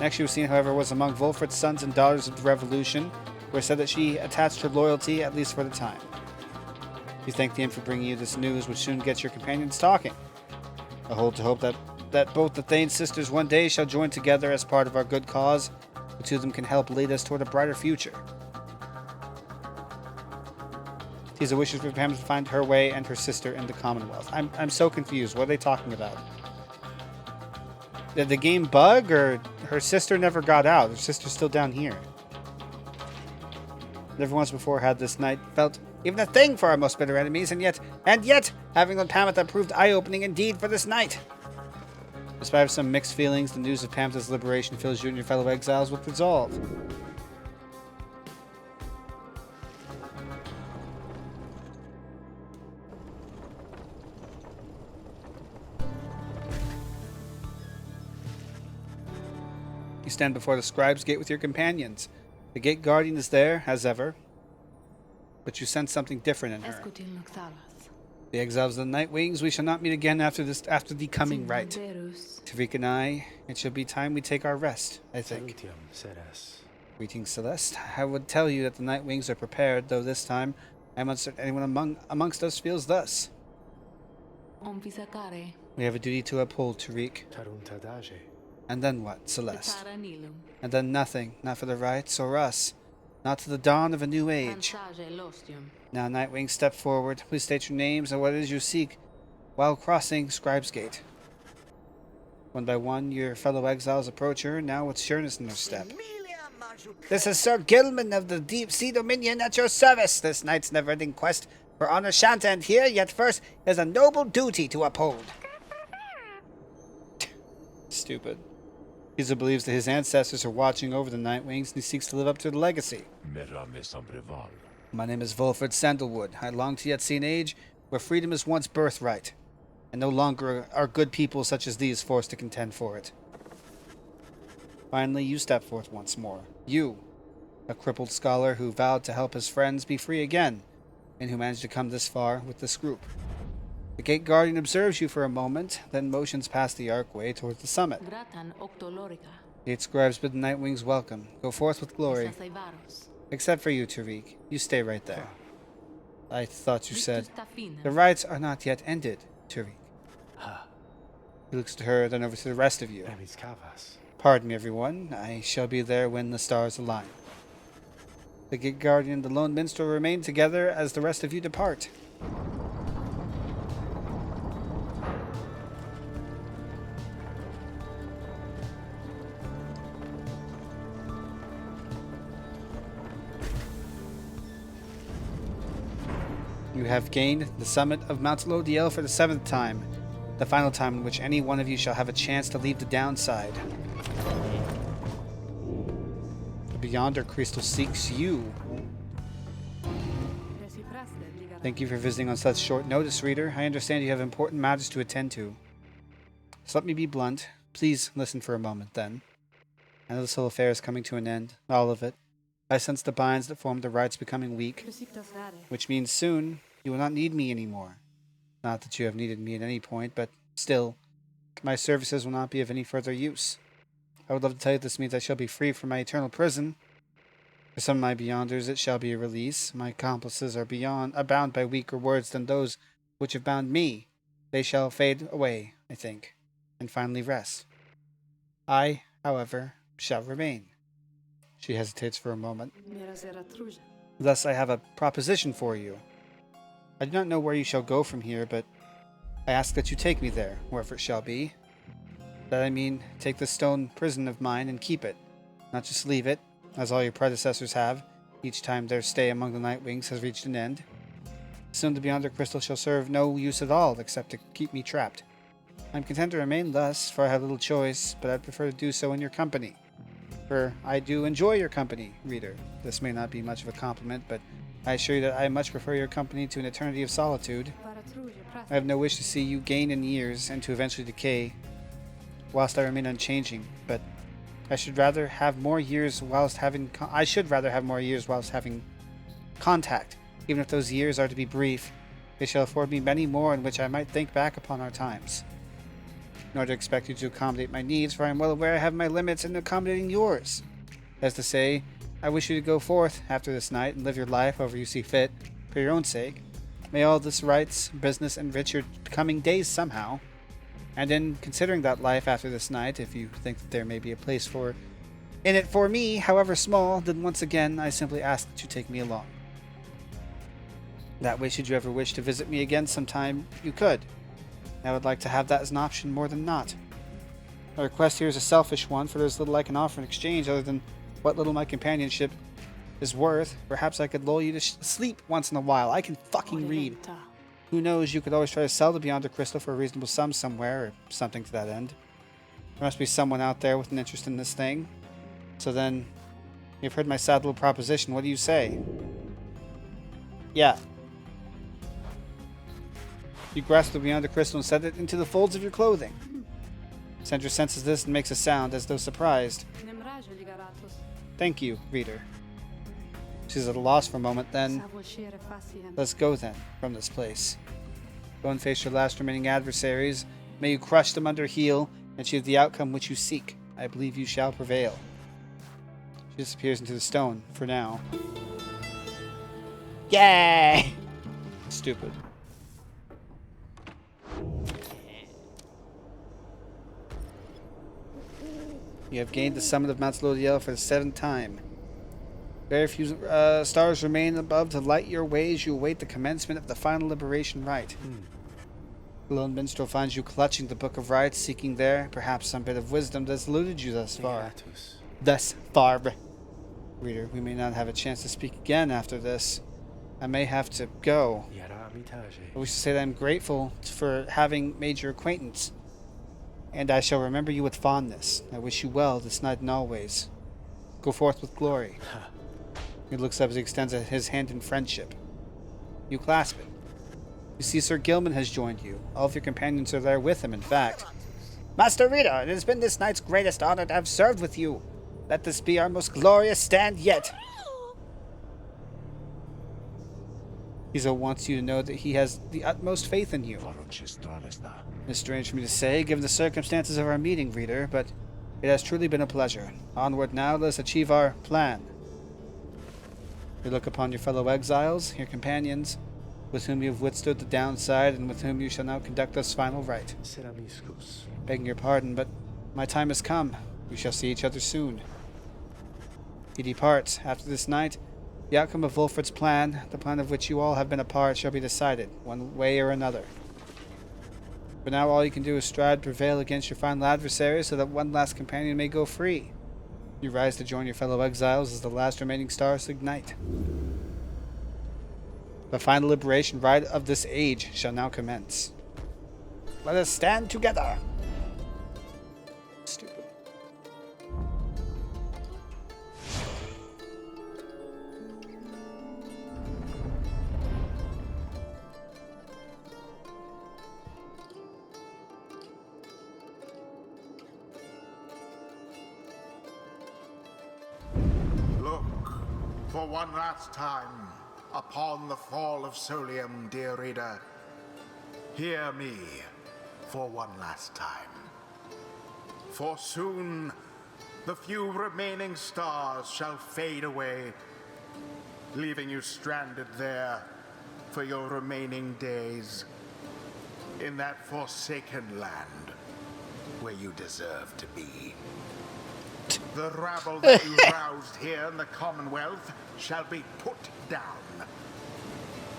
Next she was seen, however, was among Volfred's sons and daughters of the Revolution, where it said that she attached her loyalty, at least for the time. You thank the imp for bringing you this news, which soon gets your companions talking. I hold to hope that both the Thane sisters one day shall join together as part of our good cause. The two of them can help lead us toward a brighter future. These are wishes for Pam to find her way and her sister in the Commonwealth. I'm so confused. What are they talking about? Did the game bug, or her sister never got out? Her sister's still down here. Never once before had this night felt even a thing for our most bitter enemies, and yet, having known Pamitha proved eye-opening indeed for this night. Despite some mixed feelings, the news of Pamitha's liberation fills you and your fellow exiles with resolve. You stand before the scribe's gate with your companions. The gate guardian is there, as ever, but you sense something different in her. The exiles of the Night Wings, we shall not meet again after the coming rite. Tariq and I, it shall be time we take our rest, I think. Greetings, Celeste. I would tell you that the Night Wings are prepared, though this time I am uncertain anyone amongst us feels thus. We have a duty to uphold, Tariq. And then what, Celeste? And then nothing, not for the rites or us. Not to the dawn of a new age. Now, Nightwing, step forward. Please state your names and what it is you seek while crossing Scribe's Gate. One by one, your fellow exiles approach her, now with sureness in their step. This is Sir Gilman of the Deep Sea Dominion at your service. This night's never-ending quest for honor shan't end here, yet first is a noble duty to uphold. Stupid. Caesar believes that his ancestors are watching over the Nightwings, and he seeks to live up to the legacy. My name is Volfred Sandalwood. I long to yet see an age where freedom is once birthright, and no longer are good people such as these forced to contend for it. Finally, you step forth once more. You, a crippled scholar who vowed to help his friends be free again, and who managed to come this far with this group. The Gate Guardian observes you for a moment, then motions past the archway towards the summit. Gate scribes bid the Nightwings welcome. Go forth with glory. Except for you, Tariq. You stay right there. I thought you said... The rites are not yet ended, Tariq. He looks to her, then over to the rest of you. Pardon me, everyone. I shall be there when the stars align. The Gate Guardian and the Lone Minstrel remain together as the rest of you depart. You have gained the summit of Mount Lodiel for the 7th time, the final time in which any one of you shall have a chance to leave the downside. The Beyonder Crystal seeks you. Thank you for visiting on such short notice, reader. I understand you have important matters to attend to. So let me be blunt. Please listen for a moment, then. I know this whole affair is coming to an end, all of it. I sense the binds that formed the rites becoming weak, which means soon you will not need me anymore. Not that you have needed me at any point, but still, my services will not be of any further use. I would love to tell you this means I shall be free from my eternal prison. For some of my Beyonders, it shall be a release. My accomplices are bound by weaker words than those which have bound me. They shall fade away, I think, and finally rest. I, however, shall remain. She hesitates for a moment. Thus, I have a proposition for you. I do not know where you shall go from here, but I ask that you take me there, wherever it shall be. That I mean, take this stone prison of mine and keep it, not just leave it, as all your predecessors have, each time their stay among the Nightwings has reached an end. Soon the Beyonder Crystal shall serve no use at all, except to keep me trapped. I am content to remain thus, for I have little choice, but I prefer to do so in your company. For I do enjoy your company, reader. This may not be much of a compliment, but I assure you that I much prefer your company to an eternity of solitude. I have no wish to see you gain in years and to eventually decay, whilst I remain unchanging. But I should rather have more years whilst having. I should rather have more years whilst having contact. Even if those years are to be brief, they shall afford me many more in which I might think back upon our times. Nor to expect you to accommodate my needs, for I am well aware I have my limits in accommodating yours. As to say, I wish you to go forth after this night and live your life however you see fit, for your own sake. May all this rights, business, enrich your coming days somehow. And in considering that life after this night, if you think that there may be a place in it for me, however small, then once again I simply ask that you take me along. That way, should you ever wish to visit me again sometime, you could. I would like to have that as an option more than not. My request here is a selfish one, for there's little I can offer in exchange other than what little my companionship is worth. Perhaps I could lull you to sleep once in a while. I can fucking read. Who knows, you could always try to sell the Beyond the Crystal for a reasonable sum somewhere, or something to that end. There must be someone out there with an interest in this thing. So then, you've heard my sad little proposition. What do you say? Yeah. You grasp the Beyond the Crystal and set it into the folds of your clothing. Sandra senses this and makes a sound as though surprised. Thank you, reader. She's at a loss for a moment, then. Let's go then, from this place. Go and face your last remaining adversaries. May you crush them under heel and achieve the outcome which you seek. I believe you shall prevail. She disappears into the stone, for now. Yay! Stupid. You have gained the summit of Mount Lodiel for the 7th time. Very few stars remain above to light your ways. You await the commencement of the final liberation rite. The lone minstrel finds you clutching the Book of Rites, seeking there perhaps some bit of wisdom that has eluded you thus far. Thus far. Reader, we may not have a chance to speak again after this. I may have to go. I wish to say that I'm grateful for having made your acquaintance. And I shall remember you with fondness. I wish you well this night and always. Go forth with glory. He looks up as he extends his hand in friendship. You clasp it. You see Sir Gilman has joined you. All of your companions are there with him, in fact. Master Reader, it has been this night's greatest honor to have served with you. Let this be our most glorious stand yet. Izo wants you to know that he has the utmost faith in you. It's strange for me to say, given the circumstances of our meeting, reader, but it has truly been a pleasure. Onward now, let us achieve our plan. You look upon your fellow exiles, your companions, with whom you have withstood the downside, and with whom you shall now conduct this final rite. Begging your pardon, but my time has come. We shall see each other soon. He departs. After this night, the outcome of Wolfert's plan, the plan of which you all have been a part, shall be decided, one way or another. For now, all you can do is strive to prevail against your final adversary so that one last companion may go free. You rise to join your fellow exiles as the last remaining stars ignite. The final liberation rite of this age shall now commence. Let us stand together! Stupid. Look, for one last time, upon the fall of Solium, dear reader. Hear me for one last time. For soon, the few remaining stars shall fade away, leaving you stranded there for your remaining days, in that forsaken land where you deserve to be. The rabble that you roused here in the Commonwealth shall be put down.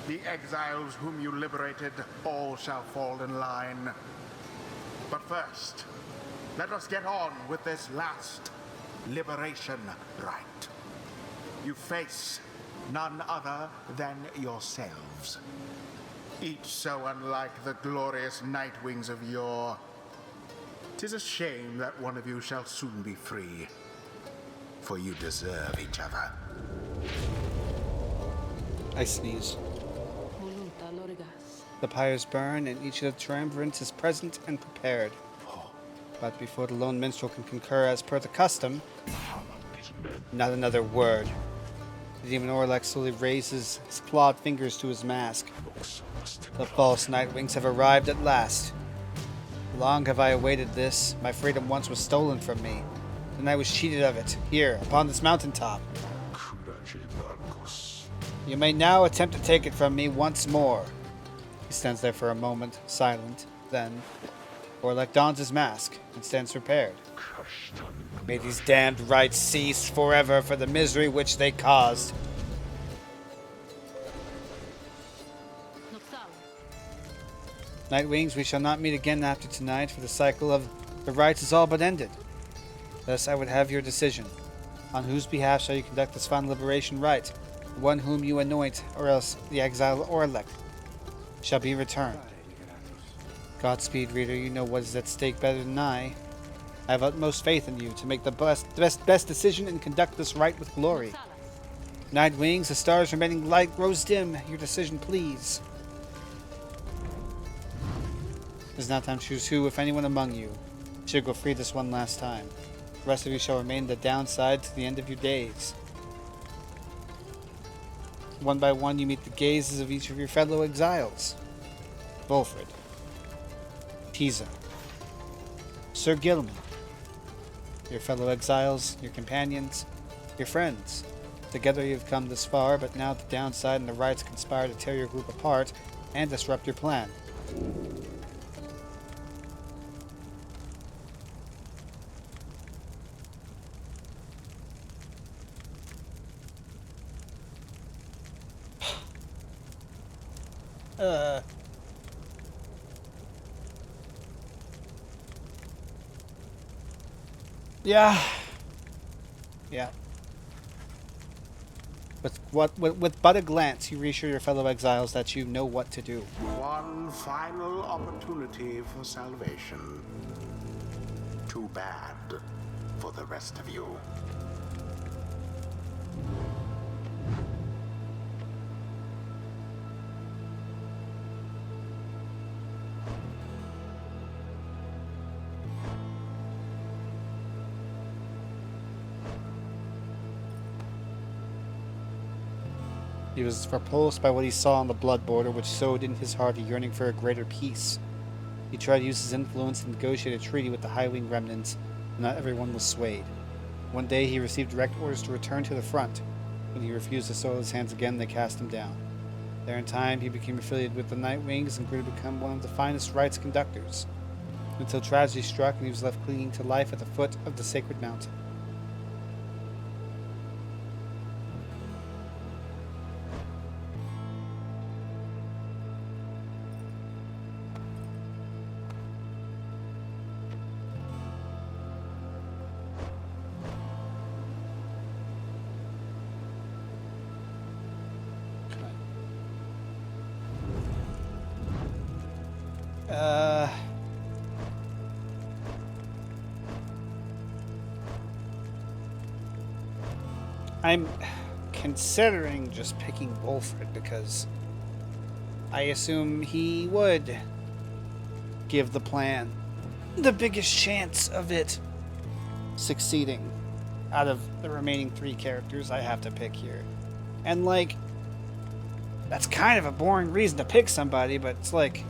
The exiles whom you liberated, all shall fall in line. But first, let us get on with this last liberation rite. You face none other than yourselves, each so unlike the glorious Nightwings of yore. 'Tis a shame that one of you shall soon be free. for you deserve each other. I sneeze. Voluta lorgas. The pyres burn, and each of the triumvirants is present and prepared. But before the lone minstrel can concur as per the custom, not another word. The demon Orlek slowly raises his clawed fingers to his mask. The false Nightwings have arrived at last. Long have I awaited this. My freedom once was stolen from me, and I was cheated of it, here, upon this mountaintop. You may now attempt to take it from me once more. He stands there for a moment, silent. Then, Orlek dons his mask and stands prepared. May these damned rites cease forever for the misery which they caused. Noxal. Nightwings, we shall not meet again after tonight, for the cycle of the rites is all but ended. Thus I would have your decision. On whose behalf shall you conduct this final liberation rite? The one whom you anoint, or else the exiled Orlek shall be returned. Godspeed, reader, you know what is at stake better than I. I have utmost faith in you to make the best decision and conduct this rite with glory. Nightwings, the stars remaining light grows dim. Your decision, please. It is now time to choose who, if anyone among you, should go free this one last time. The rest of you shall remain the downside to the end of your days. One by one, you meet the gazes of each of your fellow exiles. Volfred, Tiza, Sir Gilman, your fellow exiles, your companions, your friends. Together you've come this far, but now the downside and the rites conspire to tear your group apart and disrupt your plan. Yeah. With but a glance, you reassure your fellow exiles that you know what to do. One final opportunity for salvation. Too bad for the rest of you. He was repulsed by what he saw on the blood border, which sowed in his heart a yearning for a greater peace. He tried to use his influence to negotiate a treaty with the High Wing remnants, but not everyone was swayed. One day he received direct orders to return to the front. When he refused to soil his hands again, they cast him down. There in time, he became affiliated with the Nightwings and grew to become one of the finest rites conductors, until tragedy struck and he was left clinging to life at the foot of the sacred mountain. I'm considering just picking Wolfred because I assume he would give the plan the biggest chance of it succeeding out of the remaining 3 characters I have to pick here. And like, that's kind of a boring reason to pick somebody, but it's like,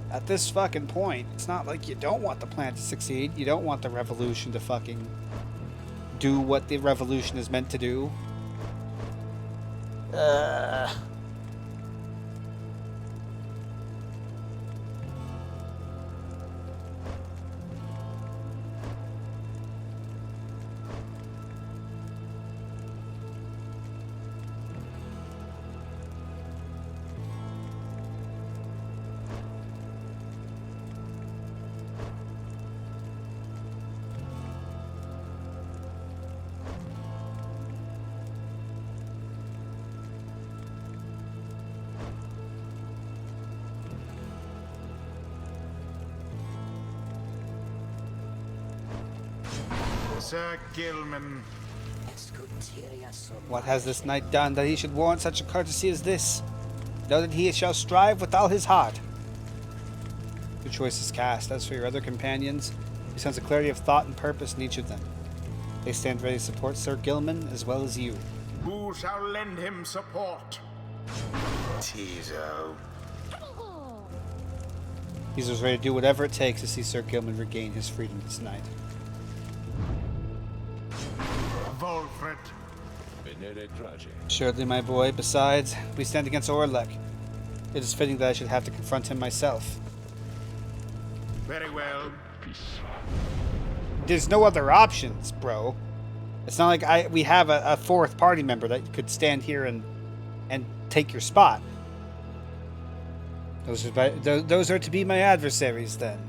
at this fucking point, it's not like you don't want the plan to succeed. You don't want the revolution to fucking do what the revolution is meant to do. Sir Gilman. What has this knight done that he should warrant such a courtesy as this? Know that he shall strive with all his heart. Your choice is cast. As for your other companions, you sense a clarity of thought and purpose in each of them. They stand ready to support Sir Gilman as well as you. Who shall lend him support? Tizo. He's ready to do whatever it takes to see Sir Gilman regain his freedom this night. Volfred. Surely, my boy. Besides, we stand against Orlek. It is fitting that I should have to confront him myself. Very well. There's no other options, bro. It's not like we have a fourth party member that could stand here and take your spot. Those are to be my adversaries, then.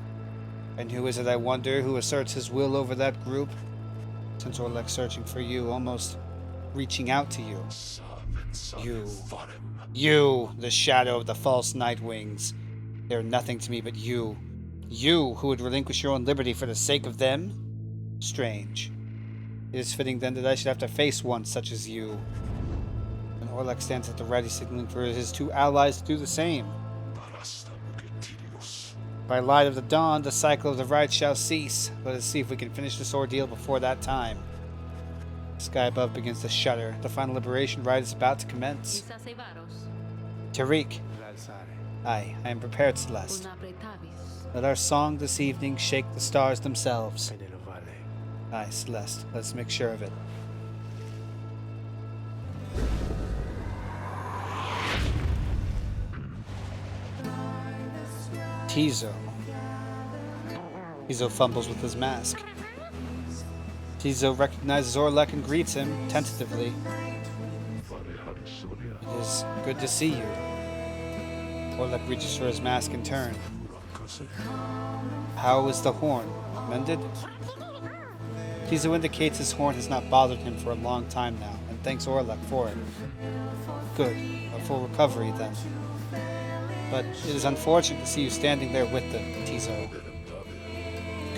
And who is it, I wonder, who asserts his will over that group? Since Orlek's searching for you, almost reaching out to you. You, the shadow of the false Nightwings. They are nothing to me but you. You, who would relinquish your own liberty for the sake of them? Strange. It is fitting, then, that I should have to face one such as you. And Orlek stands at the ready, signaling for his two allies to do the same. By light of the dawn, the cycle of the rites shall cease. Let us see if we can finish this ordeal before that time. The sky above begins to shudder. The final liberation rite is about to commence. Tariq. Aye, I am prepared, Celeste. Let our song this evening shake the stars themselves. Aye, Celeste. Let's make sure of it. Tizo. Tizo fumbles with his mask. Tizo recognizes Orlek and greets him tentatively. It is good to see you. Orlek reaches for his mask in turn. How is the horn? Mended? Tizo indicates his horn has not bothered him for a long time now, and thanks Orlek for it. Good. A full recovery, then. But it is unfortunate to see you standing there with them, Tizo.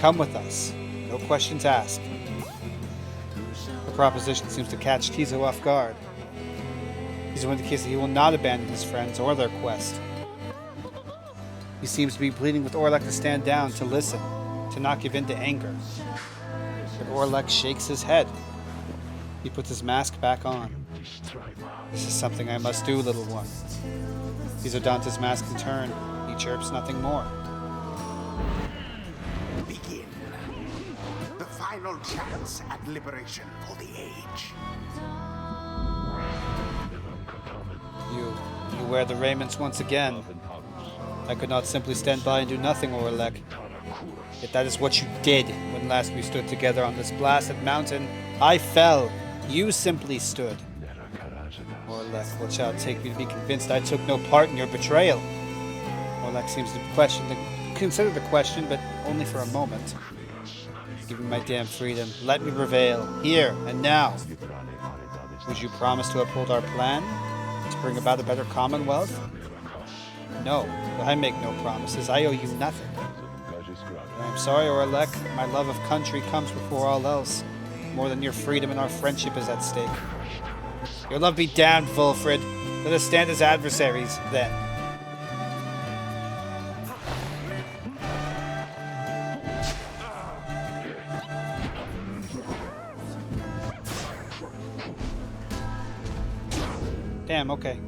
Come with us. No questions asked. The proposition seems to catch Tizo off guard. Tizo indicates that he will not abandon his friends or their quest. He seems to be pleading with Orlek to stand down, to listen, to not give in to anger. But Orlek shakes his head. He puts his mask back on. This is something I must do, little one. Tizo dons his mask in turn. He chirps nothing more. Begin. The final chance at liberation for the age. You wear the raiments once again. I could not simply stand by and do nothing, Orlek. Yet that is what you did when last we stood together on this blasted mountain. I fell. You simply stood. Orlek, what shall it take me to be convinced I took no part in your betrayal? Orlek seems to consider the question, but only for a moment. Give me my damn freedom. Let me prevail, here and now. Would you promise to uphold our plan? To bring about a better commonwealth? No, I make no promises. I owe you nothing. I am sorry, Orlek. My love of country comes before all else. More than your freedom and our friendship is at stake. Your love be damned, Volfred. Let us stand as adversaries, then. Damn, okay.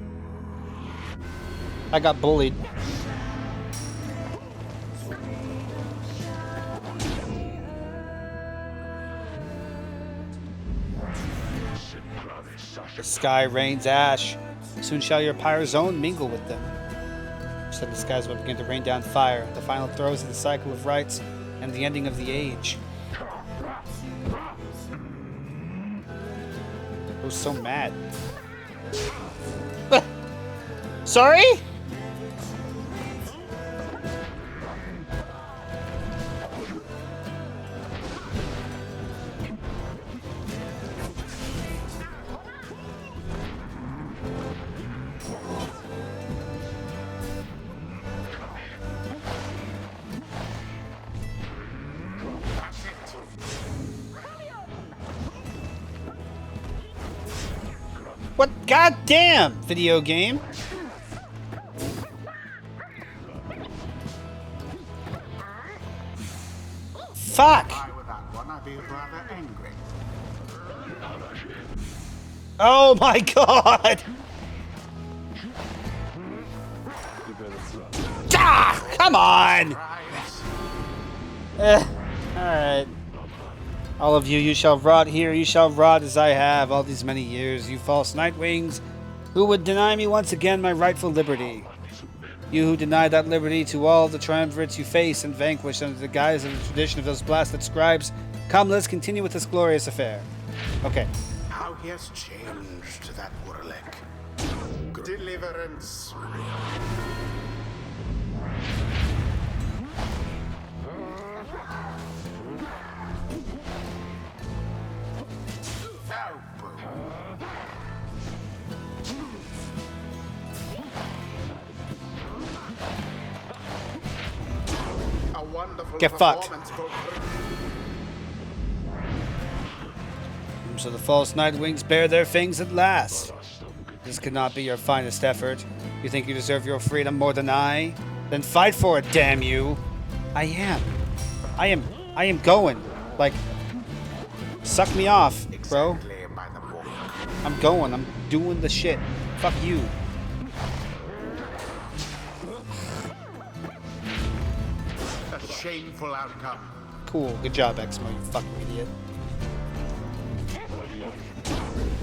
I got bullied. The sky rains ash. Soon shall your Pyre's own mingle with them. Said the skies will begin to rain down fire, the final throes of the cycle of rites, and the ending of the age. I was so mad. Sorry? What? Goddamn! Video game. Fuck! I with that one, I'd be rather angry. Oh my god! Ah! Come on! Rise. Alright. All of you, you shall rot here, you shall rot as I have all these many years, you false nightwings, who would deny me once again my rightful liberty. You who deny that liberty to all the triumvirates you face and vanquish under the guise of the tradition of those blasted scribes. Come, let's continue with this glorious affair. Okay. How he has changed, that Warlick. Deliverance. Oh, boo. A wonderful Get fucked. performance, Volker. So the false nightwings bear their fangs at last. This could not be your finest effort. You think you deserve your freedom more than I? Then fight for it, damn you! I am going. Like, suck me off, bro. Exactly by the book. I'm going. I'm doing the shit. Fuck you. A shameful outcome. Cool. Good job, Exmo, you fucking idiot.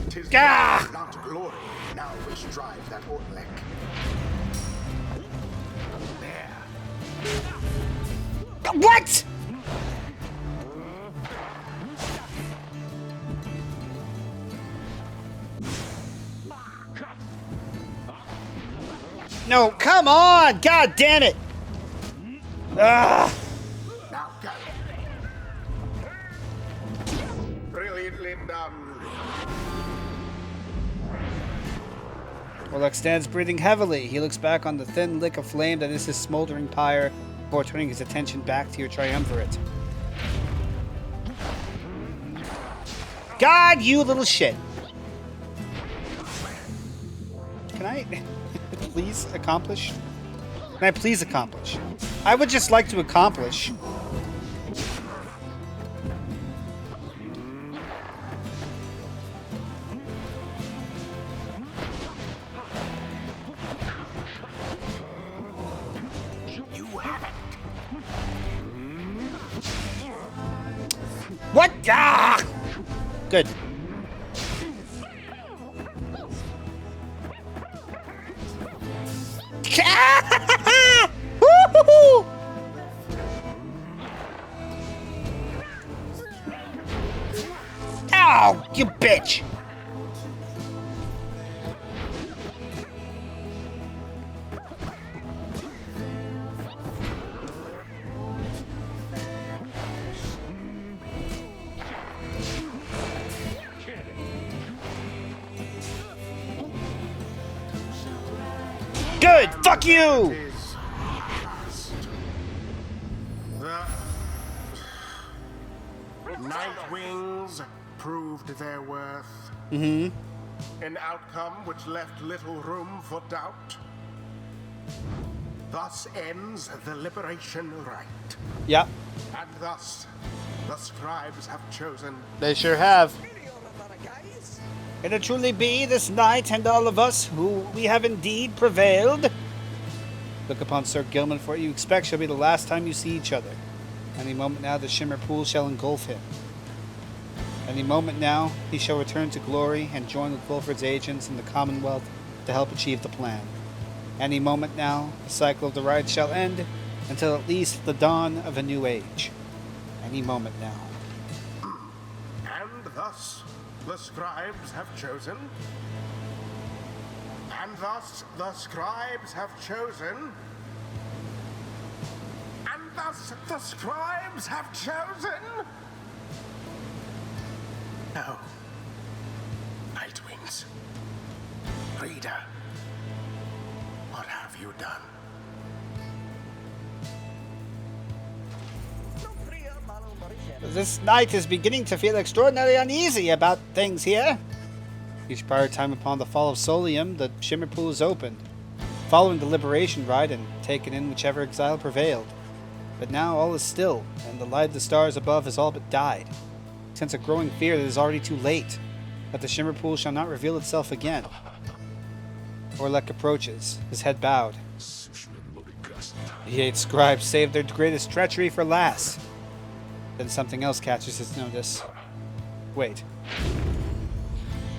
'Tis Gah! not glory now which drive that Ortlick. There. What? No, come on! God damn it! Ah! Now go. Brilliantly done. Orlok stands breathing heavily. He looks back on the thin lick of flame that is his smoldering pyre before turning his attention back to your triumvirate. God, you little shit! Can I please accomplish? Can I please accomplish? I would just like to accomplish. You have it. What? Ah! Good. Woo-hoo-hoo! Ow, you bitch! Good! Fuck you! Is past. The Nightwings proved their worth. An outcome which left little room for doubt. Thus ends the liberation rite. Yep, And thus, the scribes have chosen they sure have. It'll truly be this night and all of us who we have indeed prevailed. Look upon Sir Gilman, for you expect shall be the last time you see each other. Any moment now the Shimmer Pool shall engulf him. Any moment now he shall return to glory and join with Wilfred's agents in the Commonwealth to help achieve the plan. Any moment now the cycle of the ride shall end until at least the dawn of a new age. Any moment now. And thus, the scribes have chosen. And thus, the scribes have chosen. And thus, the scribes have chosen. No. Nightwings. Reader, what have you done? This knight is beginning to feel extraordinarily uneasy about things here. Each prior time upon the fall of Solium, the Shimmer Pool is opened, following the Liberation Rite and taken in whichever exile prevailed. But now all is still, and the light of the stars above has all but died. I sense a growing fear that it is already too late, that the Shimmer Pool shall not reveal itself again. Orlek approaches, his head bowed. The 8 scribes saved their greatest treachery for last. Then something else catches his notice. Wait.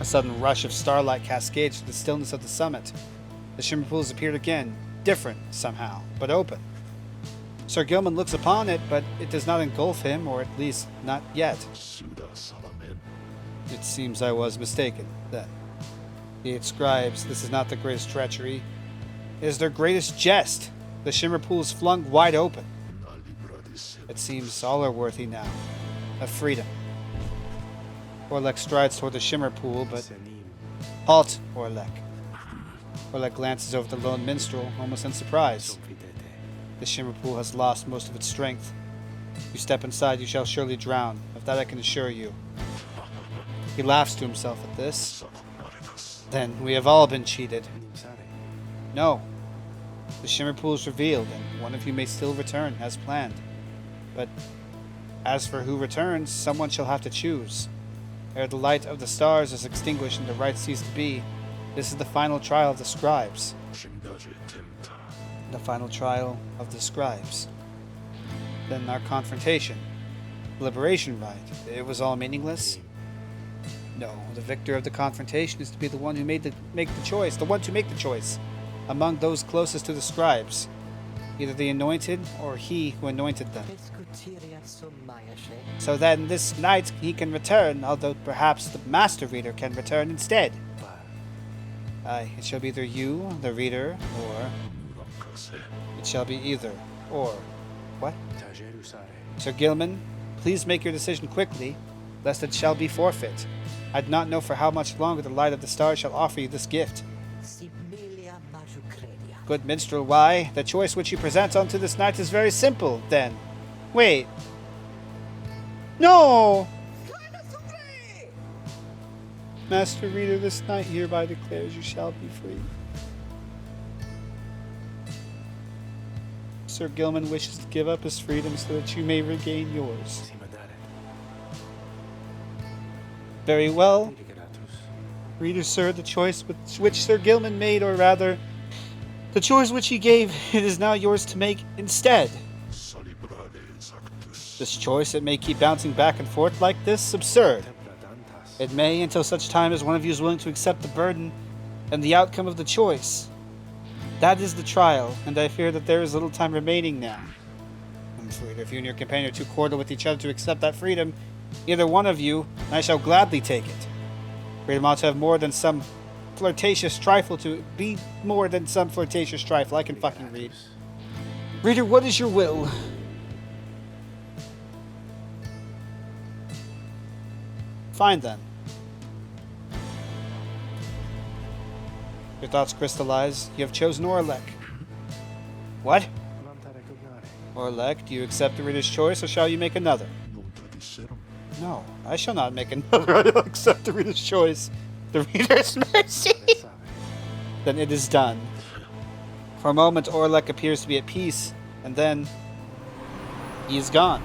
A sudden rush of starlight cascades through the stillness of the summit. The Shimmer Pool has appeared again, different somehow, but open. Sir Gilman looks upon it, but it does not engulf him, or at least not yet. It seems I was mistaken, then. The 8 scribes, this is not the greatest treachery. It is their greatest jest. The Shimmer Pool is flung wide open. It seems all are worthy now. Of freedom. Orlek strides toward the Shimmer Pool, but... Halt, Orlek. Orlek glances over the lone minstrel, almost in surprise. The Shimmer Pool has lost most of its strength. You step inside, you shall surely drown. Of that I can assure you. He laughs to himself at this. Then we have all been cheated. No. The Shimmer Pool is revealed, and one of you may still return, as planned. But as for who returns, someone shall have to choose. Ere the light of the stars is extinguished and the right cease to be, this is the final trial of the scribes. The final trial of the scribes. Then our confrontation. Liberation rite. It was all meaningless? No, the victor of the confrontation is to be the one who make the choice, the one to make the choice among those closest to the scribes, either the anointed or he who anointed them. So then this night he can return, although perhaps the master reader can return instead. Aye, it shall be either you, the reader, or... It shall be either, or... What? Sir Gilman, please make your decision quickly, lest it shall be forfeit. I do not know for how much longer the light of the stars shall offer you this gift. Good minstrel, why? The choice which you present unto this night is very simple, then. Wait. No! Master Reader, this night hereby declares you shall be free. Sir Gilman wishes to give up his freedom so that you may regain yours. Very well. Reader, sir, the choice which Sir Gilman made, or rather, the choice which he gave, it is now yours to make instead. This choice, it may keep bouncing back and forth like this, absurd. It may, until such time as one of you is willing to accept the burden and the outcome of the choice. That is the trial, and I fear that there is little time remaining now. I'm afraid if you and your companion are too cordial with each other to accept that freedom, either one of you, I shall gladly take it. Freedom ought to have more than some flirtatious trifle to be more than some flirtatious trifle. I can fucking read. Reader, what is your will? Fine then. Your thoughts crystallize. You have chosen Orlek. What? Orlek, do you accept the reader's choice, or shall you make another? No, I shall not make another. I will accept the reader's choice. The reader's mercy. Then it is done. For a moment, Orlek appears to be at peace, and then he is gone.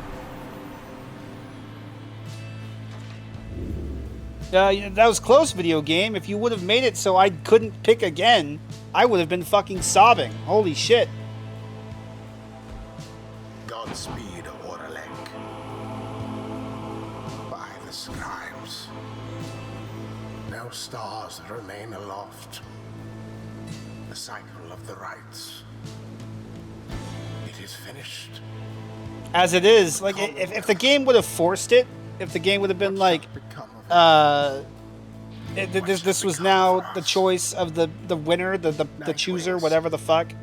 That was close, video game. If you would have made it so I couldn't pick again, I would have been fucking sobbing. Holy shit. Godspeed, Orlek. By the scribes. No stars remain aloft. The cycle of the rites. It is finished. As it is, like, if the game would have forced it, if the game would have been like, this was now the choice of the winner, the chooser, whatever the fuck,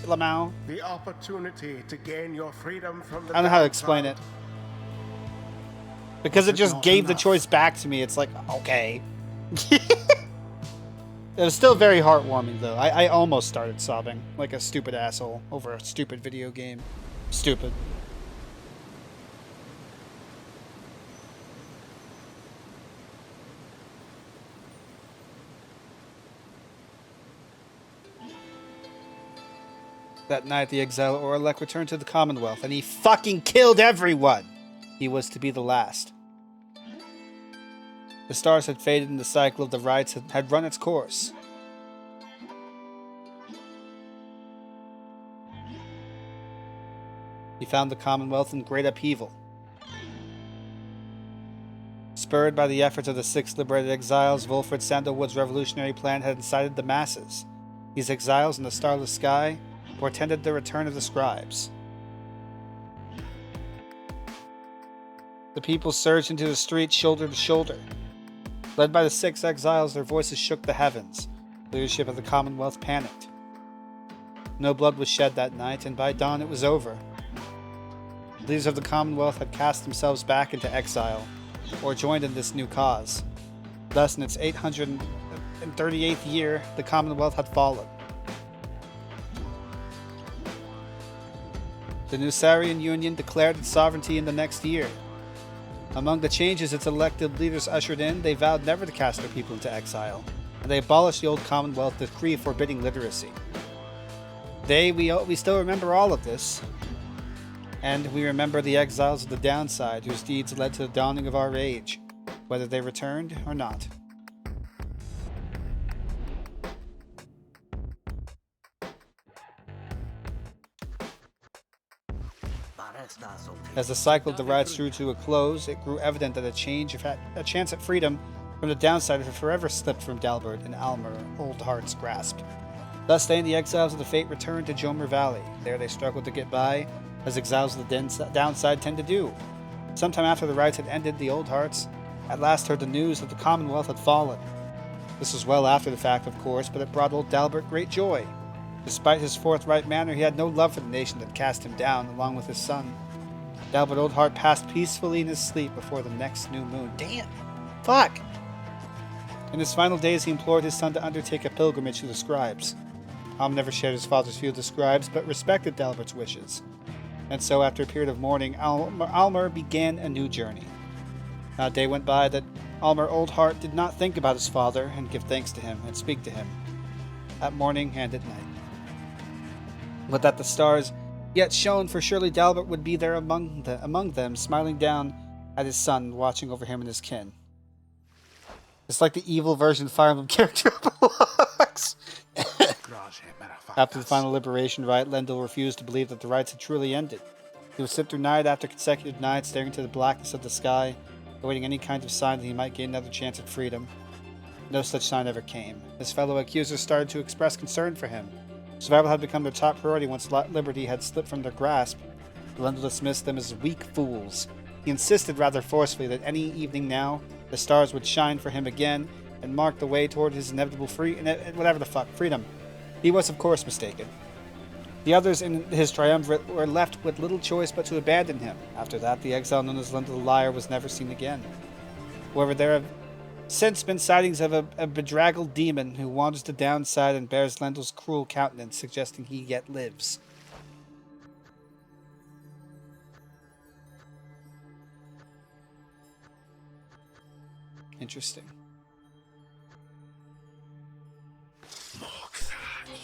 Lamau. The opportunity to gain your freedom from the I don't know how to explain it. Because it just gave the choice back to me, it's like, okay. It was still very heartwarming, though. I almost started sobbing like a stupid asshole over a stupid video game. Stupid. That night, the exile Orlek returned to the Commonwealth, and he fucking killed everyone! He was to be the last. The stars had faded and the cycle of the rites had run its course. He found the Commonwealth in great upheaval. Spurred by the efforts of the 6 liberated exiles, Wolfred Sandalwood's revolutionary plan had incited the masses. These exiles in the starless sky portended the return of the scribes. The people surged into the streets shoulder to shoulder. Led by the 6 exiles, their voices shook the heavens. The leadership of the Commonwealth panicked. No blood was shed that night, and by dawn it was over. The leaders of the Commonwealth had cast themselves back into exile, or joined in this new cause. Thus, in its 838th year, the Commonwealth had fallen. The Nusarian Union declared its sovereignty in the next year. Among the changes its elected leaders ushered in, they vowed never to cast their people into exile, and they abolished the old Commonwealth decree forbidding literacy. We still remember all of this, and we remember the exiles of the downside whose deeds led to the dawning of our age, whether they returned or not. As the cycle of the rites drew to a close, it grew evident that a chance at freedom from the downside had forever slipped from Dalbert and Almer Old Heart's grasp. Thus they and the exiles of the Fate returned to Jomer Valley. There they struggled to get by, as exiles of the downside tend to do. Sometime after the rites had ended, the Old Hearts at last heard the news that the Commonwealth had fallen. This was well after the fact, of course, but it brought old Dalbert great joy. Despite his forthright manner, he had no love for the nation that cast him down, along with his son. Dalbert Oldheart passed peacefully in his sleep before the next new moon. Damn! Fuck! In his final days, he implored his son to undertake a pilgrimage to the scribes. Never shared his father's view of the scribes, but respected Dalbert's wishes. And so, after a period of mourning, Almer began a new journey. Not a day went by that Almer Oldheart did not think about his father and give thanks to him and speak to him, at morning and at night. But that the stars yet shone, for surely Dalbert would be there among them, smiling down at his son, watching over him and his kin. It's like the evil version of Fire Emblem character blocks. After the final liberation rite, Lendl refused to believe that the rites had truly ended. He would sit through night after consecutive night, staring into the blackness of the sky, awaiting any kind of sign that he might gain another chance at freedom. No such sign ever came. His fellow accusers started to express concern for him. Survival had become their top priority once liberty had slipped from their grasp. Lendl dismissed them as weak fools. He insisted rather forcefully that any evening now, the stars would shine for him again and mark the way toward his inevitable freedom. He was, of course, mistaken. The others in his triumvirate were left with little choice but to abandon him. After that, the exile known as Lendl the Liar was never seen again. However, there have since been sightings of a bedraggled demon who wanders the downside and bears Lendl's cruel countenance, suggesting he yet lives. Interesting.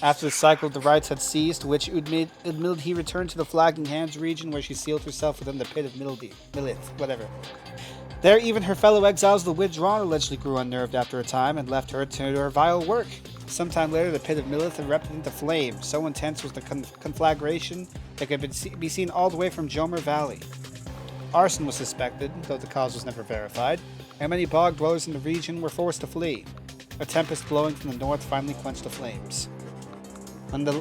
After the cycle of the rites had ceased, witch Udmildhi returned to the Flagging Hands region, where she sealed herself within the pit of Milith, whatever. There, even her fellow exiles, the Withdrawn, allegedly grew unnerved after a time and left her to her vile work. Sometime later, the pit of Milith erupted into flame. So intense was the conflagration that could be seen all the way from Jomer Valley. Arson was suspected, though the cause was never verified, and many bog dwellers in the region were forced to flee. A tempest blowing from the north finally quenched the flames.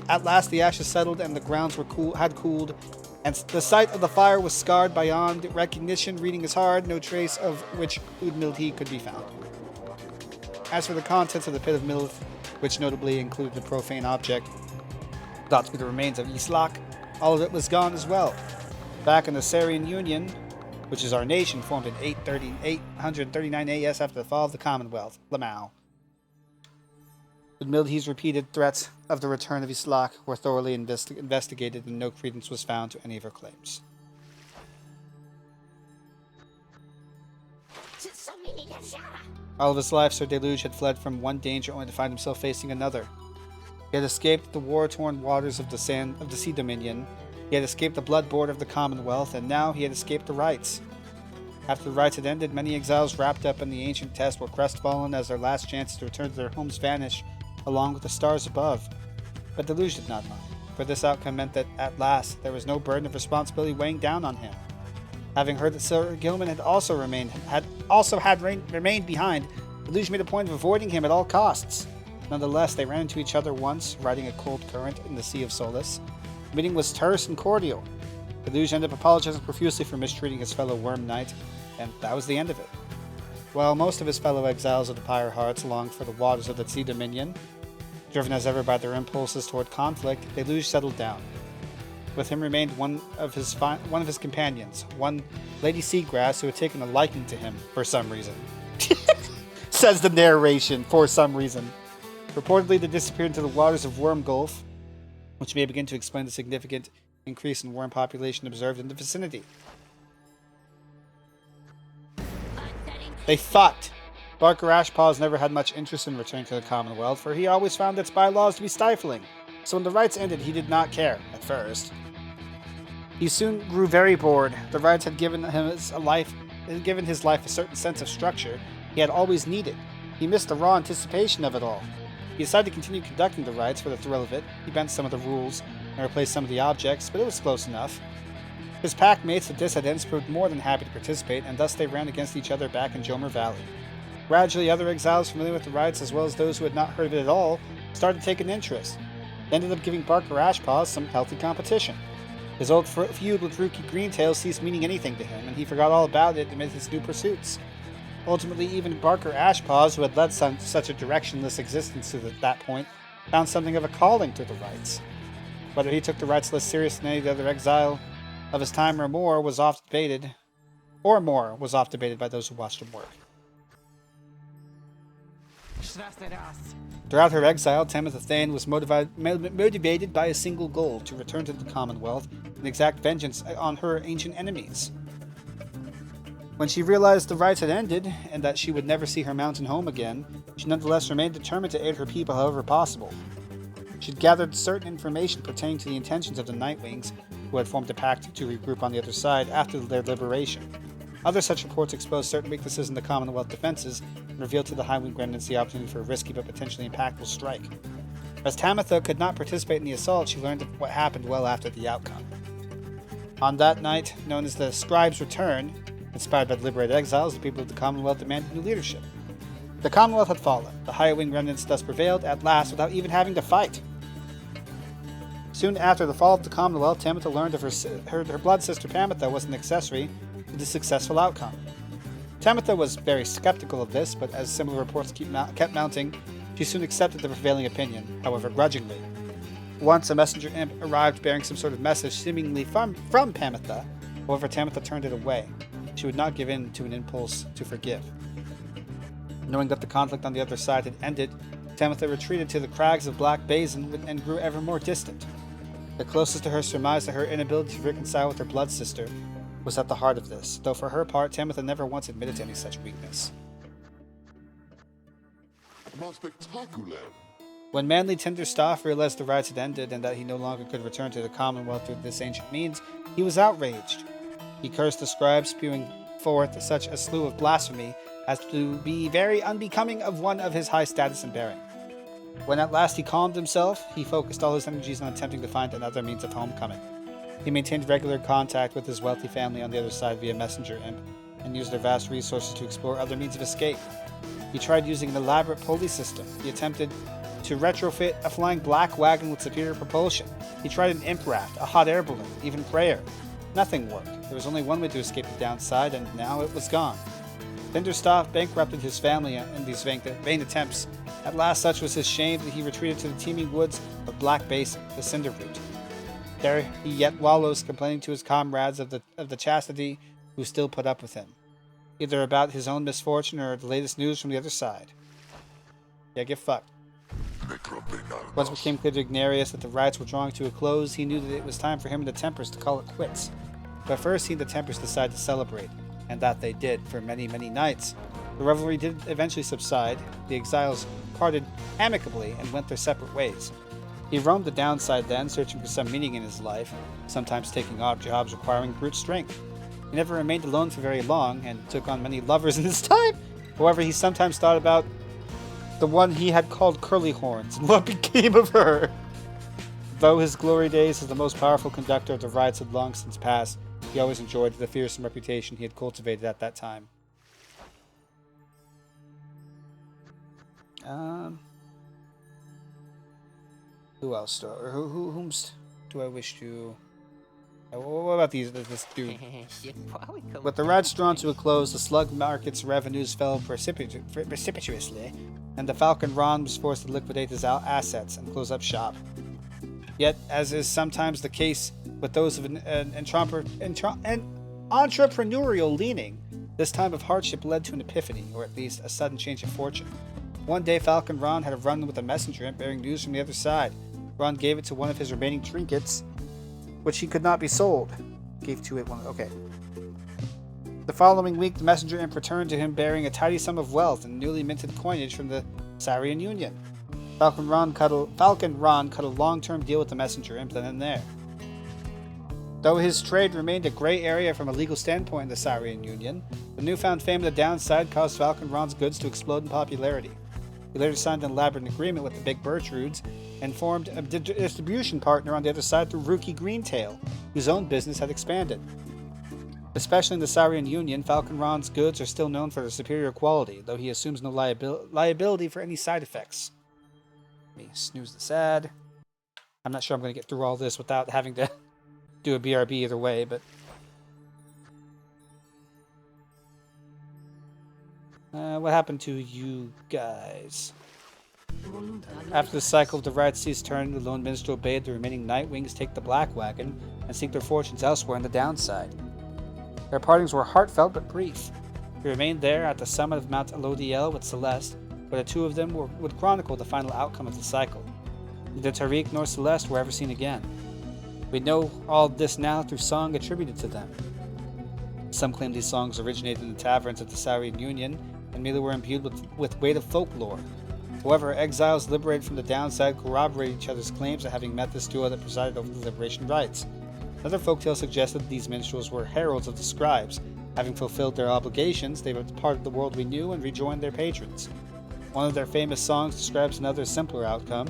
At last, the ashes settled and the grounds had cooled, and the site of the fire was scarred beyond recognition. Reading is hard, no trace of which Udmildhi could be found. As for the contents of the pit of Milith, which notably included a profane object thought to be the remains of Islak, all of it was gone as well. Back in the Sarian Union, which is our nation, formed in 839 AS after the fall of the Commonwealth, Lamau. Udmildhi's repeated threats of the return of Islak were thoroughly investigated, and no credence was found to any of her claims. All of his life, Sir Deluge had fled from one danger only to find himself facing another. He had escaped the war-torn waters of the Sea Dominion. He had escaped the blood border of the Commonwealth, and now he had escaped the rites. After the rites had ended, many exiles wrapped up in the ancient test were crestfallen as their last chances to return to their homes vanished, along with the stars above. But Deluge did not mind, for this outcome meant that, at last, there was no burden of responsibility weighing down on him. Having heard that Sir Gilman had remained behind, Deluge made a point of avoiding him at all costs. Nonetheless, they ran into each other once, riding a cold current in the Sea of Solace. The meeting was terse and cordial. Deluge ended up apologizing profusely for mistreating his fellow Worm Knight, and that was the end of it. While most of his fellow exiles of the Pyre Hearts longed for the waters of the Sea Dominion, driven as ever by their impulses toward conflict, Deluge settled down. With him remained one of his companions, one Lady Seagrass, who had taken a liking to him for some reason. Says the narration, for some reason. Reportedly, they disappeared into the waters of Worm Gulf, which may begin to explain the significant increase in worm population observed in the vicinity. They fought. Barker Ashpaws never had much interest in returning to the Commonwealth, for he always found its bylaws to be stifling, so when the rites ended, he did not care, at first. He soon grew very bored. The rites had given his life a certain sense of structure he had always needed. He missed the raw anticipation of it all. He decided to continue conducting the rites for the thrill of it. He bent some of the rules and replaced some of the objects, but it was close enough. His pack mates, the dissidents, proved more than happy to participate, and thus they ran against each other back in Jomer Valley. Gradually, other exiles familiar with the rites, as well as those who had not heard of it at all, started to take an interest. They ended up giving Barker Ashpaws some healthy competition. His old feud with Rookie Greentail ceased meaning anything to him, and he forgot all about it amid his new pursuits. Ultimately, even Barker Ashpaws, who had led such a directionless existence to that point, found something of a calling to the rites. Whether he took the rites less serious than any of the other exile of his time or more was oft debated by those who watched him work. Throughout her exile, Tamitha Thane was motivated by a single goal: to return to the Commonwealth and exact vengeance on her ancient enemies. When she realized the rites had ended, and that she would never see her mountain home again, she nonetheless remained determined to aid her people however possible. She'd gathered certain information pertaining to the intentions of the Nightwings, who had formed a pact to regroup on the other side after their liberation. Other such reports exposed certain weaknesses in the Commonwealth defenses and revealed to the Highwing remnants the opportunity for a risky but potentially impactful strike. As Tamitha could not participate in the assault, she learned of what happened well after the outcome. On that night, known as the Scribe's Return, inspired by the liberated exiles, the people of the Commonwealth demanded new leadership. The Commonwealth had fallen. The Highwing remnants thus prevailed at last without even having to fight. Soon after the fall of the Commonwealth, Tamitha learned of her blood sister Pamitha was an accessory to the successful outcome. Tamitha was very skeptical of this, but as similar reports kept mounting, she soon accepted the prevailing opinion, however grudgingly. Once a messenger imp arrived bearing some sort of message seemingly from Pamitha. However, Tamitha turned it away. She would not give in to an impulse to forgive. Knowing that the conflict on the other side had ended, Tamitha retreated to the crags of Black Basin and grew ever more distant. The closest to her surmised that her inability to reconcile with her blood sister was at the heart of this, though for her part, Tamitha never once admitted to any such weakness. More spectacular. When Manly Tinderstaff realized the rites had ended and that he no longer could return to the Commonwealth through this ancient means, he was outraged. He cursed the scribe, spewing forth such a slew of blasphemy as to be very unbecoming of one of his high status and bearing. When at last he calmed himself, he focused all his energies on attempting to find another means of homecoming. He maintained regular contact with his wealthy family on the other side via messenger imp, and used their vast resources to explore other means of escape. He tried using an elaborate pulley system. He attempted to retrofit a flying black wagon with superior propulsion. He tried an imp raft, a hot air balloon, even prayer. Nothing worked. There was only one way to escape the downside, and now it was gone. Tinderstaff bankrupted his family in these vain attempts. At last, such was his shame that he retreated to the teeming woods of Black Basin, the Cinder Root. There he yet wallows, complaining to his comrades of the chastity who still put up with him, either about his own misfortune or the latest news from the other side. Yeah, get fucked. Once it became clear to Ignarius that the rites were drawing to a close, he knew that it was time for him and the Tempers to call it quits. But first he and the Tempers decided to celebrate, and that they did for many, many nights. The revelry did eventually subside. The exiles parted amicably and went their separate ways. He roamed the downside then, searching for some meaning in his life, sometimes taking odd jobs requiring brute strength. He never remained alone for very long, and took on many lovers in his time. However, he sometimes thought about the one he had called Curly Horns, and what became of her. Though his glory days as the most powerful conductor of the rides had long since passed, he always enjoyed the fearsome reputation he had cultivated at that time. Who else whomst do I wish to... What about this dude? With the rides drawn to a close, the slug market's revenues fell precipitously, and the Falcon Ron was forced to liquidate his assets and close up shop. Yet, as is sometimes the case with those of an entrepreneurial leaning, this time of hardship led to an epiphany, or at least a sudden change of fortune. One day, Falcon Ron had a run with a messenger imp bearing news from the other side. Ron gave it to one of his remaining trinkets, which he could not be sold. Okay. The following week, the messenger imp returned to him bearing a tidy sum of wealth and newly minted coinage from the Sarian Union. Falcon Ron cut a long-term deal with the messenger imp then and there. Though his trade remained a gray area from a legal standpoint in the Sarian Union, the newfound fame of the downside caused Falcon Ron's goods to explode in popularity. He later signed an elaborate agreement with the Big Birchrudes and formed a distribution partner on the other side through Rookie Greentail, whose own business had expanded. Especially in the Sarian Union, Falcon Ron's goods are still known for their superior quality, though he assumes no liability for any side effects. Let me snooze this ad. I'm not sure I'm going to get through all this without having to do a BRB either way, but... what happened to you guys? After the cycle of the ride ceased turning, the lone minstrel bade the remaining Nightwings take the Black Wagon and seek their fortunes elsewhere in the downside. Their partings were heartfelt but brief. He remained there at the summit of Mount Elodiel with Celeste, where the two of them would chronicle the final outcome of the cycle. Neither Tariq nor Celeste were ever seen again. We know all this now through song attributed to them. Some claim these songs originated in the taverns of the Sarian Union and merely were imbued with weight of folklore. However, exiles liberated from the downside corroborated each other's claims of having met this duo that presided over the liberation rites. Another folktale suggested that these minstrels were heralds of the scribes. Having fulfilled their obligations, they departed the world we knew and rejoined their patrons. One of their famous songs describes another simpler outcome,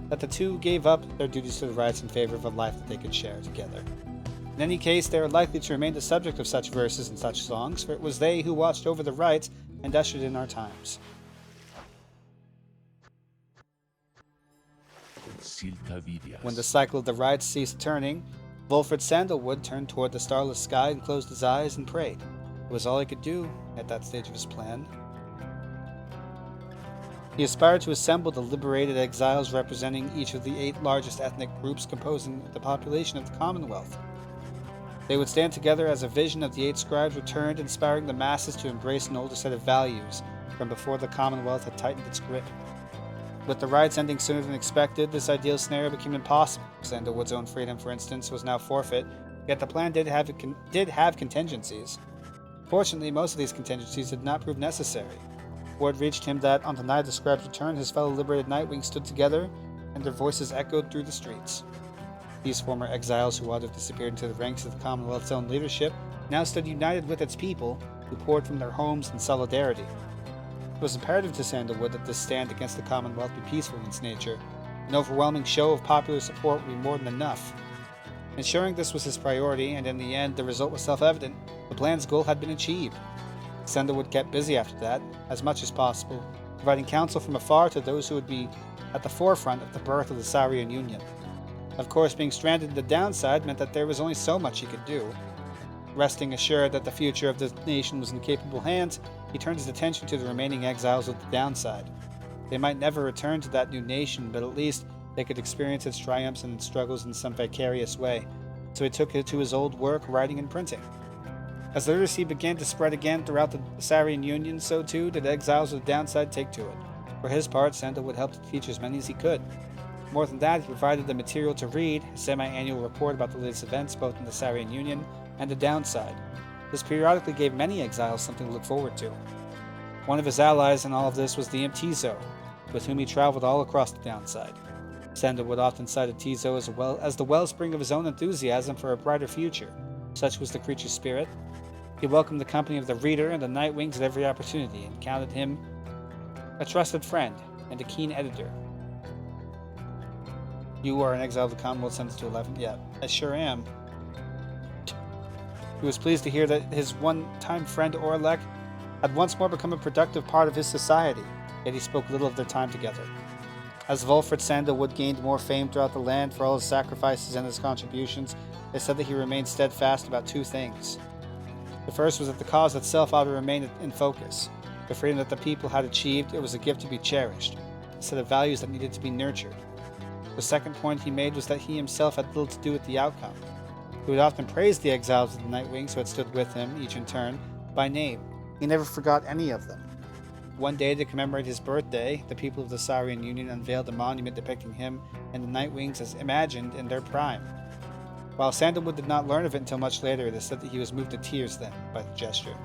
that the two gave up their duties to the rites in favor of a life that they could share together. In any case, they are likely to remain the subject of such verses and such songs, for it was they who watched over the rites and ushered in our times. When the cycle of the rites ceased turning, Volfred Sandalwood turned toward the starless sky and closed his eyes and prayed. It was all he could do at that stage of his plan. He aspired to assemble the liberated exiles representing each of the 8 largest ethnic groups composing the population of the Commonwealth. They would stand together as a vision of the 8 scribes returned, inspiring the masses to embrace an older set of values from before the Commonwealth had tightened its grip. With the rites ending sooner than expected, this ideal scenario became impossible. Sandalwood's own freedom, for instance, was now forfeit, yet the plan did have contingencies. Fortunately, most of these contingencies did not prove necessary. Word reached him that, on the night of the scribe's return, his fellow liberated Nightwings stood together, and their voices echoed through the streets. These former exiles who had disappeared into the ranks of the Commonwealth's own leadership now stood united with its people, who poured from their homes in solidarity. It was imperative to Sandalwood that this stand against the Commonwealth be peaceful in its nature. An overwhelming show of popular support would be more than enough. Ensuring this was his priority, and in the end the result was self-evident. The plan's goal had been achieved. Sandalwood kept busy after that, as much as possible, providing counsel from afar to those who would be at the forefront of the birth of the Sarian Union. Of course, being stranded in the downside meant that there was only so much he could do. Resting assured that the future of the nation was in capable hands, he turned his attention to the remaining exiles of the downside. They might never return to that new nation, but at least they could experience its triumphs and its struggles in some vicarious way, so he took it to his old work, writing and printing. As literacy began to spread again throughout the Sarian Union, so too did exiles of the downside take to it. For his part, Sandalwood helped to teach as many as he could. More than that, he provided the material to read, a semi-annual report about the latest events both in the Sarian Union and the downside. This periodically gave many exiles something to look forward to. One of his allies in all of this was the imp Tizo, with whom he traveled all across the downside. Sandalwood often cited Tizo as the wellspring of his own enthusiasm for a brighter future. Such was the creature's spirit. He welcomed the company of the Reader and the Nightwings at every opportunity, and counted him a trusted friend and a keen editor. You are an exile of the Commonwealth sentenced to 11. Yeah, I sure am. He was pleased to hear that his one-time friend Orlek had once more become a productive part of his society, yet he spoke little of their time together. As Volfred Sandalwood gained more fame throughout the land for all his sacrifices and his contributions, it said that he remained steadfast about two things. The first was that the cause itself ought to remain in focus. The freedom that the people had achieved, it was a gift to be cherished, a set of values that needed to be nurtured. The second point he made was that he himself had little to do with the outcome. He would often praise the exiles of the Nightwings who had stood with him, each in turn, by name. He never forgot any of them. One day, to commemorate his birthday, the people of the Saurian Union unveiled a monument depicting him and the Nightwings as imagined in their prime. While Sandalwood did not learn of it until much later, it is said that he was moved to tears then by the gesture.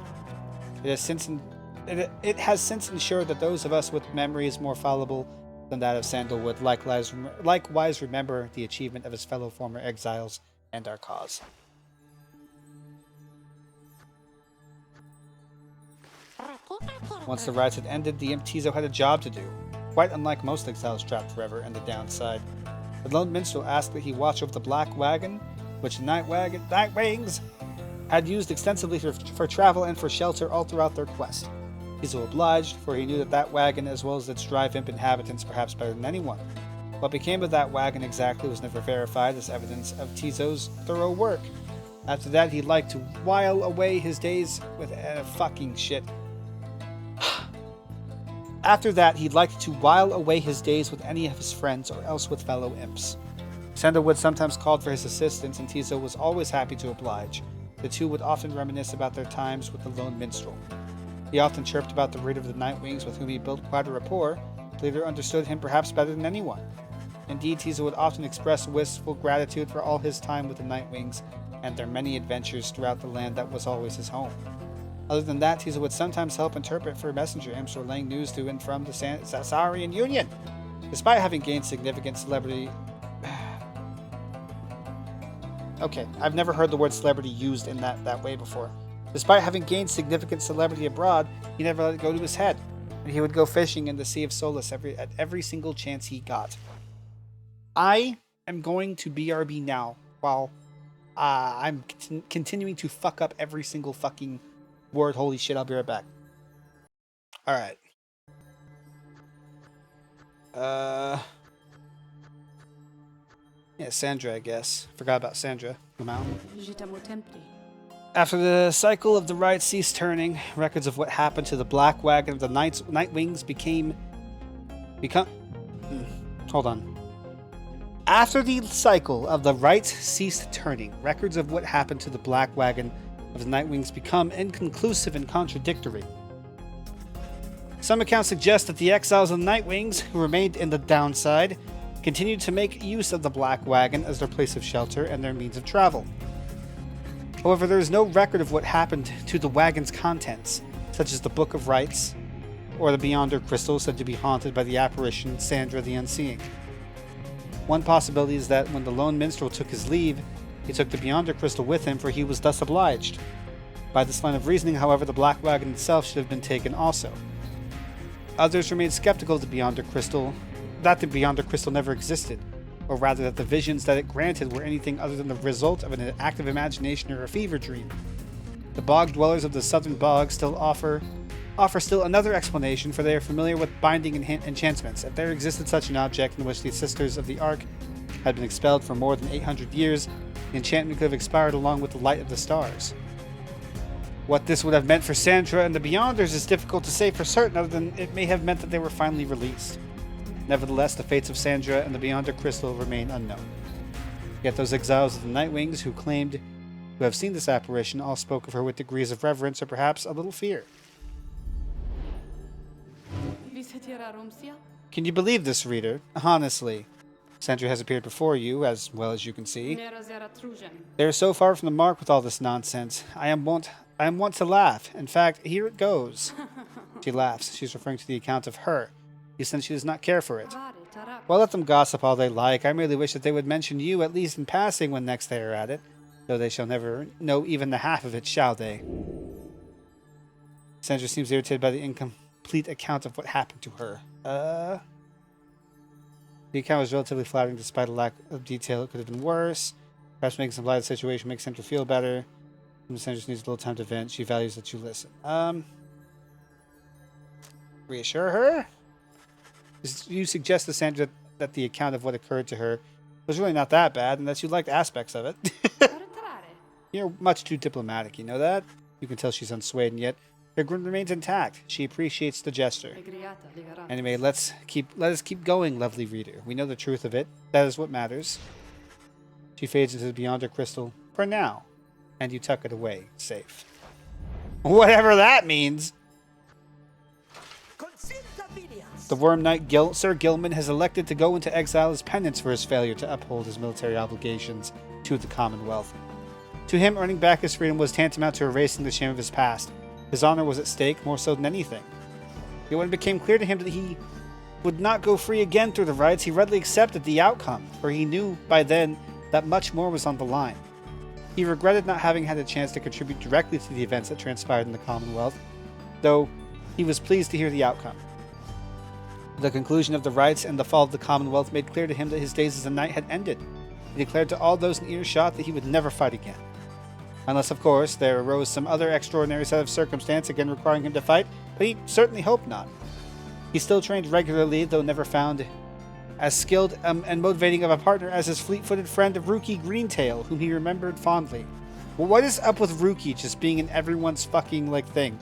It has since ensured that those of us with memories more fallible than that of Sandalwood likewise remember the achievement of his fellow former exiles and our cause. Once the riots had ended, the Imp Tizo had a job to do, quite unlike most exiles trapped forever in the downside. The lone minstrel asked that he watch over the Black Wagon, which Nightwings had used extensively for travel and for shelter all throughout their quest. Tizo obliged, for he knew that wagon, as well as its drive imp inhabitants, perhaps better than anyone. What became of that wagon exactly was never verified as evidence of Tizo's thorough work. After that, he liked to while away his days with fucking shit. After that, he liked to while away his days with any of his friends or else with fellow imps. Sandalwood sometimes called for his assistance, and Tizo was always happy to oblige. The two would often reminisce about their times with the lone minstrel. He often chirped about the Reader of the Nightwings, with whom he built quite a rapport. The leader understood him perhaps better than anyone. Indeed, Tizo would often express wistful gratitude for all his time with the Nightwings and their many adventures throughout the land that was always his home. Other than that, Tizo would sometimes help interpret for messenger imps relaying news to and from the Saurian Union. Despite having gained significant celebrity... Okay, I've never heard the word celebrity used in that way before. Despite having gained significant celebrity abroad, he never let it go to his head, and he would go fishing in the Sea of Solace at every single chance he got. I am going to BRB now, while I'm continuing to fuck up every single fucking word. Holy shit, I'll be right back. Alright. Yeah, Sandra, I guess. Forgot about Sandra. After the cycle of the riots ceased turning, records of what happened to the Black Wagon of the Nightwings Hold on. After the cycle of the rites ceased turning, records of what happened to the Black Wagon of the Nightwings become inconclusive and contradictory. Some accounts suggest that the exiles of the Nightwings, who remained in the downside, continued to make use of the Black Wagon as their place of shelter and their means of travel. However, there is no record of what happened to the wagon's contents, such as the Book of Rites, or the Beyonder Crystal said to be haunted by the apparition Sandra the Unseeing. One possibility is that when the lone minstrel took his leave, he took the Beyonder Crystal with him, for he was thus obliged. By this line of reasoning, however, the Black Wagon itself should have been taken also. Others remained skeptical of the Beyonder Crystal, that the Beyonder Crystal never existed, or rather that the visions that it granted were anything other than the result of an active imagination or a fever dream. The bog dwellers of the southern bog still offer still another explanation, for they are familiar with binding enchantments. If there existed such an object in which the Sisters of the Ark had been expelled for more than 800 years, the enchantment could have expired along with the light of the stars. What this would have meant for Sandra and the Beyonders is difficult to say for certain, other than it may have meant that they were finally released. Nevertheless, the fates of Sandra and the Beyonder Crystal remain unknown. Yet those exiles of the Nightwings who claimed to have seen this apparition all spoke of her with degrees of reverence or perhaps a little fear. Can you believe this, reader? Honestly, Sandra has appeared before you, as well as you can see. They are so far from the mark with all this nonsense. I am wont to laugh. In fact, here it goes. She laughs. She's referring to the account of her. Since she does not care for it. Well, let them gossip all they like. I merely wish that they would mention you, at least in passing, when next they are at it. Though they shall never know even the half of it, shall they? Sandra seems irritated by the incomplete account of what happened to her. The account was relatively flattering despite a lack of detail. It could have been worse. Perhaps making some light of the situation makes Sandra feel better. Sandra just needs a little time to vent. She values that you listen. Reassure her? You suggest to Sandra that the account of what occurred to her was really not that bad, and that you liked aspects of it. You're much too diplomatic, you know that? You can tell she's unswayed, and yet her grin remains intact. She appreciates the gesture. Anyway, let us keep going, lovely reader. We know the truth of it. That is what matters. She fades into the beyond her crystal for now, and you tuck it away, safe. Whatever that means. The Worm Knight Sir Gilman has elected to go into exile as penance for his failure to uphold his military obligations to the Commonwealth. To him, earning back his freedom was tantamount to erasing the shame of his past. His honor was at stake more so than anything. Yet when it became clear to him that he would not go free again through the rites, he readily accepted the outcome, for he knew by then that much more was on the line. He regretted not having had a chance to contribute directly to the events that transpired in the Commonwealth, though he was pleased to hear the outcome. The conclusion of the rites and the fall of the Commonwealth made clear to him that his days as a knight had ended. He declared to all those in earshot that he would never fight again. Unless, of course, there arose some other extraordinary set of circumstance again requiring him to fight, but he certainly hoped not. He still trained regularly, though never found as skilled and motivating of a partner as his fleet-footed friend Rookie Greentail, whom he remembered fondly. Well, what is up with Rookie just being in everyone's fucking, thing?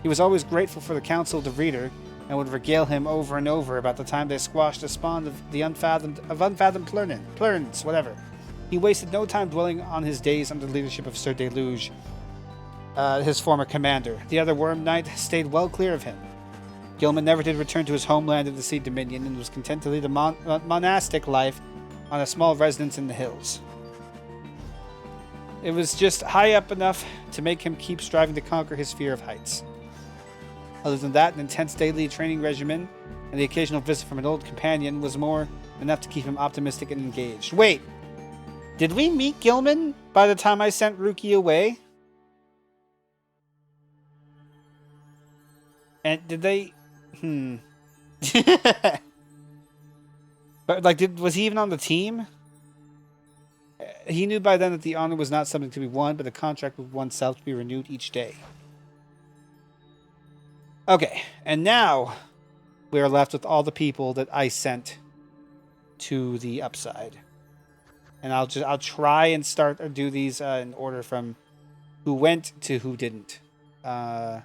He was always grateful for the counsel of the reader, and would regale him over and over about the time they squashed a spawn of the unfathomed plurns, whatever. He wasted no time dwelling on his days under the leadership of Sir Deluge, his former commander. The other Worm Knight stayed well clear of him. Gilman never did return to his homeland of the Sea Dominion, and was content to lead a monastic life on a small residence in the hills. It was just high up enough to make him keep striving to conquer his fear of heights. Other than that, an intense daily training regimen and the occasional visit from an old companion was more enough to keep him optimistic and engaged. Wait! Did we meet Gilman by the time I sent Rookie away? And did they... But, was he even on the team? He knew by then that the honor was not something to be won, but a contract with oneself to be renewed each day. Okay, and now we are left with all the people that I sent to the upside. And I'll try and start or do these in order from who went to who didn't. So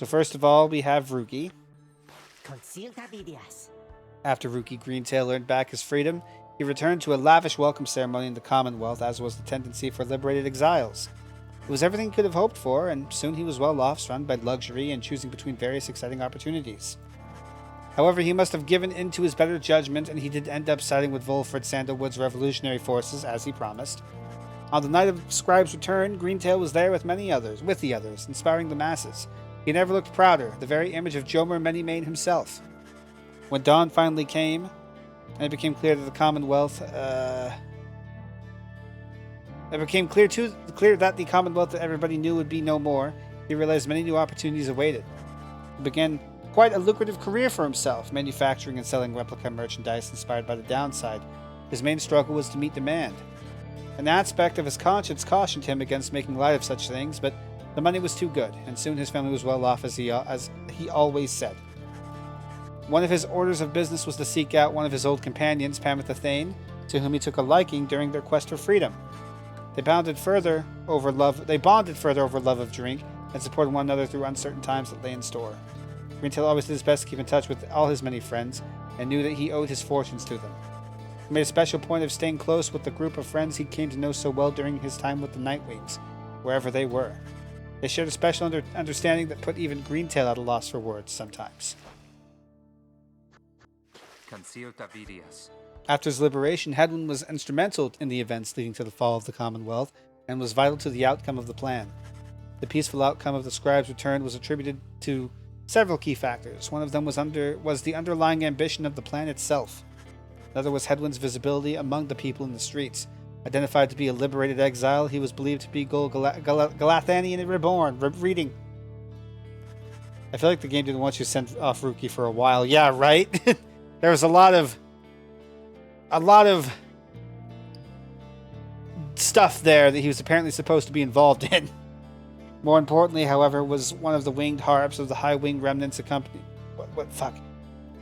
first of all, we have Rookie. After Rookie Greentail earned back his freedom, he returned to a lavish welcome ceremony in the Commonwealth, as was the tendency for liberated exiles. It was everything he could have hoped for, and soon he was well off, surrounded by luxury and choosing between various exciting opportunities. However, he must have given in to his better judgment, and he did end up siding with Wolfred Sandalwood's revolutionary forces, as he promised. On the night of Scribe's return, Greentail was there with the others, inspiring the masses. He never looked prouder, the very image of Jomer Many-Mane himself. When dawn finally came, and it became clear that the Commonwealth, clear that the Commonwealth that everybody knew would be no more, he realized many new opportunities awaited. He began quite a lucrative career for himself, manufacturing and selling replica merchandise inspired by the downside. His main struggle was to meet demand. An aspect of his conscience cautioned him against making light of such things, but the money was too good, and soon his family was well off, as he always said. One of his orders of business was to seek out one of his old companions, Pamitha Thane, to whom he took a liking during their quest for freedom. They bonded further over love of drink, and supported one another through uncertain times that lay in store. Greentail always did his best to keep in touch with all his many friends, and knew that he owed his fortunes to them. He made a special point of staying close with the group of friends he came to know so well during his time with the Nightwings, wherever they were. They shared a special understanding that put even Greentail at a loss for words sometimes. After his liberation, Hedwyn was instrumental in the events leading to the fall of the Commonwealth, and was vital to the outcome of the plan. The peaceful outcome of the Scribe's return was attributed to several key factors. One of them was the underlying ambition of the plan itself. Another was Hedwyn's visibility among the people in the streets. Identified to be a liberated exile, he was believed to be Galathanian Reborn. Reading. I feel like the game didn't want you to send off Rookie for a while. Yeah, right? There was a lot of stuff there that he was apparently supposed to be involved in. More importantly, however, was one of the winged harps of the High Wing Remnants accompanied... What fuck?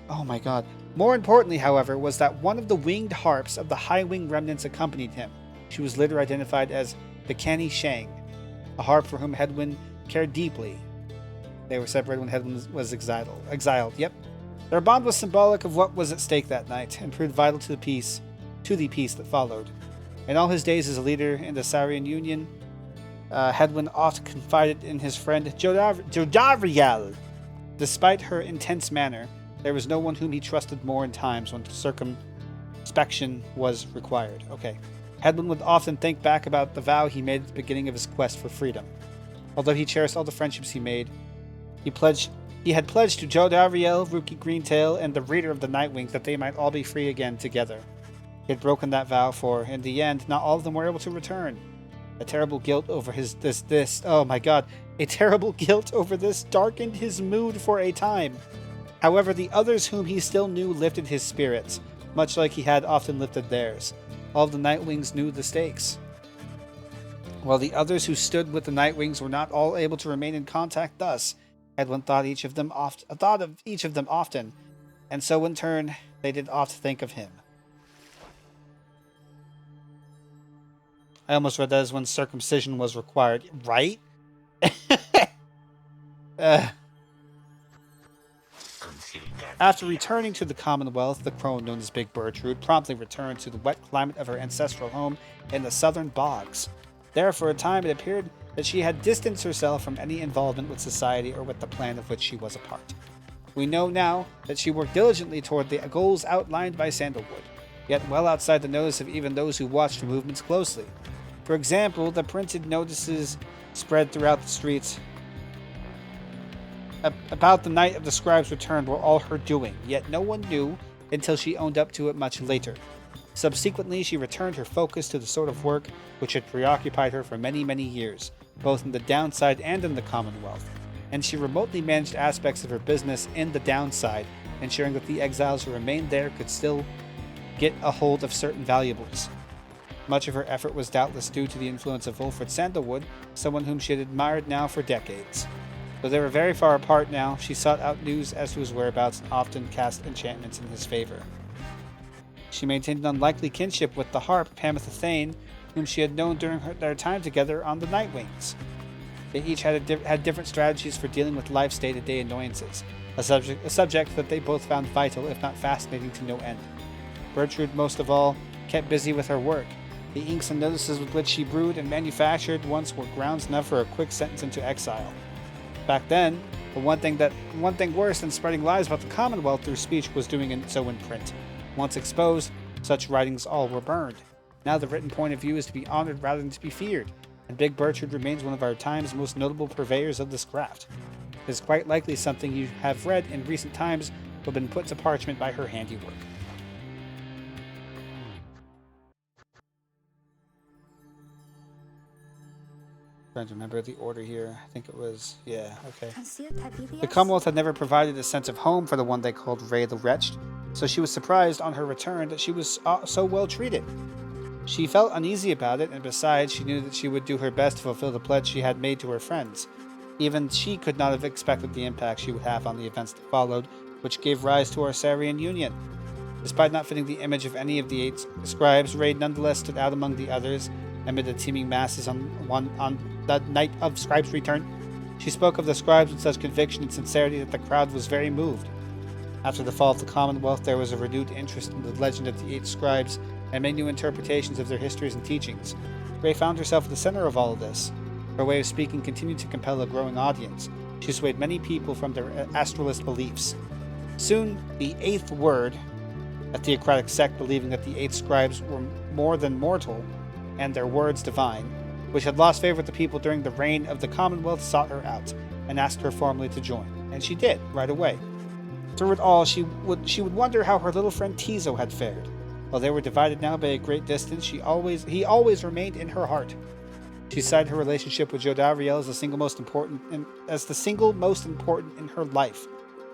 Oh my god. More importantly, however, was that one of the winged harps of the High Wing Remnants accompanied him. She was later identified as Bikani Shang, a harp for whom Hedwyn cared deeply. They were separated when Hedwyn was exiled. Yep. Their bond was symbolic of what was at stake that night, and proved vital to the peace that followed. In all his days as a leader in the Sarian Union, Hedwyn oft confided in his friend Jodariel. Despite her intense manner, there was no one whom he trusted more in times when circumspection was required. Okay. Hedwyn would often think back about the vow he made at the beginning of his quest for freedom. Although he cherished all the friendships he made, he had pledged to Jodariel, Rookie Greentail, and the Reader of the Nightwings that they might all be free again together. He had broken that vow, for in the end, not all of them were able to return. A terrible guilt over A terrible guilt over this darkened his mood for a time. However, the others whom he still knew lifted his spirits, much like he had often lifted theirs. All of the Nightwings knew the stakes. While the others who stood with the Nightwings were not all able to remain in contact thus, Hedwyn thought of each of them often, and so in turn, they did oft think of him. I almost read that as when circumcision was required. Right? After returning to the Commonwealth, the crone known as Big Bertrude promptly returned to the wet climate of her ancestral home in the southern bogs. There, for a time, it appeared that she had distanced herself from any involvement with society or with the plan of which she was a part. We know now that she worked diligently toward the goals outlined by Sandalwood, yet well outside the notice of even those who watched her movements closely. For example, the printed notices spread throughout the streets about the night of the scribe's return were all her doing, yet no one knew until she owned up to it much later. Subsequently, she returned her focus to the sort of work which had preoccupied her for many, many years, both in the downside and in the Commonwealth, and she remotely managed aspects of her business in the downside, ensuring that the exiles who remained there could still get a hold of certain valuables. Much of her effort was doubtless due to the influence of Wolfred Sandalwood, someone whom she had admired now for decades. Though they were very far apart now, she sought out news as to his whereabouts and often cast enchantments in his favor. She maintained an unlikely kinship with the harp Pamitha Thane, whom she had known during their time together on the Nightwings. They each had different strategies for dealing with life's day-to-day annoyances, a subject that they both found vital, if not fascinating, to no end. Bertrude, most of all, kept busy with her work. The inks and notices with which she brewed and manufactured once were grounds enough for a quick sentence into exile. Back then, the one thing worse than spreading lies about the Commonwealth through speech was doing so in print. Once exposed, such writings all were burned. Now the written point of view is to be honored rather than to be feared, and Big Bertrude remains one of our time's most notable purveyors of this craft. It is quite likely something you have read in recent times will have been put to parchment by her handiwork. Trying to remember the order here. I think it was... yeah, okay. The Commonwealth had never provided a sense of home for the one they called Ray the Wretched, so she was surprised on her return that she was so well treated. She felt uneasy about it, and besides, she knew that she would do her best to fulfill the pledge she had made to her friends. Even she could not have expected the impact she would have on the events that followed, which gave rise to our Sarian Union. Despite not fitting the image of any of the 8 scribes, Ray nonetheless stood out among the others amid the teeming masses on the night of Scribe's return. She spoke of the scribes with such conviction and sincerity that the crowd was very moved. After the fall of the Commonwealth, there was a renewed interest in the legend of the 8 scribes and many new interpretations of their histories and teachings. Ray found herself at the center of all of this. Her way of speaking continued to compel a growing audience. She swayed many people from their astralist beliefs. Soon, the 8th word, a theocratic sect believing that the 8 scribes were more than mortal and their words divine, which had lost favor with the people during the reign of the Commonwealth, sought her out and asked her formally to join. and she did, right away. Through it all, she would wonder how her little friend Tizo had fared. While they were divided now by a great distance, he always remained in her heart. She cited her relationship with Jodariel as the single most important in her life.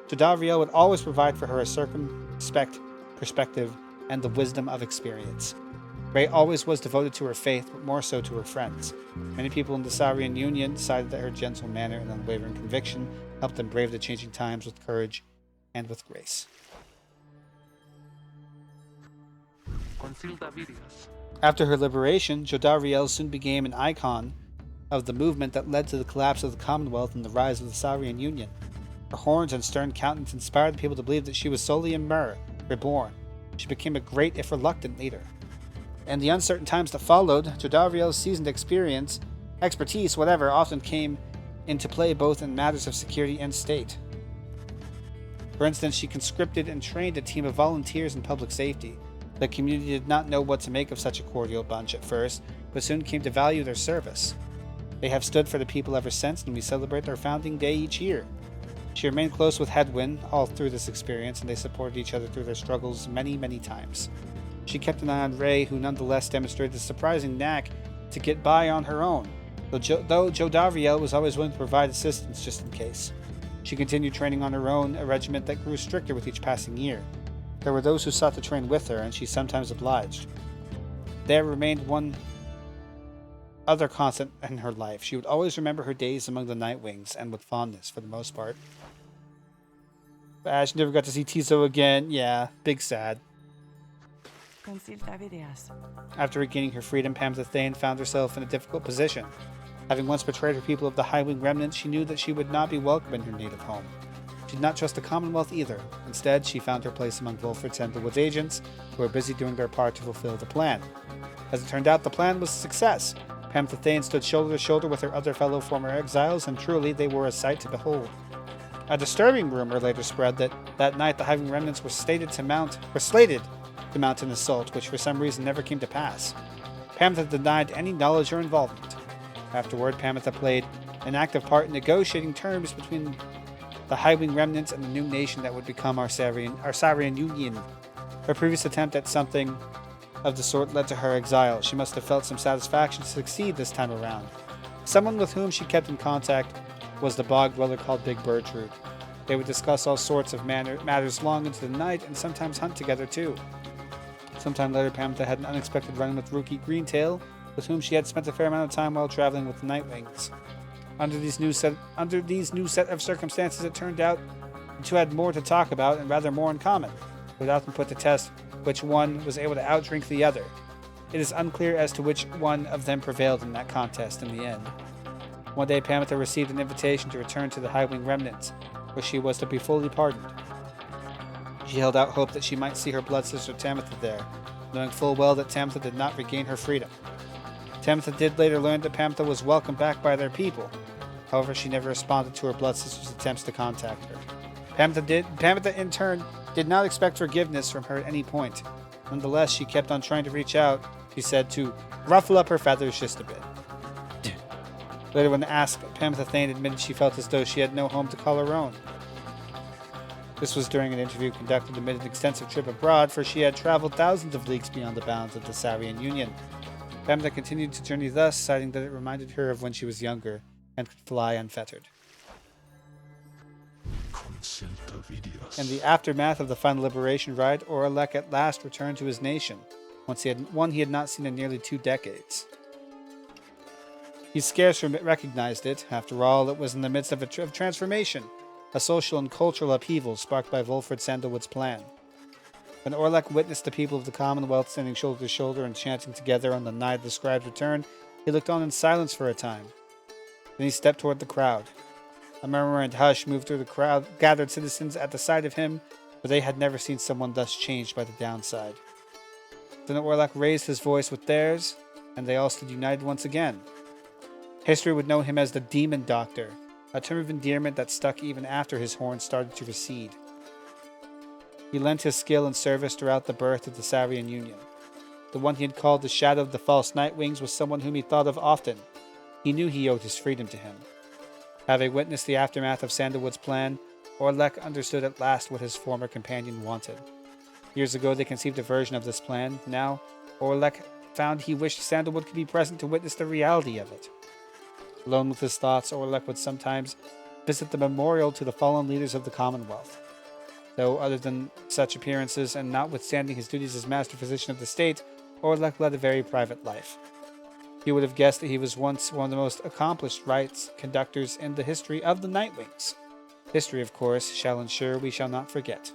Jodariel would always provide for her a circumspect perspective and the wisdom of experience. Rey always was devoted to her faith, but more so to her friends. Many people in the Saurian Union decided that her gentle manner and unwavering conviction helped them brave the changing times with courage and with grace. After her liberation, Jodariel soon became an icon of the movement that led to the collapse of the Commonwealth and the rise of the Saurian Union. Her horns and stern countenance inspired the people to believe that she was solely a Myr, reborn. She became a great, if reluctant, leader. In the uncertain times that followed, Jodariel's seasoned expertise, often came into play both in matters of security and state. For instance, she conscripted and trained a team of volunteers in public safety. The community did not know what to make of such a cordial bunch at first, but soon came to value their service. They have stood for the people ever since, and we celebrate their founding day each year. She remained close with Hedwyn all through this experience, and they supported each other through their struggles many, many times. She kept an eye on Rey, who nonetheless demonstrated a surprising knack to get by on her own, though Jodariel was always willing to provide assistance just in case. She continued training on her own, a regiment that grew stricter with each passing year. There were those who sought to train with her, and she sometimes obliged. There remained one other constant in her life. She would always remember her days among the Nightwings, and with fondness, for the most part. She never got to see Tizo again. Yeah, big sad. After regaining her freedom, Pamela Thane found herself in a difficult position. Having once betrayed her people of the Highwing remnants, she knew that she would not be welcome in her native home. She did not trust the Commonwealth either. Instead, she found her place among Wolford Sandalwood's agents, who were busy doing their part to fulfill the plan. As it turned out, the plan was a success. Pamela Thane stood shoulder to shoulder with her other fellow former exiles, and truly they were a sight to behold. A disturbing rumor later spread that night the Highwing remnants were slated to mount an assault, which for some reason never came to pass. Pamela denied any knowledge or involvement. Afterward, Pamela played an active part in negotiating terms between the Highwing remnants and the new nation that would become our Saurian Union. Her previous attempt at something of the sort led to her exile. She must have felt some satisfaction to succeed this time around. Someone with whom she kept in contact was the bog dweller called Big Birdroot. They would discuss all sorts of matters long into the night and sometimes hunt together too. Sometime later, Pamela had an unexpected run with Rookie Greentail, with whom she had spent a fair amount of time while traveling with the Nightwings. Under these new set of circumstances, it turned out the two had more to talk about and rather more in common. It would often put to test which one was able to outdrink the other. It is unclear as to which one of them prevailed in that contest in the end. One day, Pamela received an invitation to return to the Highwing remnants, where she was to be fully pardoned. She held out hope that she might see her blood sister Tamitha there, knowing full well that Tamitha did not regain her freedom. Tamitha did later learn that Pamela was welcomed back by their people. However, she never responded to her blood sister's attempts to contact her. Pamela, in turn, did not expect forgiveness from her at any point. Nonetheless, she kept on trying to reach out, she said, to ruffle up her feathers just a bit. Later, when asked, Pamela Thane admitted she felt as though she had no home to call her own. This was during an interview conducted amid an extensive trip abroad, for she had traveled thousands of leagues beyond the bounds of the Saurian Union. Pamela continued to journey thus, citing that it reminded her of when she was younger and could fly unfettered. In the aftermath of the final liberation ride, Oralek at last returned to his nation, one he had not seen in nearly 2 decades. He scarce recognized it. After all, it was in the midst of a transformation, a social and cultural upheaval sparked by Wolford Sandalwood's plan. When Orlek witnessed the people of the Commonwealth standing shoulder to shoulder and chanting together on the night of the scribe's return, he looked on in silence for a time. Then he stepped toward the crowd. A murmur and hush moved through the crowd, gathered citizens at the sight of him, for they had never seen someone thus changed by the downside. Then Orlek raised his voice with theirs, and they all stood united once again. History would know him as the Demon Doctor, a term of endearment that stuck even after his horns started to recede. He lent his skill and service throughout the birth of the Saurian Union. The one he had called the Shadow of the False Nightwings was someone whom he thought of often. He knew he owed his freedom to him. Having witnessed the aftermath of Sandalwood's plan, Orlek understood at last what his former companion wanted. Years ago, they conceived a version of this plan. Now, Orlek found he wished Sandalwood could be present to witness the reality of it. Alone with his thoughts, Orlek would sometimes visit the memorial to the fallen leaders of the Commonwealth. Though, other than such appearances, and notwithstanding his duties as master physician of the state, Orlek led a very private life. He would have guessed that he was once one of the most accomplished rites conductors in the history of the Nightwings. History, of course, shall ensure we shall not forget.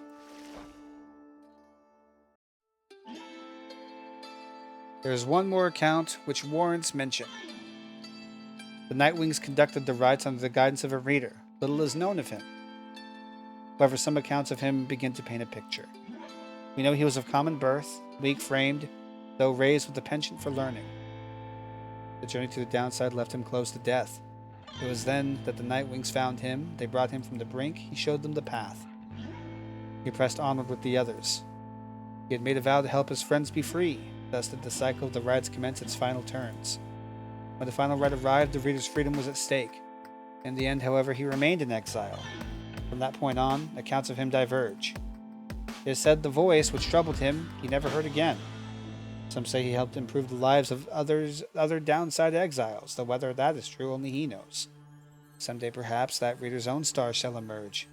There is one more account which warrants mention. The Nightwings conducted the rites under the guidance of a reader. Little is known of him. However, some accounts of him begin to paint a picture. We know he was of common birth, weak-framed, though raised with a penchant for learning. The journey to the downside left him close to death. It was then that the Nightwings found him. They brought him from the brink. He showed them the path. He pressed onward with the others. He had made a vow to help his friends be free. Thus did the cycle of the rites commence its final turns. When the final rite arrived, the reader's freedom was at stake. In the end, however, he remained in exile. From that point on, accounts of him diverge. It is said the voice which troubled him he never heard again. Some say he helped improve the lives of other downside exiles, though whether that is true only he knows. Someday perhaps that reader's own star shall emerge.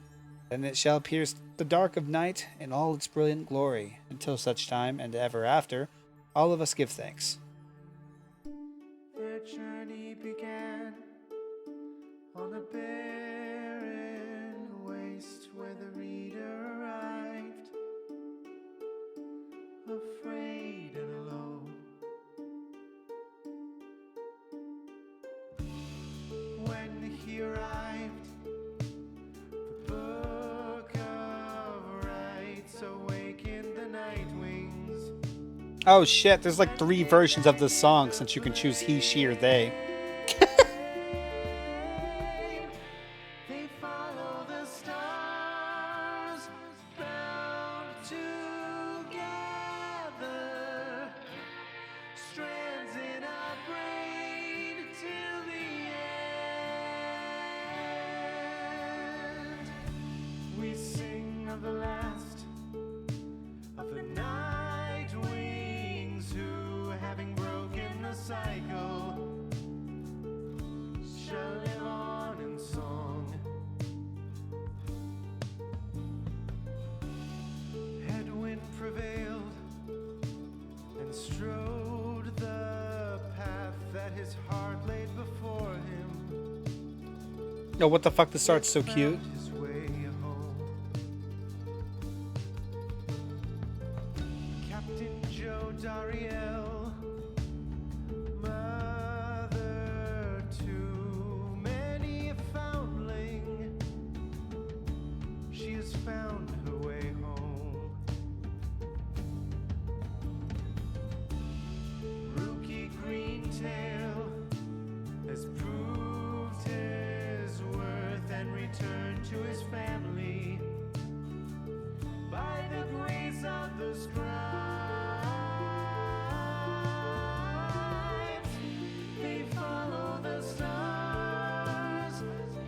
Then it shall pierce the dark of night in all its brilliant glory. Until such time, and ever after, all of us give thanks. Their journey began on a barren waste where the reader arrived, afraid and alone. When he arrived, the book of rights awakened the Nightwings. Oh shit, there's like 3 versions of this song since you can choose he, she, or they. They follow the stars, bound together, strands in our brain till the end. We sing of the last of the Nightwings who, having broken the cycle, shall live on in song. Headwind prevailed and strode the path that his heart laid before him. Yo, what the fuck, this art's so cute. Found his way home. Captain Joe Dariel, mother to many a foundling, she has found her way home. Rookie Greentail has proved his worth and returned to his family by the grace of the scribes. They follow the stars,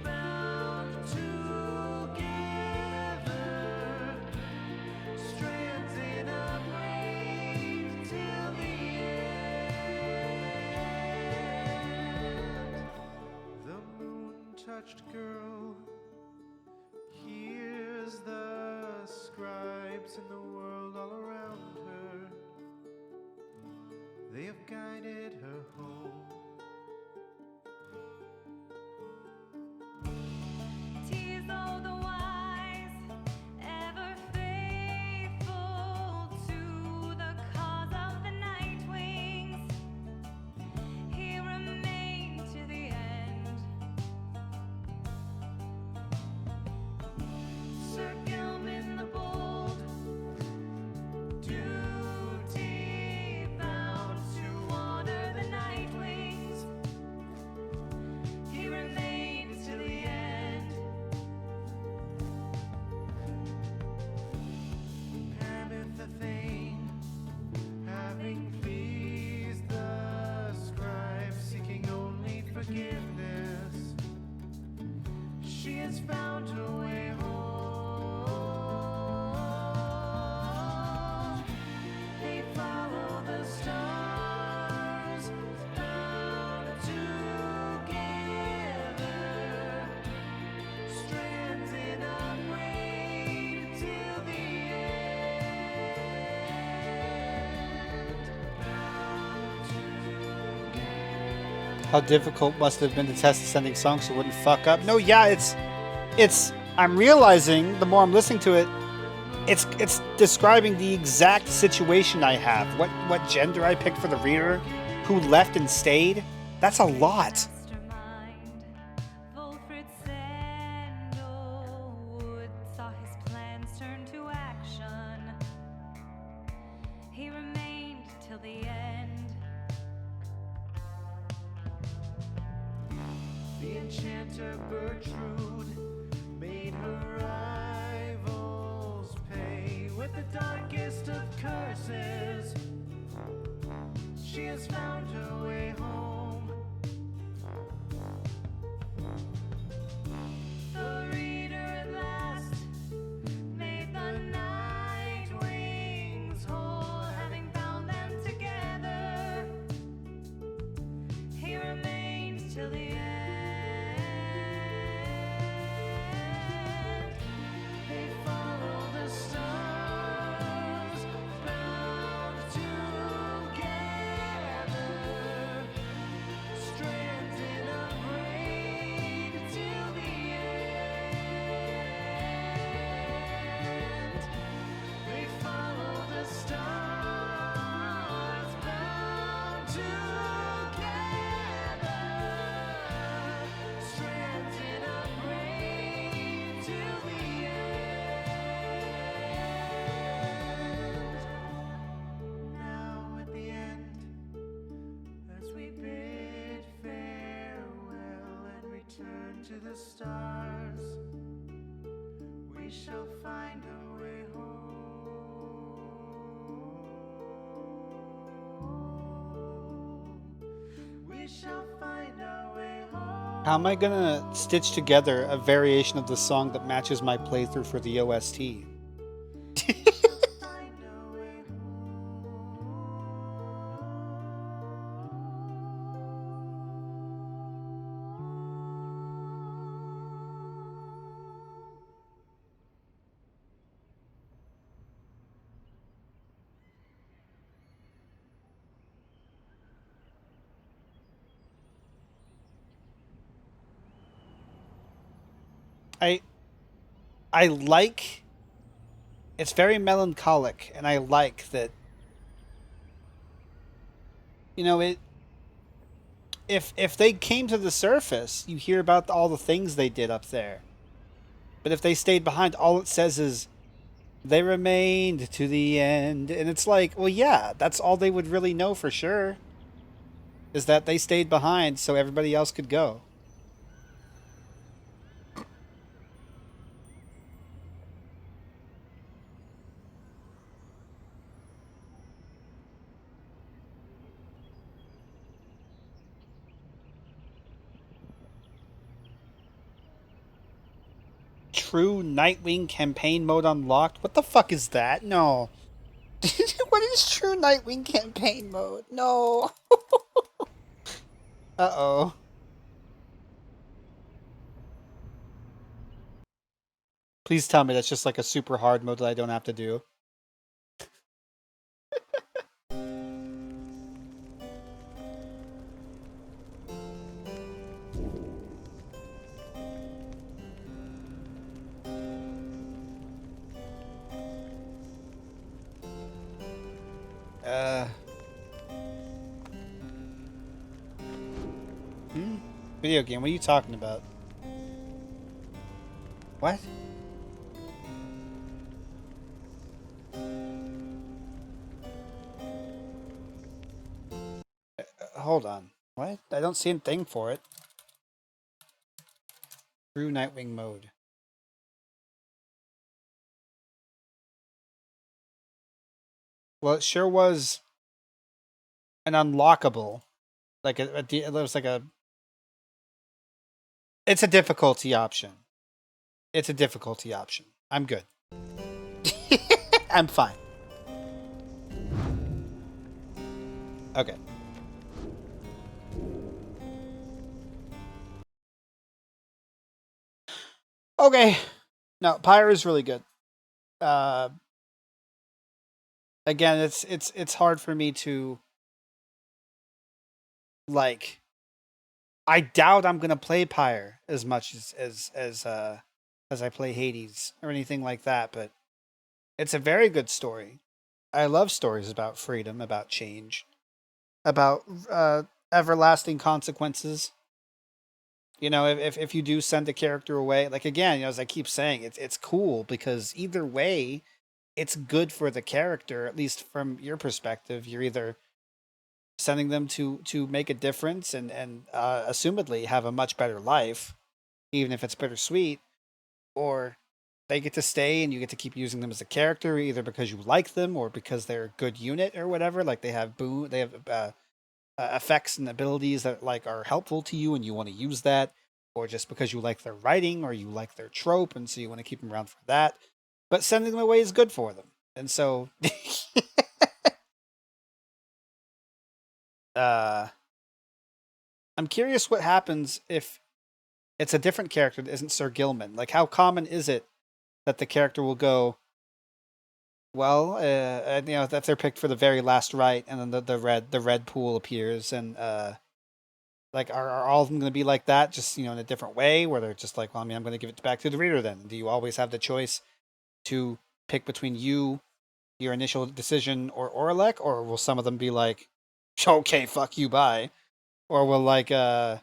bound together, strands in a braid till the end. The moon-touched girl hears the scribes in the world all around her. They have guided her home. Tears all the wise, ever faithful to the cause of the Nightwings. He remained to the end. Sir Gilman the Bold, duty bound to honor the Nightwings. He remains to the end. Pameth the Thane, having pleased the scribes, seeking only forgiveness, she has found her way home. How difficult must it have been to test ascending song so it wouldn't fuck up? No, yeah, it's. I'm realizing the more I'm listening to it, it's describing the exact situation I have. What gender I picked for the reader, who left and stayed. That's a lot. Mastermind, Wolfred Sandalwood saw his plans turn to action. He remained till the end. The enchanter Bertrude made her rivals pay with the darkest of curses. She has found her way home. The reader at last made the night wings whole, having bound them together. He remained till the end. They follow the stars, bound together, strands in a braid till the end. They follow the stars, bound together, strands in a braid till the end. Now at the end, as we bid farewell and return to the stars, we shall find our way home. We shall find our way home. How am I gonna stitch together a variation of the song that matches my playthrough for the OST? Find our way I I like. It's very melancholic, and I like that. You know, it. If they came to the surface, you hear about all the things they did up there. But if they stayed behind, all it says is they remained to the end, and it's like, well, yeah, that's all they would really know for sure. Is that they stayed behind so everybody else could go. True Nightwing campaign mode unlocked? What the fuck is that? No. What is true Nightwing campaign mode? No. Uh-oh. Please tell me that's just like a super hard mode that I don't have to do. Video game, what are you talking about? What? Hold on. What? I don't see a thing for it. True Nightwing mode. Well, it sure was an unlockable. Like it was like a. It's a difficulty option. It's a difficulty option. I'm good. I'm fine. Okay. Okay. No, Pyre is really good. Again, it's hard for me to like I doubt I'm gonna play Pyre as much as I play Hades or anything like that, but it's a very good story. I love stories about freedom, about change, about everlasting consequences. You know, if you do send a character away, like again, as I keep saying, it's cool because either way, it's good for the character. At least from your perspective, you're either sending them to make a difference and assumedly have a much better life, even if it's bittersweet, or they get to stay and you get to keep using them as a character either because you like them or because they're a good unit or whatever. Like they have effects and abilities that like are helpful to you and you want to use that, or just because you like their writing or you like their trope and so you want to keep them around for that. But sending them away is good for them, and so uh, I'm curious what happens if it's a different character that isn't Sir Gilman. Like, how common is it that the character will go, well, you know, that they're picked for the very last right, and then the red pool appears, and like, are all of them going to be like that, just in a different way, where they're just like, well, I mean, I'm going to give it back to the reader. Then, do you always have the choice to pick between your initial decision, or Orlek, or will some of them be like, okay, fuck you, bye, or will like I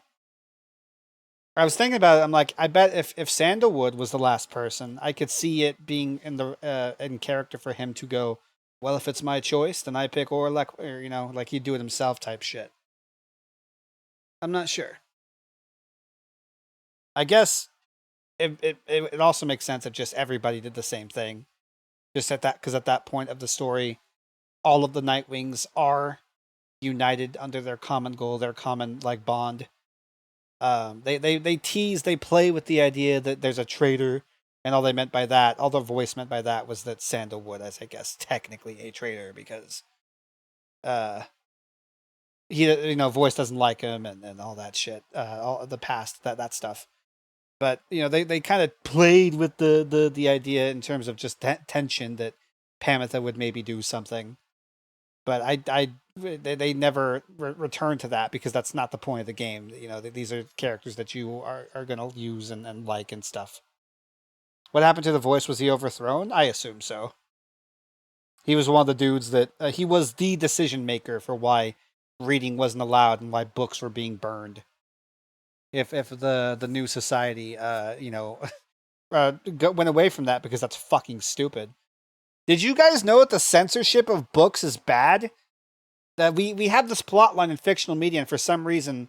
was thinking about it. I'm like, I bet if Sandalwood was the last person, I could see it being in character for him to go, well, if it's my choice, then I pick Orlek, or like he'd do it himself type shit. I'm not sure. I guess it also makes sense if just everybody did the same thing. Just at that, because at that point of the story, all of the Nightwings are united under their common goal, their common like bond. They tease, they play with the idea that there's a traitor, and all the voice meant by that was that Sandalwood is, I guess, technically a traitor because uh he voice doesn't like him and all that shit, all the past that stuff. But they kind of played with the idea in terms of just tension that Pamitha would maybe do something, but they never return to that because that's not the point of the game. These are characters that you are going to use and like and stuff. What happened to the voice? Was he overthrown? I assume so. He was one of the dudes that he was the decision maker for why reading wasn't allowed and why books were being burned. If the new society went away from that because that's fucking stupid. Did you guys know that the censorship of books is bad? That we have this plot line in fictional media, and for some reason,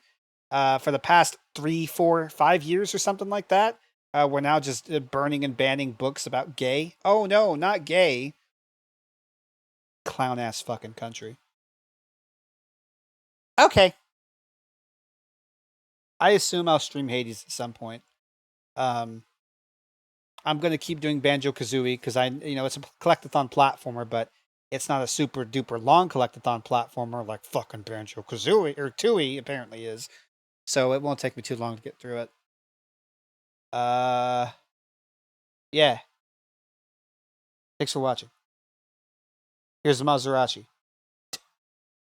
for the past 3, 4, 5 years or something like that, we're now just burning and banning books about gay. Oh no, not gay. Clown ass fucking country. Okay. I assume I'll stream Hades at some point. Um, I'm gonna keep doing Banjo Kazooie because it's a collectathon platformer, but it's not a super duper long collectathon platformer like fucking Banjo Kazooie or Tooie apparently is. So it won't take me too long to get through it. Yeah. Thanks for watching. Here's the Maserati.